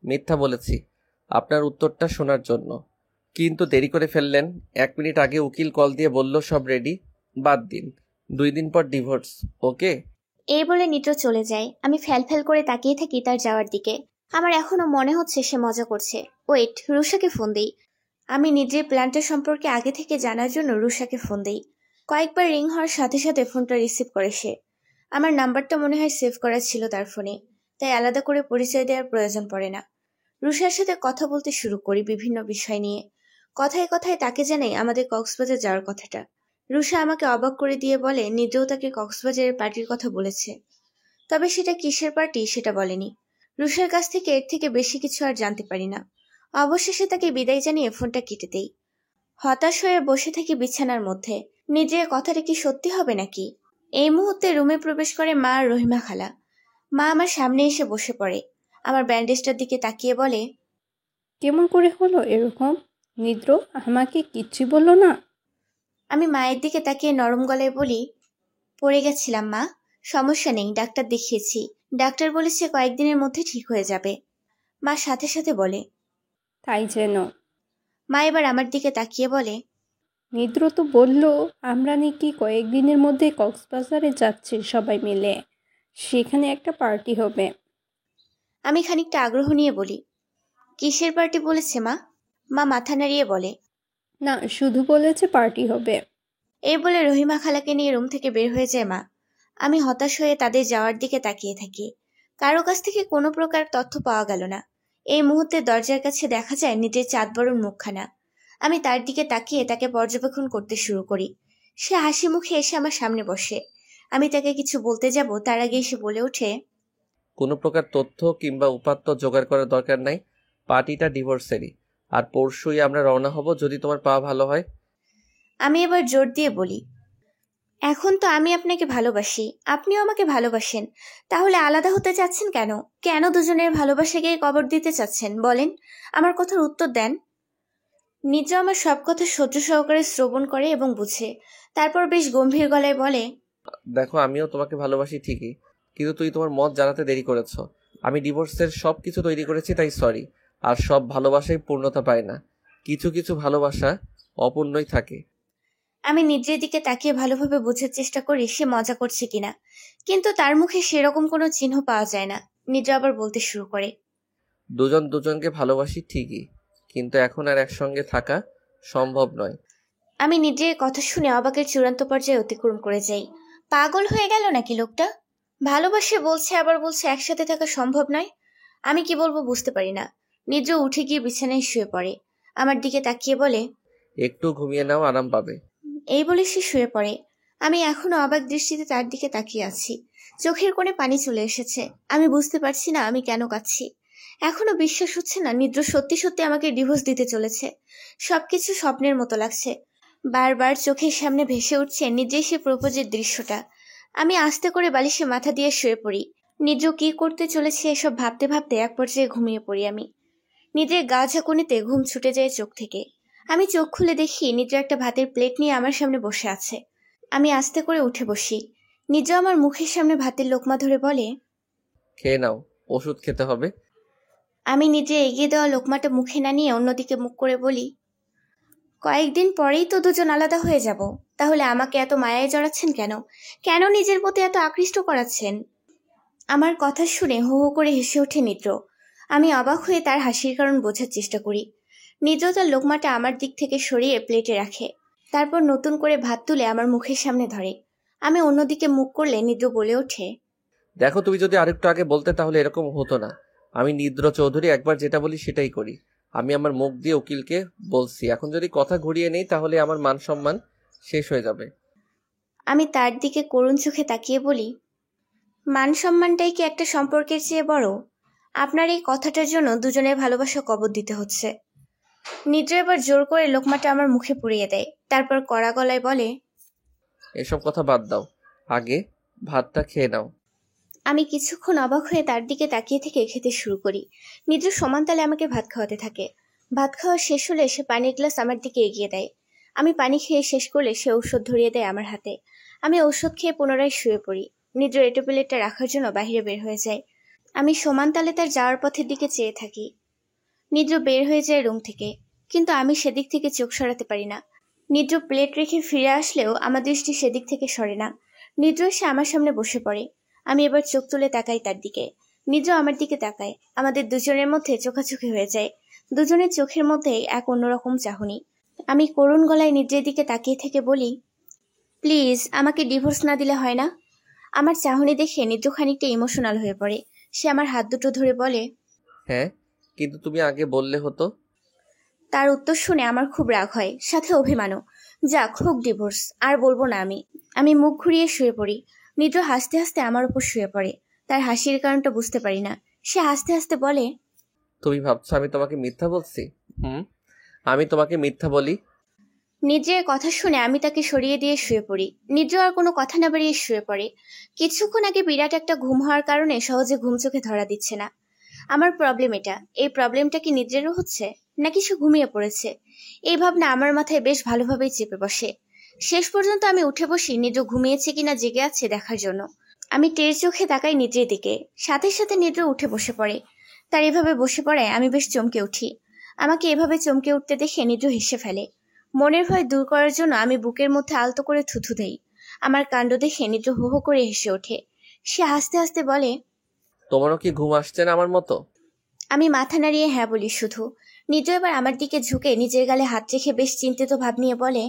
মিথ্যা বলেছি আপনার উত্তরটা শোনার জন্য, কিন্তু দেরি করে ফেললেন। 1 মিনিট আগে উকিল কল দিয়ে বলল সব রেডি। বাদ দিন, 2 দিন পর ডিভোর্স, ওকে? এই বলে নিদ্র চলে যায়। আমি ফ্যাল করে তাকিয়ে থাকি তার যাওয়ার দিকে। আমার এখনো মনে হচ্ছে সে মজা করছে। ওয়েট, রুষাকে ফোন দিই। আমি নিজের প্ল্যানটা সম্পর্কে আগে থেকে জানার জন্য রুষাকে ফোন দিই। কয়েকবার রিং হওয়ার সাথে সাথে ফোনটা রিসিভ করে সে। আমার নাম্বারটা মনে হয় সেভ করা ছিল তার ফোনে, তাই আলাদা করে পরিচয় দেওয়ার প্রয়োজন পড়ে না। রুষার সাথে কথা বলতে শুরু করি বিভিন্ন বিষয় নিয়ে। কথায় কথায় তাকে জানাই আমাদের কক্সবাজার যাওয়ার কথাটা। রুষা আমাকে অবাক করে দিয়ে বলে নিদ্রেও তাকে কক্সবাজারের পার্টির কথা বলেছে, তবে সেটা কিসের পার্টি সেটা বলেনি। রুষার কাছ থেকে এর থেকে বেশি কিছু আর জানতে পারি না। অবশেষে তাকে বিদায় জানিয়ে ফোনটা কেটে দেই। হতাশ হয়ে বসে থাকি বিছানার মধ্যে। নিজের কথাটা কি সত্যি হবে নাকি? এই মুহূর্তে রুমে প্রবেশ করে মা আর রহিমা খালা। মা আমার সামনে এসে বসে পড়ে। আমার ব্যান্ডেজটার দিকে তাকিয়ে বলে, কেমন করে হলো এরকম? নিদ্র আমাকে কিচ্ছু বললো না? আমি মায়ের দিকে তাকিয়ে নরম গলায় বলি, পড়ে গেছিলাম মা, সমস্যা নেই, ডাক্তার দেখিয়েছি, ডাক্তার বলেছে কয়েকদিনের মধ্যে ঠিক হয়ে যাবে। মা সাথে সাথে বলে, তাই যেন। মা এবার আমার দিকে তাকিয়ে বলে, নিদ্র তো বলল আমরা নাকি কয়েকদিনের মধ্যে কক্সবাজারে যাচ্ছি সবাই মিলে, সেখানে একটা পার্টি হবে। আমি খানিকটা আগ্রহ নিয়ে বলি, কিসের পার্টি বলেছে মা? মা মাথা নাড়িয়ে বলে, না, শুধু বলেছে পার্টি হবে। এই বলে রহিমা খালাকে নিয়ে রুম থেকে বের হয়ে যায় মা। আমি হতাশ হয়ে তাদের যাওয়ার দিকে তাকিয়ে থাকি। কারো কাছ থেকে কোনো প্রকার তথ্য পাওয়া গেল না। এই মুহূর্তে দরজার কাছে দেখা যায় নিজের চাঁদ বরণ মুখখানা। আমি তার দিকে তাকিয়ে তাকে পর্যবেক্ষণ করতে শুরু করি। সে হাসি মুখে এসে আমার সামনে বসে। আমি তাকে কিছু বলতে যাব, তার আগে সে বলে ওঠে, কোনো প্রকার তথ্য কিংবা উপাত্ত জোগাড় করার দরকার নাই। পার্টিটা ডিভোর্সেরই, আর পরশুই আমরা রওনা হব যদি তোমার পা ভালো হয়। আমি এবার জোর দিয়ে বলি, এখন তো আমি আপনাকে ভালোবাসি, আপনিও আমাকে ভালোবাসেন, তাহলে আলাদা হতে চাচ্ছেন কেন? কেন দুজনের ভালোবাসাকে কবর দিতে চাচ্ছেন বলেন? আমার কথার উত্তর দেন। নিজ আমার সব কথা সহ্য সহকারে শ্রবণ করে এবং বুঝে, তারপর বেশ গম্ভীর গলায় বলে, দেখো, আমিও তোমাকে ভালোবাসি ঠিকই, কিন্তু তুই তোমার মত জানাতে দেরি করেছ। আমি ডিভোর্সের সব কিছু তৈরি করেছি, তাই সরি। আর সব ভালোবাসাই পূর্ণতা পায় না, কিছু কিছু ভালোবাসা অপূর্ণই থাকে। আমি নিজের দিকে তাকিয়ে ভালোভাবে বোঝার চেষ্টা করি সে মজা করছে কিনা, কিন্তু তার মুখে সেরকম কোনো চিহ্ন পাওয়া যায় না। নিজ আবার বলতে শুরু করে, দুজন দুজনকে ভালোবাসি ঠিকই, কিন্তু এখন আর একসঙ্গে থাকা সম্ভব নয়। আমি নিজের কথা শুনে অবাকের চূড়ান্ত পর্যায়ে অতিক্রম করে যাই। পাগল হয়ে গেল নাকি লোকটা? ভালোবাসে বলছে, আবার বলছে একসাথে থাকা সম্ভব নয়। আমি কি বলবো বুঝতে পারি না। নিজ উঠে গিয়ে বিছানায় শুয়ে পড়ে। আমার দিকে তাকিয়ে বলে, একটু ঘুমিয়ে নাও, আরাম পাবে। এই বলে সে শুয়ে পড়ে। আমি এখনো অবাক দৃষ্টিতে তার দিকে তাকিয়ে আছি। চোখের কোণে পানি চলে এসেছে। আমি বুঝতে পারছি না আমি কেন কাঁদছি। এখনো বিশ্বাস হচ্ছে না নিদ্র সত্যি সত্যি আমাকে ডিভোর্স দিতে চলেছে। সবকিছু স্বপ্নের মতো লাগছে। বারবার চোখের সামনে ভেসে উঠছে নিজেই সে প্রপোজের দৃশ্যটা। আমি আস্তে করে বালিশে মাথা দিয়ে শুয়ে পড়ি। নিদ্র কি করতে চলেছে এসব ভাবতে ভাবতে এক পর্যায়ে ঘুমিয়ে পড়ি আমি। নিজের গা ঝাঁকুনিতে ঘুম ছুটে যায় চোখ থেকে। আমি চোখ খুলে দেখি নিদ্র একটা ভাতের প্লেট নিয়ে আমার সামনে বসে আছে। আমি আস্তে করে উঠে বসি। নিজ আমার মুখের সামনে ভাতের লোকমা ধরে বলে, খেয়ে নাও, ওষুধ খেতে হবে। আমি নিজে এগিয়ে দেওয়া লোকমাটা মুখে না নিয়ে অন্যদিকে মুখ করে বলি, কয়েকদিন পরেই তো দুজন আলাদা হয়ে যাব, তাহলে আমাকে এত মায়ায় জড়াচ্ছেন কেন? কেন নিজের প্রতি এত আকৃষ্ট করাচ্ছেন? আমার কথা শুনে হো হো করে হেসে ওঠে নিদ্র। আমি অবাক হয়ে তার হাসির কারণ বোঝার চেষ্টা করি। নিদ্র তার লোকমাটা আমার দিক থেকে সরিয়ে প্লেটে রাখে, তারপর নতুন করে ভাত তুলে আমার মুখের সামনে ধরে। আমি অন্যদিকে মুখ করলে নিদ্র বলে ওঠে, দেখো, তুমি যদি আরেকটু আগে বলতে তাহলে এরকম হতো না। আমি নিদ্র চৌধুরী, একবার যেটা বলি সেটাই করি। আমি আমার মুখ দিয়ে উকিলকে বলছি, এখন যদি কথা ঘুরিয়ে নেই তাহলে আমার মান সম্মান শেষ হয়ে যাবে। আমি তার দিকে করুণ চোখে তাকিয়ে বলি, মান সম্মানটাই কি একটা সম্পর্কের চেয়ে বড়? আপনার এই কথাটার জন্য দুজনের ভালোবাসা কবর দিতে হচ্ছে। নিদ্র এবার জোর করে লোকমাটা আমার মুখে পুড়িয়ে দেয়, তারপর কড়া গলায় বলে, এসব কথা বাদ দাও, আগে ভাতটা খেয়ে নাও। আমি কিছুক্ষণ অবাক হয়ে তার দিকে তাকিয়ে থেকে খেতে শুরু করি। নিদ্র সমান তালে আমাকে ভাত খাওয়াতে থাকে। ভাত খাওয়া শেষ হলে সে পানির গ্লাস আমার দিকে এগিয়ে দেয়। আমি পানি খেয়ে শেষ করলে সে ঔষধ ধরিয়ে দেয় আমার হাতে। আমি ঔষধ খেয়ে পুনরায় শুয়ে পড়ি। নিদ্র এটো প্লেটটা রাখার জন্য বাইরে বের হয়ে যায়। আমি সমান তালে তার যাওয়ার পথের দিকে চেয়ে থাকি। নিদ্র বের হয়ে যায় রুম থেকে, কিন্তু আমি সেদিক থেকে চোখ সরাতে পারি না। নিদ্র প্লেট রেখে ফিরে আসলেও আমার দৃষ্টি সেদিক থেকে সরে না। নিদ্র এসে আমার সামনে বসে পড়ে। আমি এবার চোখ তুলে তাকাই তার দিকে। নিদ্র আমার দিকে তাকায়। আমাদের দুজনের মধ্যে চোখাচোখি হয়ে যায়। দুজনের চোখের মধ্যে এক অন্যরকম চাহনি। আমি করুণ গলায় নিদ্রের দিকে তাকিয়ে থেকে বলি, প্লিজ আমাকে ডিভোর্স না দিলে হয় না? আমার চাহনি দেখে নিদ্র খানিকটা ইমোশনাল হয়ে পড়ে। সে আমার হাত দুটো ধরে বলে, হ্যাঁ, কিন্তু তুমি আগে বললে হতো। তার উত্তর শুনে আমার খুব রাগ হয়, সাথে অভিমানও। যাক হোক ডিভোর্স, আর বলবো না আমি মুখ ঘুরিয়ে শুয়ে পড়ি। নিদ্র হাসতে হাসতে আমার উপর শুয়ে পড়ে। তার হাসির কারণটা বুঝতে পারি না। সে হাসতে হাসতে বলে, তুমি ভাবছো আমি তোমাকে মিথ্যা বলছি? আমি তোমাকে মিথ্যা বলি? নিদ্রের কথা শুনে আমি তাকে সরিয়ে দিয়ে শুয়ে পড়ি। নিদ্র আর কোনো কথা না বাড়িয়ে শুয়ে পড়ে। কিছুক্ষণ আগে বিরাট একটা ঘুম হওয়ার কারণে সহজে ঘুম চোখে ধরা দিচ্ছে না। আমার প্রবলেম এটা। এই প্রবলেমটা কি নিদ্রেরও হচ্ছে, নাকি সে ঘুমিয়ে পড়েছে? এই ভাবনা আমার মাথায় বেশ ভালোভাবেই চেপে বসে। শেষ পর্যন্ত আমি উঠে বসি নিদ্র ঘুমিয়েছে কিনা জেগে আছে দেখার জন্য। আমি টের চোখে তাকাই নিদ্রের দিকে। সাথে সাথে নিদ্র উঠে বসে পড়ে। তার এভাবে বসে পড়ায় আমি বেশ চমকে উঠি। আমাকে এভাবে চমকে উঠতে দেখে নিদ্র হেসে ফেলে। মনের ভয় দূর করার জন্য আমি বুকের মধ্যে আলতো করে থুথু দেই। আমার কাণ্ড দেখে নিদ্র হো হো করে হেসে ওঠে। সে হাসতে হাসতে বলে, তোমারও কি ঘুম আসছে না আমার মতো? আমি মাথা নাড়িয়ে হ্যাঁ বলি শুধু। নিদ্র এবার আমার দিকে ঝুঁকে নিজের গালে হাত রেখে বেশ চিন্তিত ভাব নিয়ে বলে,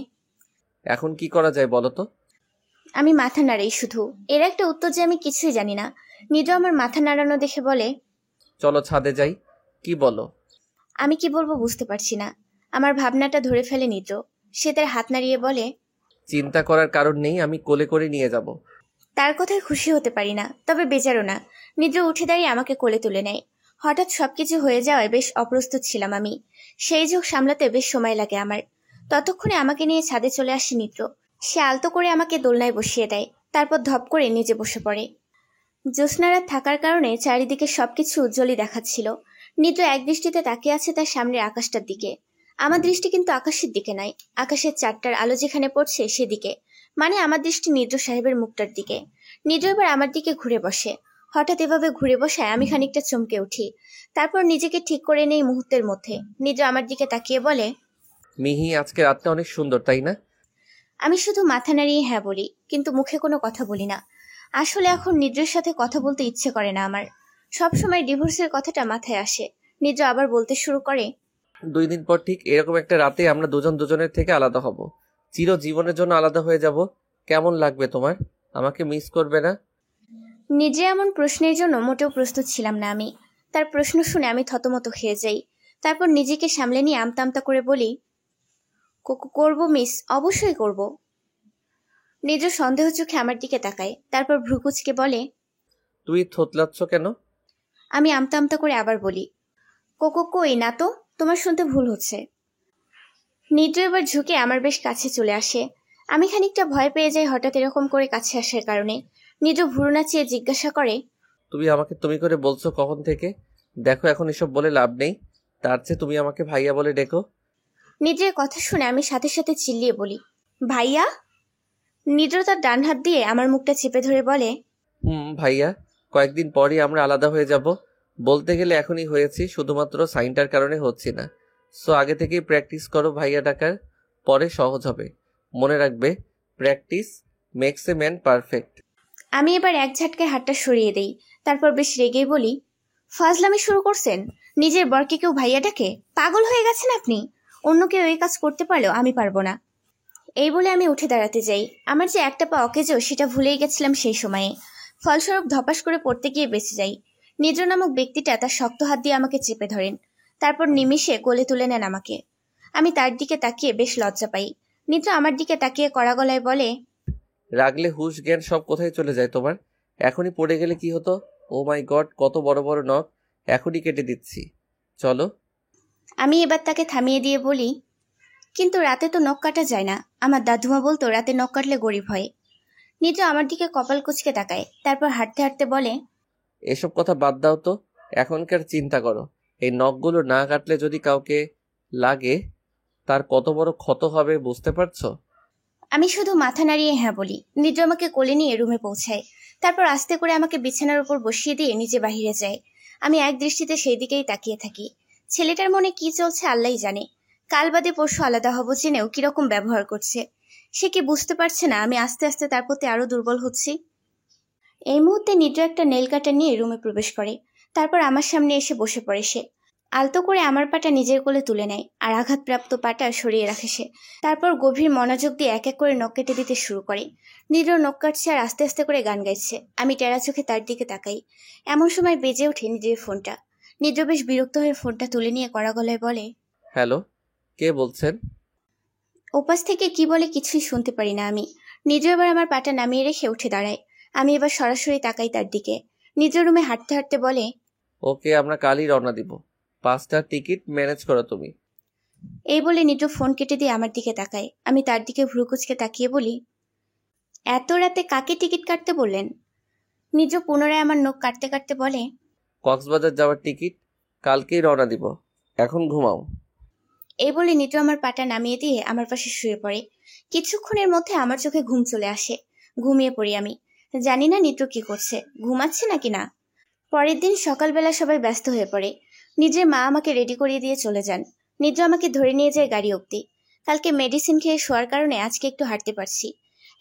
এখন কি করা যায় বলো তো? আমি মাথা নাড়াই শুধু। এর একটা উত্তর যে আমি কিছুই জানি না। নিদ্র আমার মাথা নাড়ানো দেখে বলে, চলো ছাদে যাই। কি বলো? আমি কি বলবো বুঝতে পারছি না। আমার ভাবনাটা ধরে ফেলে নিদ্র। সে তার হাত নাড়িয়ে বলে, চিন্তা করার কারণ নেই, আমি কোলে করে নিয়ে যাব। তার কথায় খুশি হতে পারি না, তবে বেজারও না। নিদ্র উঠে দাঁড়িয়ে আমাকে কোলে তুলে নেয়। হঠাৎ সবকিছু হয়ে যাওয়ায় বেশ অপ্রস্তুত ছিলাম আমি। সেই ঝোঁক সামলাতে বেশ সময় লাগে আমার। ততক্ষণে আমাকে নিয়ে ছাদে চলে আসে নিদ্র। সে আলতো করে আমাকে দোলনায় বসিয়ে দেয়। তারপর ধপ করে নিজে বসে পড়ে। জ্যোৎস্নারাত থাকার কারণে চারিদিকে সবকিছু উজ্জ্বলই দেখাচ্ছিল। নিদ্র একদৃষ্টিতে তাকিয়ে আছে তার সামনের আকাশটার দিকে। আমার দৃষ্টি কিন্তু আকাশের দিকে নয়, আকাশের চারটার আলো যেখানে পড়ছে সেদিকে। মানে আমার দৃষ্টি নিদ্র সাহেবের মুখটার দিকে। নিদ্র এবার আমার দিকে ঘুরে বসে। হঠাৎ এভাবে ঘুরে বসায় আমি খানিকটা চমকে উঠি। তারপর নিজেকে ঠিক করে নেই মুহূর্তের মধ্যে। নিদ্র আমার দিকে তাকিয়ে বলে, মিহি, আজকে রাতটা অনেক সুন্দর, তাই না? আমি শুধু মাথা নাড়িয়ে হ্যাঁ বলি, কিন্তু মুখে কোনো কথা বলি না। আসলে এখন নিদ্রের সাথে কথা বলতে ইচ্ছে করে না আমার। সবসময় ডিভোর্সের কথাটা মাথায় আসে। নিদ্র আবার বলতে শুরু করে, 2 দিন পর ঠিক এরকম একটা রাতে আমরা দুজন দুজনের থেকে আলাদা হব। চিরজীবনের জন্য আলাদা হয়ে যাব। কেমন লাগবে তোমার? আমাকে মিস করবে না? নিজে এমন প্রশ্নের জন্য মোটেও প্রস্তুত ছিলাম না আমি। তার প্রশ্ন শুনে আমি থতমত খেয়ে যাই। তারপর নিজেকে সামলে নিয়ে আমতা আমতা করে বলি, করব মিস, অবশ্যই করব। নিদ্র সন্দেহ চোখে আমার দিকে তাকায়। তারপর ভ্রুকুচকে বলে, তুই থতলাচ্ছ কেন? আমি আমতা আমতা করে আবার বলি, কই না তো, তোমার শুনতে ভুল হচ্ছে। নিদ্র এবার ঝুঁকে আমার বেশ কাছে চলে আসে। আমি খানিকটা ভয় পেয়ে যাই হঠাৎ এরকম করে কাছে আসার কারণে। নিদ্র ভুরু নাচিয়ে জিজ্ঞাসা করে, তুমি আমাকে তুমি করে বলছো কখন থেকে? দেখো এখন এসব বলে লাভ নেই। তার চেয়ে তুমি আমাকে ভাইয়া বলে ডেকো। নিদ্রের কথা শুনে আমি সাথে সাথে চিল্লিয়ে বলি, ভাইয়া? নিদ্র তার ডান হাত দিয়ে আমার মুখটা চেপে ধরে বলে, ভাইয়া। কয়েকদিন পরই আমরা আলাদা হয়ে যাব। বলতে গেলে এখনই হয়েছি, শুধুমাত্র সাইনটার কারণে হচ্ছি না। সো আগে থেকেই প্র্যাকটিস করো ভাইয়া ডাকার, পরে সহজ হবে। মনে রাখবে, practice makes a man perfect. আমি এবার এক ঝাটকায় হাতটা সরিয়ে দেই। তারপর বেশ রেগেই বলি, ফাজলামি শুরু করছেন? নিজের বরকে কেউ ভাইয়া ডাকে? পাগল হয়ে গেছেন আপনি। অন্য কেউ এই কাজ করতে পারলেও আমি পারবো না। এই বলে আমি উঠে দাঁড়াতে যাই। আমার যে একটা পা অকেজো সেটা ভুলেই গেছিলাম সেই সময়ে। ফলস্বরূপ ধপাস করে পড়তে গিয়ে বেঁচে যাই। নিদ্র নামক ব্যক্তিটা তার শক্ত হাত দিয়ে আমাকে চেপে ধরেন। তারপর নিমিষে কোলে তুলে নেন আমাকে। আমি তার দিকে তাকিয়ে বেশ লজ্জা পাই। নিদ্র আমার দিকে তাকিয়ে কড়া গলায় বলে, রাগলে হুশ জ্ঞান সব কোথায় চলে যায় তোমার? এখনই পড়ে গেলে কি হতো? ও মাই গড, কত বড় বড় নখ! এখনই কেটে দিচ্ছি, চলো। আমি এবার তাকে থামিয়ে দিয়ে বলি, কিন্তু রাতে তো নখ কাটা যায় না। আমার দাদুমা বলতো রাতে নখ কাটলে গরিব হয়। নিদ্র আমার দিকে কপাল কুঁচকে তাকায়। তারপর হাঁটতে হাঁটতে বলে, এসব কথা বাদ দাও তো, এখনকার চিন্তা করো। এই নখগুলো না কাটলে যদি কাউকে লাগে, তার কত বড় ক্ষত হবে বুঝতে পারছো? আমি শুধু মাথা নাড়িয়ে হ্যাঁ বলি। নিদ্র আমাকে কোলে নিয়ে রুমে পৌঁছায়। তারপর আস্তে করে আমাকে বিছানার উপর বসিয়ে দিয়ে নিচে বাহিরে যায়। আমি এক দৃষ্টিতে সেই দিকেই তাকিয়ে থাকি। ছেলেটার মনে কি চলছে আল্লাহই জানে। কাল বাদে পরশু আলাদা হব জেনেও কিরকম ব্যবহার করছে। সে কি বুঝতে পারছে না আমি আস্তে আস্তে তার প্রতি আরো দুর্বল হচ্ছি? এই মুহূর্তে নিদ্র একটা নেল কাটার নিয়ে রুমে প্রবেশ করে। তারপর আমার সামনে এসে বসে পড়ে সে। আলতো করে আমার পাটা নিজের কোলে তুলে নেয় আর আঘাতপ্রাপ্ত পাটা সরিয়ে রাখে সে। তারপর গভীর মনোযোগ দিয়ে এক এক করে নখ কেটে দিতে শুরু করে। নিদ্র নখ কাটছে আর আস্তে আস্তে করে গান গাইছে। আমি টেরা চোখে তার দিকে তাকাই। এমন সময় বেজে ওঠে নিদ্রের ফোনটা। নিদ্র বেশ বিরক্ত হয়ে ফোনটা তুলে নিয়ে কড়া গলায় বলে, হ্যালো, কে বলছেন? ওপাশ থেকে কি বলে কিছুই শুনতে পারি না আমি। নিদ্র এবার আমার পাটা নামিয়ে রেখে উঠে দাঁড়ায়। আমি এবার সরাসরি তাকাই তার দিকে। নিদ্র রুমে হাঁটতে হাঁটতে বলে, ওকে, আমরা কালই রওনা দিব। 5টার টিকিট ম্যানেজ করো তুমি। এই বলে নিদ্র ফোন কেটে দিয়ে আমার দিকে তাকায়। আমি তার দিকে ভ্রু কুচকে তাকিয়ে বলি, এত রাতে কাকে টিকিট কাটতে বললেন? নিদ্র পুনরায় আমার নখ কাটতে কাটতে বলে, কক্সবাজার যাওয়ার টিকিট কালকেই রওনা দিব, এখন ঘুমাও। এই বলে নিদ্র আমার পাটা নামিয়ে দিয়ে আমার পাশে শুয়ে পড়ে। কিছুক্ষণের মধ্যে আমার চোখে ঘুম চলে আসে। ঘুমিয়ে পড়ি আমি। জানি না নিদ্র কি করছে, ঘুমাচ্ছে নাকি না। পরের দিন সকালবেলা সবাই ব্যস্ত হয়ে পড়ে। নিজের মা আমাকে রেডি করিয়ে দিয়ে চলে যান। নিদ্র আমাকে ধরে নিয়ে যায় গাড়ি অবধি। কালকে মেডিসিন খেয়ে শোয়ার কারণে আজকে একটু হাঁটতে পারছি।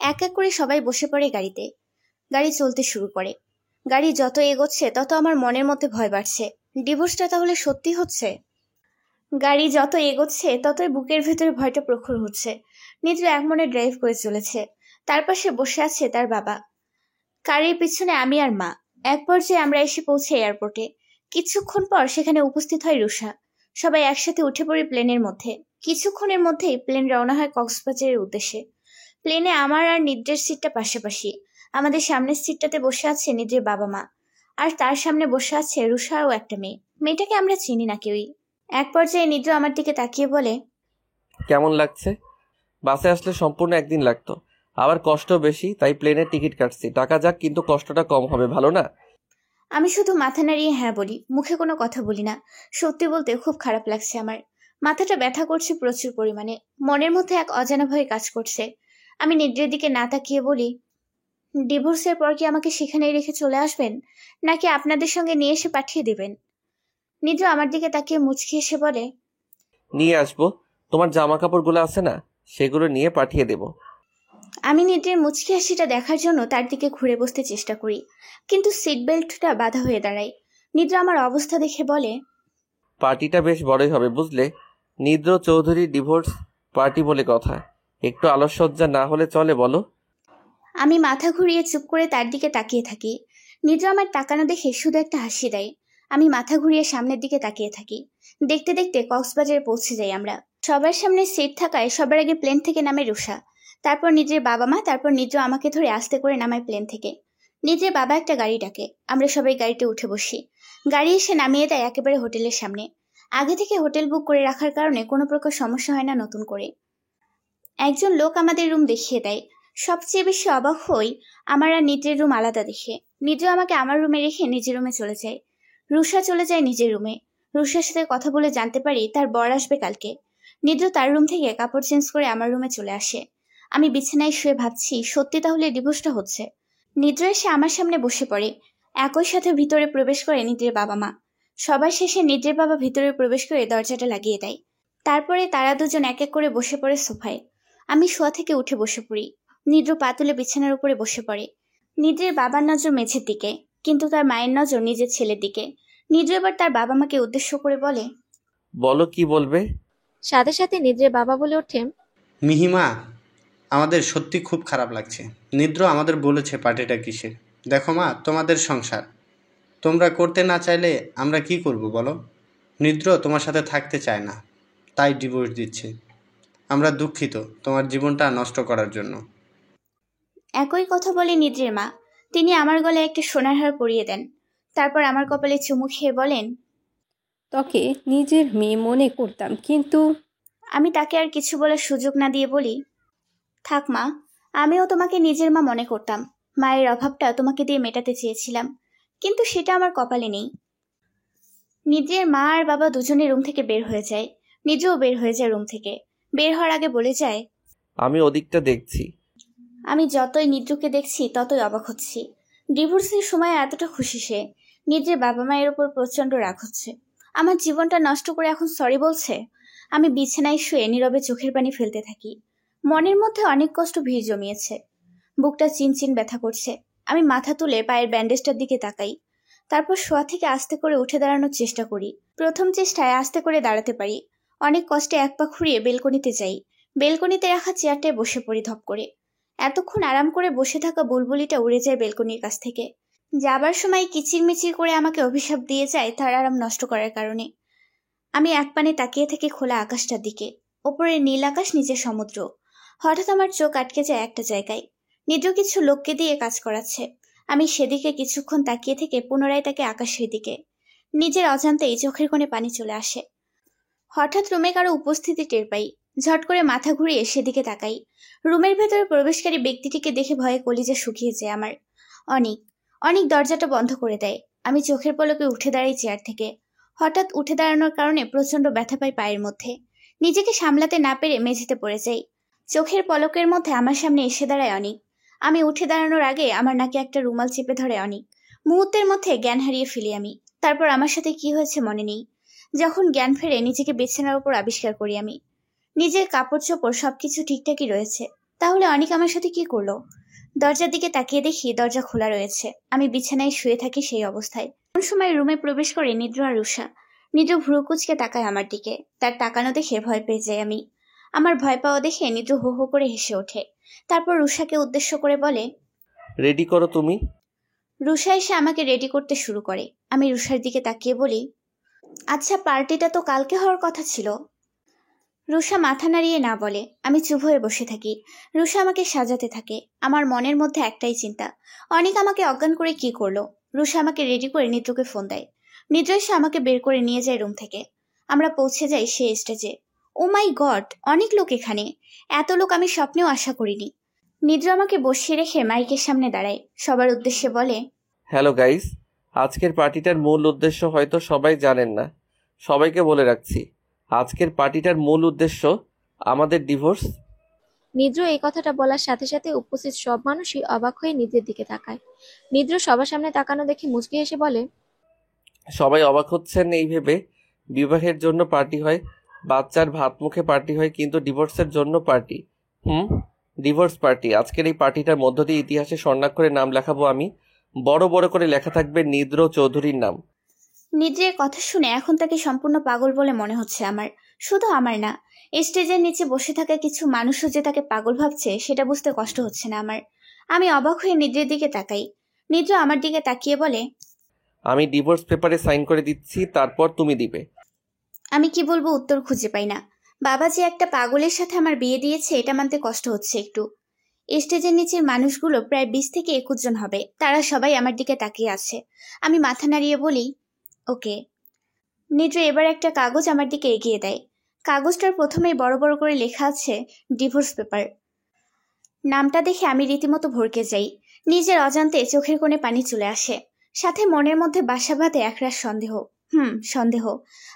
এক এক করে সবাই বসে পড়ে গাড়িতে। গাড়ি চলতে শুরু করে। গাড়ি যত এগোচ্ছে তত আমার মনের মধ্যে ভয় বাড়ছে। ডিভোর্সটা তাহলে সত্যি হচ্ছে? গাড়ি যত এগোচ্ছে ততই বুকের ভেতরে ভয়টা প্রখর হচ্ছে। নিদ্র এক মনে ড্রাইভ করে চলেছে। তার পাশে বসে আছে তার বাবা। গাড়ির পিছনে আমি আর মা। এক পর্যায়ে আমরা এসে পৌঁছে এয়ারপোর্টে। কিছুক্ষণ পর সেখানে উপস্থিত হয় রুষা। সবাই একসাথে উঠে পড়ি প্লেনের মধ্যে। কিছুক্ষণের মধ্যেই প্লেন রওনা হয় কক্সবাজারের উদ্দেশ্যে। প্লেনে আমার আর নিদ্রের সিটটা পাশাপাশি। আমাদের সামনের সিটটাতে বসে আছে নিদ্রের বাবা মা। আর তার সামনে বসে আছে রুষা ও একটা মেয়ে। মেয়েটাকে আমরা চিনি না কেউই। এক পর্যায়ে নিদ্র আমার দিকে তাকিয়ে বলে, কেমন লাগছে? বাসে আসলে সম্পূর্ণ একদিন লাগতো, আবার কষ্ট বেশি, তাই প্লেনের টিকিট কাটছি। টাকা যাক, কিন্তু কষ্টটা কম হবে, ভালো না? আমি শুধু মাথা নাড়িয়ে হ্যাঁ বলি, মুখে কোনো কথা বলি না। সত্যি বলতে খুব খারাপ লাগছে আমার। মাথাটা ব্যথা করছে প্রচুর পরিমাণে। মনের মধ্যে এক অজানা ভয় কাজ করছে। আমি নিদ্রের দিকে না তাকিয়ে বলি, ডিভোর্সের পর কি আমাকে সেখানেই রেখে চলে আসবেন, নাকি আপনাদের সঙ্গে নিয়ে এসে পাঠিয়ে দেবেন? নিদ্র আমার দিকে তাকিয়ে মুচকি এসে বলে, নিয়ে আসবো, তোমার জামা কাপড়গুলো আছে না, সেগুলো নিয়ে পাঠিয়ে দেব। আমি নিদ্রের মুচকি হাসিটা দেখার জন্য তার দিকে ঘুরে বসতে চেষ্টা করি, কিন্তু সিট বেল্টটা বাধা হয়ে দাঁড়ায়। নিদ্র আমার অবস্থা দেখে বলে, পার্টিটা বেশ বড়ই হবে বুঝলে। নিদ্র চৌধুরী ডিভোর্স পার্টি বলে কথা, একটু আলস্যজ্জা না হলে চলে বলো? আমি মাথা ঘুরিয়ে চুপ করে তার দিকে তাকিয়ে থাকি। নিদ্র আমার তাকানো দেখে শুধু একটা হাসি দেয়। আমি মাথা ঘুরিয়ে সামনের দিকে তাকিয়ে থাকি। দেখতে দেখতে কক্সবাজারে পৌঁছে যাই আমরা। সবার সামনে সিট থাকায় সবার আগে প্লেন থেকে নামে রুষা, তারপর নিদ্রের বাবা মা, তারপর নিদ্র আমাকে ধরে আস্তে করে নামায় প্লেন থেকে। নিদ্রের বাবা একটা গাড়ি ডাকে। আমরা সবাই গাড়িতে উঠে বসি। গাড়ি এসে নামিয়ে দেয় একেবারে হোটেলের সামনে। আগে থেকে হোটেল বুক করে রাখার কারণে কোনো প্রকার সমস্যা হয় না নতুন করে। একজন লোক আমাদের রুম দেখিয়ে দেয়। সবচেয়ে বেশি অবাক হই আমার আর নিদ্রের রুম আলাদা দেখে। নিদ্র আমাকে আমার রুমে রেখে নিজের রুমে চলে যায়। রুষা চলে যায় নিজের রুমে। রুষার সাথে কথা বলে জানতে পারি তার বর আসবে কালকে। নিদ্র তার রুম থেকে কাপড় চেঞ্জ করে আমার রুমে চলে আসে। আমি বিছানায় শুয়ে ভাবছি, সত্যি তাহলে ডিভোর্সটা হচ্ছে। নিদ্র এসে আমার সামনে বসে পড়ে। একই সাথে ভিতরে প্রবেশ করে নিদ্রের বাবা মা। সবার শেষে নিদ্রের বাবা ভিতরে প্রবেশ করে দরজাটা লাগিয়ে দেয়। তারপরে তারা দুজন এক এক করে বসে পড়ে সোফায়। আমি শোয়া থেকে উঠে বসে পড়ি। নিদ্র পা তুলে বিছানার উপরে বসে পড়ে। নিদ্রের বাবার নজর মেঝের দিকে, কিন্তু তার মায়ের নজর নিজের ছেলের দিকে। নিদ্র এবার তার বাবা মাকে উদ্দেশ্য করে বলে, বলো কি বলবে? সাথে সাথে নিদ্রের বাবা বলে ওঠে, মিহিমা, আমাদের সত্যি খুব খারাপ লাগছে। নিদ্র আমাদের বলেছে পার্টিটা কিসের। দেখো মা, তোমাদের সংসার তোমরা করতে না চাইলে আমরা কি করব বলো? নিদ্র তোমার সাথে থাকতে চায় না, তাই ডিভোর্স দিচ্ছে। আমরা দুঃখিত তোমার জীবনটা নষ্ট করার জন্য। একই কথা বলে নিদ্রের মা। তিনি আমার গলায় একটা সোনার হার পরিয়ে দেন। তারপর আমার কপালে চুমু খেয়ে বলেন, তোকে নিজের মেয়ে মনে করতাম, কিন্তু আমি তাকে আর কিছু বলার সুযোগ না দিয়ে বলি, থাক মা, আমিও তোমাকে নিজের মা মনে করতাম। মায়ের অভাবটা তোমাকে দিয়ে মেটাতে চেয়েছিলাম, কিন্তু সেটা আমার কপালে নেই। নিদ্রের মা আর বাবা দুজনে রুম থেকে বের হয়ে যায়। নিদ্রও বের হয়ে যায় রুম থেকে। বের হওয়ার আগে বলে যায়, আমি ওদিকটা দেখছি। আমি যতই নিদ্রকে দেখছি ততই অবাক হচ্ছি। ডিভোর্সের সময় এতটা খুশি সে। নিদ্রের বাবা মায়ের উপর প্রচন্ড রাগ হচ্ছে। আমার জীবনটা নষ্ট করে এখন সরি বলছে। আমি বিছানায় শুয়ে নীরবে চোখের পানি ফেলতে থাকি। মনের মধ্যে অনেক কষ্ট ভিড় জমিয়েছে। বুকটা চিনচিন ব্যথা করছে। আমি মাথা তুলে পায়ের ব্যান্ডেজটার দিকে তাকাই। তারপর শোয়া থেকে আস্তে করে উঠে দাঁড়ানোর চেষ্টা করি। প্রথম চেষ্টায় আস্তে করে দাঁড়াতে পারি। অনেক কষ্টে এক পা খুঁড়িয়ে বেলকনিতে যাই। বেলকনিতে রাখা চেয়ারটায় বসে পড়ি ধপ করে। এতক্ষণ আরাম করে বসে থাকা বুলবুলিটা উড়ে যায় বেলকনির কাছ থেকে। যাবার সময় কিচিরমিচির করে আমাকে অভিশাপ দিয়ে যায় তার আরাম নষ্ট করার কারণে। আমি এক পানে তাকিয়ে থেকে খোলা আকাশটার দিকে। ওপরে নীল আকাশ, নিচে সমুদ্র। হঠাৎ আমার চোখ আটকে যায় একটা জায়গায়। নিদ্র কিছু লোককে দিয়ে কাজ করাচ্ছে। আমি সেদিকে কিছুক্ষণ তাকিয়ে থেকে পুনরায় তাকে আকাশের দিকে। নিজের অজান্তেই চোখের কোণে পানি চলে আসে। হঠাৎ রুমে কারো উপস্থিতি টের পাই। ঝট করে মাথা ঘুরিয়ে সেদিকে তাকাই। রুমের ভেতরে প্রবেশকারী ব্যক্তিটিকে দেখে ভয়ে কলিজা শুকিয়ে যায় আমার। অনিক। অনিক দরজাটা বন্ধ করে দেয়। আমি চোখের পলকে উঠে দাঁড়াই চেয়ার থেকে। হঠাৎ উঠে দাঁড়ানোর কারণে প্রচন্ড ব্যথা পাই পায়ের মধ্যে। নিজেকে সামলাতে না পেরে মেঝেতে পড়ে যাই। চোখের পলকের মধ্যে আমার সামনে এসে দাঁড়ায় অনিক। আমি উঠে দাঁড়ানোর আগে আমার নাকে একটা রুমাল চেপে ধরে অনিক। মুহূর্তের মধ্যে জ্ঞান হারিয়ে ফেলি আমি। তারপর আমার সাথে কি হয়েছে মনে নেই। যখন জ্ঞান ফেরে নিজেকে বিছানার উপর আবিষ্কার করি আমি। নিজের কাপড় চোপড় সবকিছু ঠিকঠাকই রয়েছে। তাহলে অনিক আমার সাথে কি করলো? দরজার দিকে তাকিয়ে দেখি দরজা খোলা রয়েছে। আমি বিছানায় শুয়ে থাকি সেই অবস্থায়। কোন সময় রুমে প্রবেশ করে নিদ্র আর রুষা। নিদ্র ভ্রু কুচকে তাকায় আমার দিকে। তার তাকানো দেখে ভয় পেয়ে যাই আমি। আমার ভয় পাওয়া দেখে নিদ্র হো হো করে হেসে ওঠে। তারপর রুষাকে উদ্দেশ্য করে বলে, রেডি করো তুমি। রুষা এসে আমাকে রেডি করতে শুরু করে। আমি রুষার দিকে তাকিয়ে বলি, আচ্ছা পার্টিটা তো কালকে হওয়ার কথা ছিল। রুষা মাথা নাড়িয়ে না বলে। আমি চুপ হয়ে বসে থাকি। রুষা আমাকে সাজাতে থাকে। আমার মনের মধ্যে একটাই চিন্তা, অনেক আমাকে অজ্ঞান করে কি করলো। রুষা আমাকে রেডি করে নিদ্রকে ফোন দেয়। নিদ্র এসে আমাকে বের করে নিয়ে যায় রুম থেকে। আমরা পৌঁছে যাই সেই স্টেজে। ও মাই গড, অনেক লোক এখানে। এত লোক আমি স্বপ্নেও আশা করিনি। নিদ্র আমাকে বসিয়ে রেখে মাইকের সামনে দাঁড়ায়। সবার উদ্দেশ্যে বলে, হ্যালো গাইস, আজকের পার্টিটার মূল উদ্দেশ্য হয়তো সবাই জানেন না। সবাইকে বলে রাখছি, আজকের পার্টিটার মূল উদ্দেশ্য আমাদের ডিভোর্স। নিদ্র এই কথাটা বলার সাথে সাথে উপস্থিত সব মানুষই অবাক হয়ে নিদ্রের দিকে তাকায়। নিদ্র সবার সামনে তাকানো দেখে মুচকি হেসে বলে, সবাই অবাক হচ্ছেন এই ভেবে বিবাহের জন্য পার্টি হয়, বাচ্চার ভাত মুখে পার্টি হয়, কিন্তু ডিভোর্সের জন্য পার্টি। Divorce party. আজকের এই পার্টিটার মধ্য দিয়ে ইতিহাসে স্বর্ণাক্ষরে নাম লেখাবো আমি। বড় বড় করে লেখা থাকবে নিদ্র চৌধুরীর নাম। নিদ্রের কথা শুনে এখন তাকে সম্পূর্ণ পাগল বলে মনে হচ্ছে আমার। শুধু আমার না, স্টেজের নিচে বসে থাকা কিছু মানুষও যে তাকে পাগল ভাবছে সেটা বুঝতে কষ্ট হচ্ছে না আমার। আমি অবাক হয়ে নিদ্রের দিকে তাকাই। নিদ্র আমার দিকে তাকিয়ে বলে, আমি ডিভোর্স পেপারে সাইন করে দিচ্ছি, তারপর তুমি দিবে। আমি কি বলবো উত্তর খুঁজে পাই না। বাবা যে একটা পাগলের সাথে আমার বিয়ে দিয়েছে এটা মানতে কষ্ট হচ্ছে একটু। স্টেজের নিচের মানুষগুলো প্রায় 20 থেকে 21 জন হবে। তারা সবাই আমার দিকে তাকিয়ে আছে। আমি মাথা নাড়িয়ে বলি, ওকে। নিদ্র এবার একটা কাগজ আমার দিকে এগিয়ে দেয়। কাগজটার প্রথমেই বড় বড় করে লেখা আছে ডিভোর্স পেপার। নামটা দেখে আমি রীতিমতো ভরকে যাই। নিজের অজান্তে চোখের কোণে পানি চলে আসে। সাথে মনের মধ্যে বাসা বাঁধে একরাশ সন্দেহ। সন্দেহ।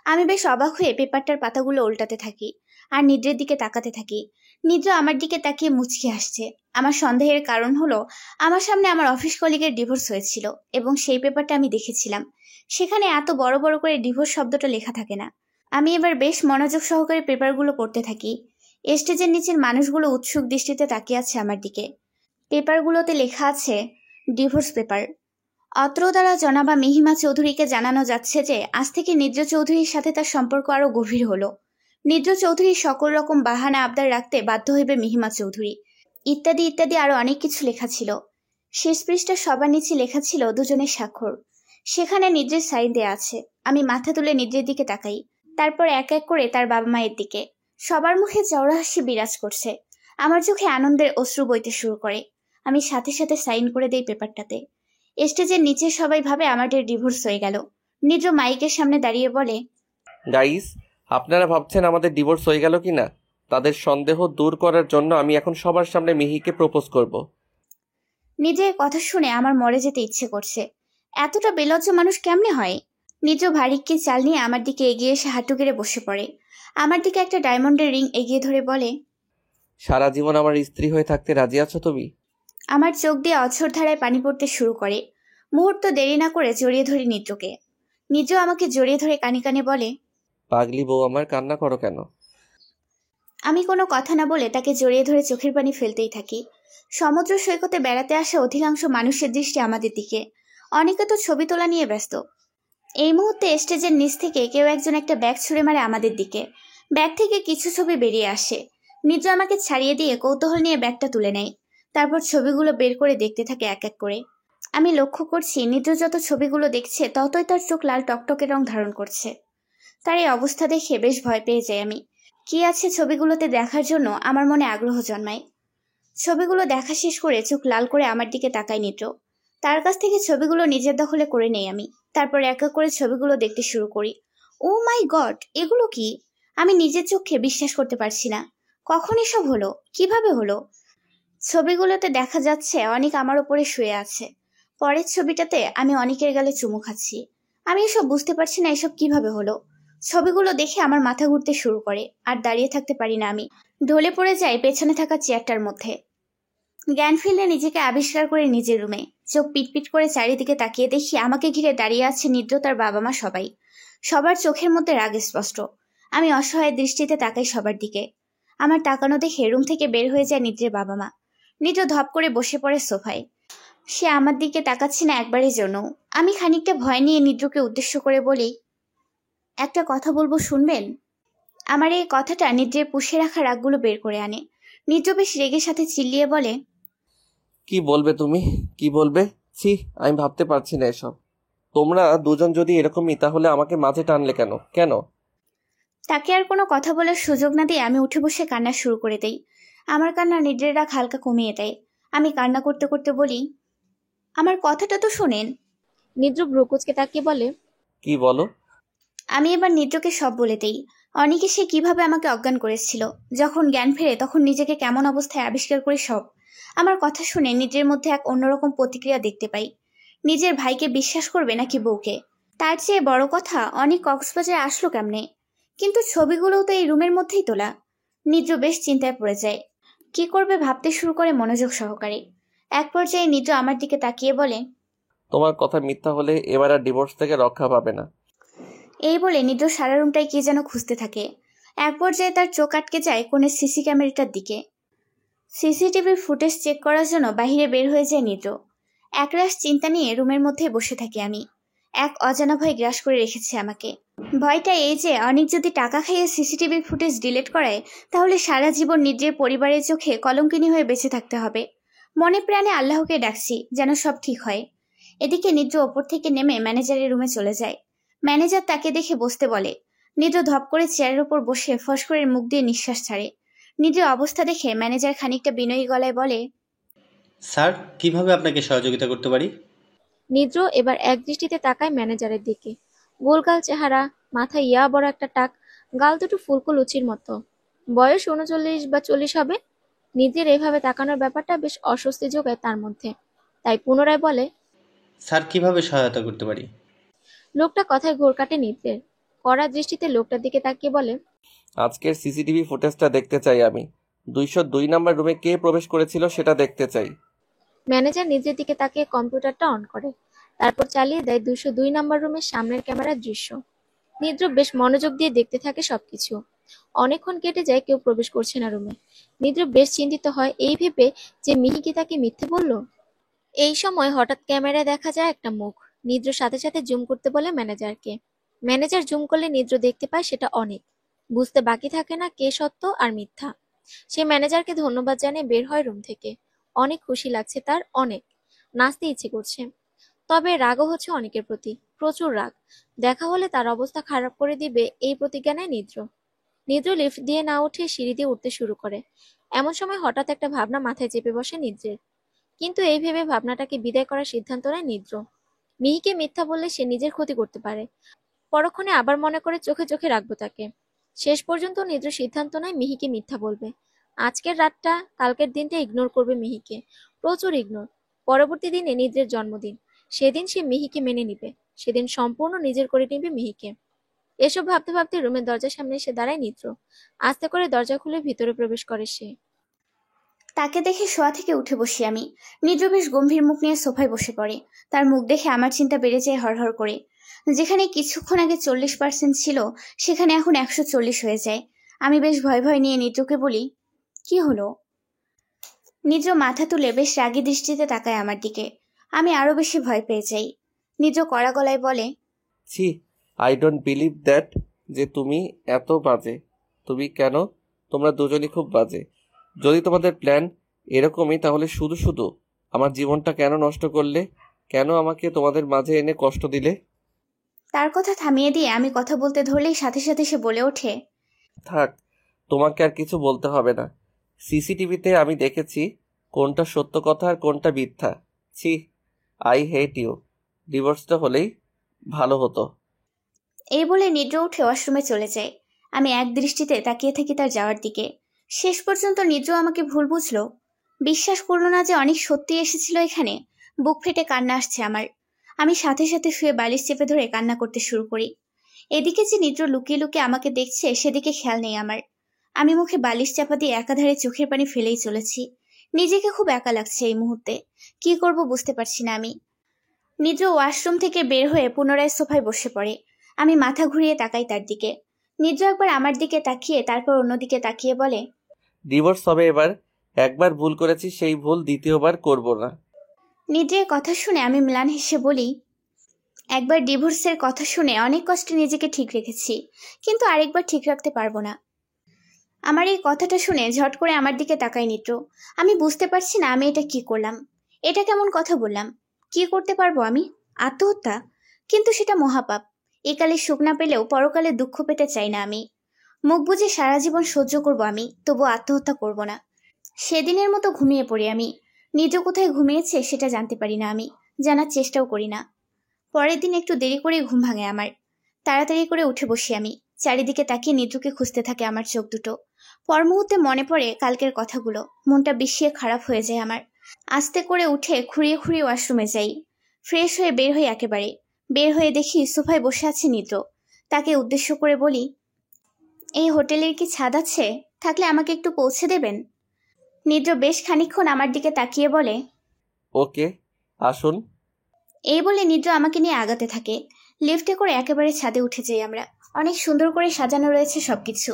আমি বেশ অবাক হয়ে পেপারটার পাতাগুলো উল্টাতে থাকি আর নিদ্রের দিকে তাকাতে থাকি। নিদ্র আমার দিকে তাকিয়ে মুচকি হাসছে। আমার সন্দেহের কারণ হলো, আমার সামনে আমার অফিস কলিগের ডিভোর্স হয়েছিল এবং সেই পেপারটা আমি দেখেছিলাম। সেখানে এত বড় বড় করে ডিভোর্স শব্দটা লেখা থাকে না। আমি এবার বেশ মনোযোগ সহকারে পেপারগুলো পড়তে থাকি। স্টেজের নিচের মানুষগুলো উৎসুক দৃষ্টিতে তাকিয়ে আছে আমার দিকে। পেপারগুলোতে লেখা আছে ডিভোর্স পেপার। অত্র দ্বারা জনাবা মিহিমা চৌধুরীকে জানানো যাচ্ছে যে আজ থেকে নিদ্র চৌধুরীর সাথে তার সম্পর্ক আরো গভীর হলো। নিদ্র চৌধুরী সকল রকম বাহানা আবদার রাখতে বাধ্য হইবে মিহিমা চৌধুরী, ইত্যাদি ইত্যাদি আরো অনেক কিছু লেখা ছিল। শেষ পৃষ্ঠা সবার নিচে লেখা ছিল দুজনের স্বাক্ষর। সেখানে নিদ্রের সাইন দেয়া আছে। আমি মাথা তুলে নিদ্রের দিকে তাকাই, তারপর এক এক করে তার বাবা মায়ের দিকে। সবার মুখে চওড়া হাসি বিরাজ করছে। আমার চোখে আনন্দের অশ্রু বইতে শুরু করে। আমি সাথে সাথে সাইন করে দেই পেপারটাতে। স্টেজের নিচে সবাই ভাবে আমাদের ডিভোর্স হয়ে গেল। নিদ্র মাইকের সামনে দাঁড়িয়ে বলে, গাইস, আপনারা ভাবছেন আমাদের ডিভোর্স হয়ে গেল কিনা? তাদের সন্দেহ দূর করার জন্য আমি এখন সবার সামনে মিহিকে প্রপোজ করব। নিজের কথা শুনে আমার মরে যেতে ইচ্ছে করছে। এতটা বেলজ্জ মানুষ কেমনে হয়? নিজ ভারিককে চাল নিয়ে আমার দিকে এগিয়ে এসে হাঁটু গেড়ে বসে পড়ে। আমার দিকে একটা ডায়মন্ডের রিং এগিয়ে ধরে বলে, সারা জীবন আমার স্ত্রী হয়ে থাকতে রাজি আছো তুমি? আমার চোখ দিয়ে অঝোর ধারায় পানি পড়তে শুরু করে। মুহূর্ত দেরি না করে জড়িয়ে ধরি নিদ্রকে। নিজ আমাকে জড়িয়ে ধরে কানে কানে বলে, পাগলি বউ আমার, কান্না করো কেন? আমি কোনো কথা না বলে তাকে জড়িয়ে ধরে চোখের পানি ফেলতেই থাকি। সমুদ্র সৈকতে বেড়াতে আসা অধিকাংশ মানুষের দৃষ্টি আমাদের দিকে। অনেকে তো ছবি তোলা নিয়ে ব্যস্ত। এই মুহূর্তে স্টেজের নিচ থেকে কেউ একজন একটা ব্যাগ ছুঁড়ে মারে আমাদের দিকে। ব্যাগ থেকে কিছু ছবি বেরিয়ে আসে। নিজ আমাকে ছাড়িয়ে দিয়ে কৌতূহল নিয়ে ব্যাগটা তুলে নেয়। তারপর ছবিগুলো বের করে দেখতে থাকে এক এক করে। আমি লক্ষ্য করছি নিদ্র যত ছবিগুলো দেখছে ততই তার চোখ লাল টকটকে রং ধারণ করছে। তার এই অবস্থা দেখে বেশ ভয় পেয়ে যাই আমি। কি আছে ছবিগুলোতে দেখার জন্য আমার মনে আগ্রহ জন্মায়। ছবিগুলো দেখা শেষ করে চোখ লাল করে আমার দিকে তাকায় নিদ্র। তার কাছ থেকে ছবিগুলো নিজের দখলে করে নেই আমি। তারপর এক এক করে ছবিগুলো দেখতে শুরু করি। ও মাই গড, এগুলো কি? আমি নিজের চোখে বিশ্বাস করতে পারছি না। কখন এসব হলো? কিভাবে হলো? ছবিগুলোতে দেখা যাচ্ছে অনেক আমার উপরে শুয়ে আছে। পরের ছবিটাতে আমি অনেকের গালে চুমু খাচ্ছি। আমি এসব বুঝতে পারছি না এসব কিভাবে হলো। ছবিগুলো দেখে আমার মাথা ঘুরতে শুরু করে, আর দাঁড়িয়ে থাকতে পারি না আমি। ঢলে পড়ে যাই পেছনে থাকা চেয়ারটার মধ্যে। জ্ঞান ফিরলে নিজেকে আবিষ্কার করে নিজের রুমে চোখ পিটপিট করে চারিদিকে তাকিয়ে দেখি আমাকে ঘিরে দাঁড়িয়ে আছে নিদ্র, তার বাবা মা সবাই। সবার চোখের মধ্যে রাগ স্পষ্ট। আমি অসহায় দৃষ্টিতে তাকাই সবার দিকে। আমার তাকানো দেখে রুম থেকে বের হয়ে যায় নিদ্রের বাবা মা। নিদ্র ধপ করে বসে পড়ে সোফায়। সে আমার দিকে তাকাচ্ছে না একবারের জন্য। আমি খানিকটা ভয় নিয়ে নিদ্রকে উদ্দেশ্য করে বলি, একটা কথা বলবো, শুনবেন? আমার এই কথাটা নিদ্রের পুষে রাখা রাগগুলো বের করে আনে। নিদ্র বেশ রেগের সাথে চিল্লিয়ে বলে, কি বলবে তুমি? কি বলবে? ছি, আমি ভাবতে পারছি না এসব। তোমরা দুজন যদি এরকমই, তাহলে আমাকে মাঝে টানলে কেন? কেন? তাকে আর কোনো কথা বলার সুযোগ না দিয়ে আমি উঠে বসে কান্না শুরু করে দেই। আমার কান্না নিদ্রের রাগ হালকা কমিয়ে দেয়। আমি কান্না করতে করতে বলি, আমার কথাটা তো শোনেন। নিদ্র ভ্রুকুচকে তাকিয়ে বলে, কি বলো? আমি এবার নিদ্রকে সব বলে দেই। অনেকে সে কিভাবে আমাকে অজ্ঞান করেছিল। যখন জ্ঞান ফেরে তখন নিজেকে কেমন অবস্থায় আবিষ্কার করি সব। আমার কথা শুনে নিদ্রের মধ্যে এক অন্যরকম প্রতিক্রিয়া দেখতে পাই। নিজের ভাইকে বিশ্বাস করবে নাকি বউকে? তার চেয়ে বড় কথা, অনেক কক্সবাজারে আসলো কেমনে? কিন্তু ছবিগুলোও তো এই রুমের মধ্যেই তোলা। নিদ্র বেশ চিন্তায় পড়ে যায়। কি করবে ভাবতে শুরু করে মনোযোগ সহকারে। এক পর্যায়ে নিদ্র আমার দিকে তাকিয়ে বলে, তোমার কথা মিথ্যা হলে এবার আর ডিভোর্স থেকে রক্ষা পাবে না। এই বলে নিদ্র সারা রুমটায় কি যেন খুঁজতে থাকে। এক পর্যায়ে তার চোখ আটকে যায় কোণের সিসি ক্যামেরাটার দিকে। সিসিটিভির ফুটেজ চেক করার জন্য বাইরে বের হয়ে যায় নিদ্র। একরাশ চিন্তা নিয়ে রুমের মধ্যে বসে থাকি আমি। এক অজানা ভয় গ্রাস করে রেখেছে আমাকে। ভয়টা এই যে অনেক যদি টাকা খাইয়ে সিসিটিভির ফুটেজ ডিলিট করায়, তাহলে সারা জীবন নিদ্রের পরিবারের চোখে কলঙ্কিনী হয়ে বেঁচে থাকতে হবে। মনে প্রাণে আল্লাহকে ডাকছি যেন সব ঠিক হয়। এদিকে নিদ্র ওপর থেকে নেমে ম্যানেজারের রুমে চলে যায়। ম্যানেজার তাকে দেখে বসতে বলে। নিদ্র ধপ করে চেয়ারের উপর বসে ফস করে মুখ দিয়ে নিঃশ্বাস ছাড়ে। নিদ্রের অবস্থা দেখে ম্যানেজার খানিকটা বিনয়ী গলায় বলে, স্যার, কিভাবে আপনাকে সহযোগিতা করতে পারি? নিদ্র এবার এক দৃষ্টিতে তাকায় ম্যানেজারের দিকে। গোলগাল চেহারা, মাথায় ইয়া বড় একটা টাক, গাল দুটো ফুলকো লুচির মতো। বয়স ৩৯ বা ৪০ হবে। নিদ্রের এইভাবে তাকানোর ব্যাপারটা বেশ অস্বস্তি যোগায় তার মধ্যে। তাই পুনরায় বলে, স্যার, কিভাবে সহায়তা করতে পারি? লোকটা কথায় ঘোর কাটে নিদ্রের। কড়া দৃষ্টিতে লোকটার দিকে তাকিয়ে বলে, আজকের সিসিটিভি ফুটেজটা দেখতে চাই আমি। ২০২ নাম্বার রুমে কে প্রবেশ করেছিল সেটা দেখতে চাই। ম্যানেজার নিদ্রের দিকে তাকিয়ে কম্পিউটারটা অন করে। তারপর চালিয়ে দেয় ২০২ নাম্বার রুমের সামনের ক্যামেরার দৃশ্য। নিদ্র বেশ মনোযোগ দিয়ে দেখতে থাকে সবকিছু। অনেকক্ষণ কেটে যায়, কেউ প্রবেশ করছে না রুমে। নিদ্র বেশ চিন্তিত হয় এই ভেবে যে মিহি কি তাকে মিথ্যে বলল। এই সময় হঠাৎ ক্যামেরায় দেখা যায় একটা মুখ। নিদ্র সাথে সাথে জুম করতে বলে ম্যানেজারকে। ম্যানেজার জুম করলে নিদ্র দেখতে পায় সেটা অনেক। বুঝতে বাকি থাকে না কে সত্য আর মিথ্যা। সে ম্যানেজারকে ধন্যবাদ জানিয়ে বের হয় রুম থেকে। অনেক খুশি লাগছে তার, অনেক নাচতে ইচ্ছে করছে। তবে রাগও হচ্ছে অনেকের প্রতি, প্রচুর রাগ। দেখা হলে তার অবস্থা খারাপ করে দিবে এই প্রতিজ্ঞা নেয় নিদ্র। নিদ্র লিফট দিয়ে না উঠে সিঁড়ি দিয়ে উঠতে শুরু করে। এমন সময় হঠাৎ একটা ভাবনা মাথায় চেপে বসে নিদ্রের। কিন্তু এই ভেবে ভাবনাটাকে বিদায় করার সিদ্ধান্ত নেয় নিদ্র। মিহিকে মিথ্যা বললে সে নিজের ক্ষতি করতে পারে। পরক্ষণে আবার মনে করে চোখে চোখে রাখবো তাকে। শেষ পর্যন্ত নিদ্র সিদ্ধান্ত নেয় মিহিকে মিথ্যা বলবে। আজকের রাতটা, কালকের দিনটা ইগনোর করবে মিহিকে, প্রচুর ইগনোর। পরবর্তী দিনে নিদ্রের জন্মদিন। সেদিন সে মিহিকে মেনে নিবে। সেদিন সম্পূর্ণ নিজের করে নিবে মিহিকে। এসব ভাবতে ভাবতে রুমের দরজার সামনে এসে দাঁড়ায় নিদ্র। আস্তে করে দরজা খুলে ভিতরে প্রবেশ করে সে। তাকে দেখে শোয়া থেকে উঠে বসি আমি। নিদ্র বেশ গম্ভীর মুখ নিয়ে সোফায় বসে পড়ে। তার মুখ দেখে আমার চিন্তা বেড়ে যায় হড়হড় করে। যেখানে কিছুক্ষণ আগে 40% ছিল, সেখানে এখন 140 হয়ে যায়। আমি বেশ ভয় ভয় নিয়ে নিদ্রকে বলি, কি হলো? নিদ্র মাথা তুলে বেশ রাগী দৃষ্টিতে তাকায় আমার দিকে। আমি আরো বেশি ভয় পেয়ে যাই। নিদ্র কড়া গলায় বলে, ছি, আই ডোন্ট বিলিভ দ্যাট যে তুমি এত বাজে। তুমি কেন? তোমরা দুজনই খুব বাজে। যদি তোমাদের প্ল্যান এরকমই তাহলে শুধু শুধু আমার জীবনটা কেন নষ্ট করলে? কেন আমাকে তোমাদের মাঝে এনে কষ্ট দিলে? তার কথা থামিয়ে দিয়ে আমি কথা বলতে ধরলেই সাথে সাথে সে বলে ওঠে, থাক, তোমাকে আর কিছু বলতে হবে না। সিসিটিভিতে আমি দেখেছি কোনটা সত্য কথা আর কোনটা মিথ্যা। ছি, আই হেট ইউ। ডিভোর্সটা হলেই ভালো হতো। এই বলে নিদ্র উঠে ওয়াশরুমে চলে যায়। আমি এক দৃষ্টিতে তাকিয়ে থাকি তার যাওয়ার দিকে। শেষ পর্যন্ত নিদ্র আমাকে ভুল বুঝলো, বিশ্বাস করলো না যে অনেক সত্যি এসেছিল এখানে। বুক ফেটে কান্না আসছে আমার। আমি সাথে সাথে শুয়ে বালিশ চেপে ধরে কান্না করতে শুরু করি। এদিকে যে নিদ্র লুকিয়ে লুকিয়ে আমাকে দেখছে সেদিকে খেয়াল নেই আমার। আমি মুখে বালিশ চাপা দিয়ে একাধারে চোখের পানি ফেলেই চলেছি। নিজেকে খুব একা লাগছে এই মুহূর্তে। কি করব বুঝতে পারছি না আমি। নিদ্র ওয়াশরুম থেকে বের হয়ে পুনরায় সোফায় বসে পড়ে। আমি মাথা ঘুরিয়ে তাকাই তার দিকে। নিদ্র একবার আমার দিকে তাকিয়ে তারপর অন্যদিকে তাকিয়ে বলে, ডিভোর্স হবে এবার। একবার ভুল করেছি, সেই ভুল দ্বিতীয়বার করব না। নিদ্রের কথা শুনে আমি ম্লান হেসে বলি, একবার ডিভোর্সের কথা শুনে অনেক কষ্টে নিজেকে ঠিক রেখেছি, কিন্তু আরেকবার ঠিক রাখতে পারবো না। আমার এই কথাটা শুনে ঝট করে আমার দিকে তাকাই নিদ্র। আমি বুঝতে পারছি না আমি এটা কি করলাম। এটা কেমন কথা বললাম? কি করতে পারবো আমি? আত্মহত্যা? কিন্তু সেটা মহাপাপ। একালে সুখ না পেলেও পরকালে দুঃখ পেতে চাই না আমি। মুখ বুজে সারা জীবন সহ্য করব আমি, তবু আত্মহত্যা করব না। সেদিনের মতো ঘুমিয়ে পড়ি আমি। নিজ কোথায় ঘুমিয়েছে সেটা জানতে পারি না আমি, জানার চেষ্টাও করি না। পরের দিন একটু দেরি করে ঘুম ভাঙে আমার। তাড়াতাড়ি করে উঠে বসি আমি। চারিদিকে তাকিয়ে নিদ্রকে খুঁজতে থাকে আমার চোখ দুটো। পর মুহূর্তে মনে পড়ে কালকের কথাগুলো। মনটা বিষিয়ে খারাপ হয়ে যায় আমার। আস্তে করে উঠে খুঁড়িয়ে খুঁড়িয়ে ওয়াশরুমে যাই। ফ্রেশ হয়ে বের হই একেবারে। বের হয়ে দেখি সোফায় বসে আছে নিদ্র। তাকে উদ্দেশ্য করে বলি, এই হোটেলের কি ছাদ আছে? থাকলে আমাকে একটু পৌঁছে দেবেন? নিদ্র বেশ খানিকক্ষণ আমার দিকে তাকিয়ে বলে, ওকে, আসুন। এই বলে নিদ্র আমাকে নিয়ে আগাতে থাকে। লিফটে করে একেবারে ছাদে উঠে যাই আমরা। অনেক সুন্দর করে সাজানো রয়েছে সবকিছু।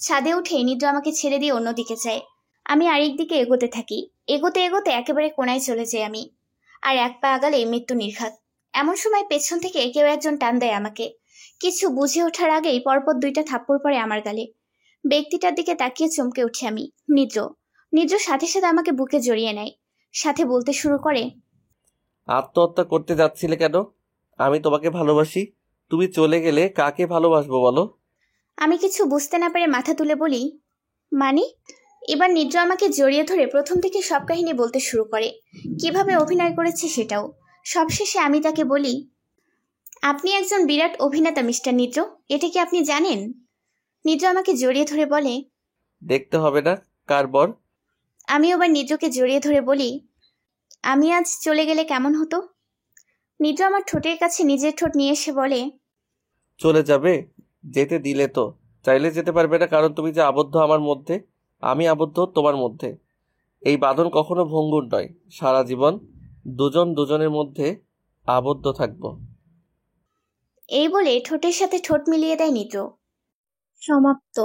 ছাদে উঠে নিদ্র আমাকে ছেড়ে দিয়ে অন্যদিকে যায়। আমি আরেক দিকে এগোতে থাকি। এগোতে এগোতে একেবারে কোনায় চলে যাই আমি। আর এক পা আগালে মৃত্যু নির্ঘাত। এমন সময় পেছন থেকে কেউ একজন টান দেয় আমাকে। কিছু বুঝে ওঠার আগেই পরপর 2টা থাপ্পড় পড়ে আমার গালে। ব্যক্তিটার দিকে তাকিয়ে চমকে উঠি আমি। নিদ্র। নিদ্র সাথে সাথে আমাকে বুকে জড়িয়ে নেয়। সাথে বলতে শুরু করে, আত্মহত্যা করতে যাচ্ছিলে কেন? আমি তোমাকে ভালোবাসি। তুমি চলে গেলে কাকে ভালোবাসবো বলো? আমি কিছু বুঝতে না পেরে মাথা তুলে বলি, মানে? এবার নিদ্র আমাকে জড়িয়ে ধরে প্রথম থেকে সব কাহিনী বলতে শুরু করে, কিভাবে অভিনয় করেছে সেটাও। সবশেষে আমি তাকে বলি, আপনি একজন বিরাট অভিনেতা মিস্টার নিদ্র, এটা কি আপনি জানেন? নিদ্র আমাকে জড়িয়ে ধরে বলে, দেখতে হবে না কার বর। আমি আবার নিদ্রকে জড়িয়ে ধরে বলি, আমি আজ চলে গেলে কেমন হতো? নিদ্র আমার ঠোঁটের কাছে নিজের ঠোঁট নিয়ে এসে বলে, চলে যাবে? যেতে দিলে তো। চাইলে যেতে পারবে না, কারণ তুমি যে আবদ্ধ আমার মধ্যে, আমি আবদ্ধ তোমার মধ্যে। এই বাঁধন কখনো ভঙ্গুর নয়। সারা জীবন দুজন দুজনের মধ্যে আবদ্ধ থাকবো। এই বলে ঠোঁটের সাথে ঠোঁট মিলিয়ে দেয় নিদ্র। সমাপ্ত।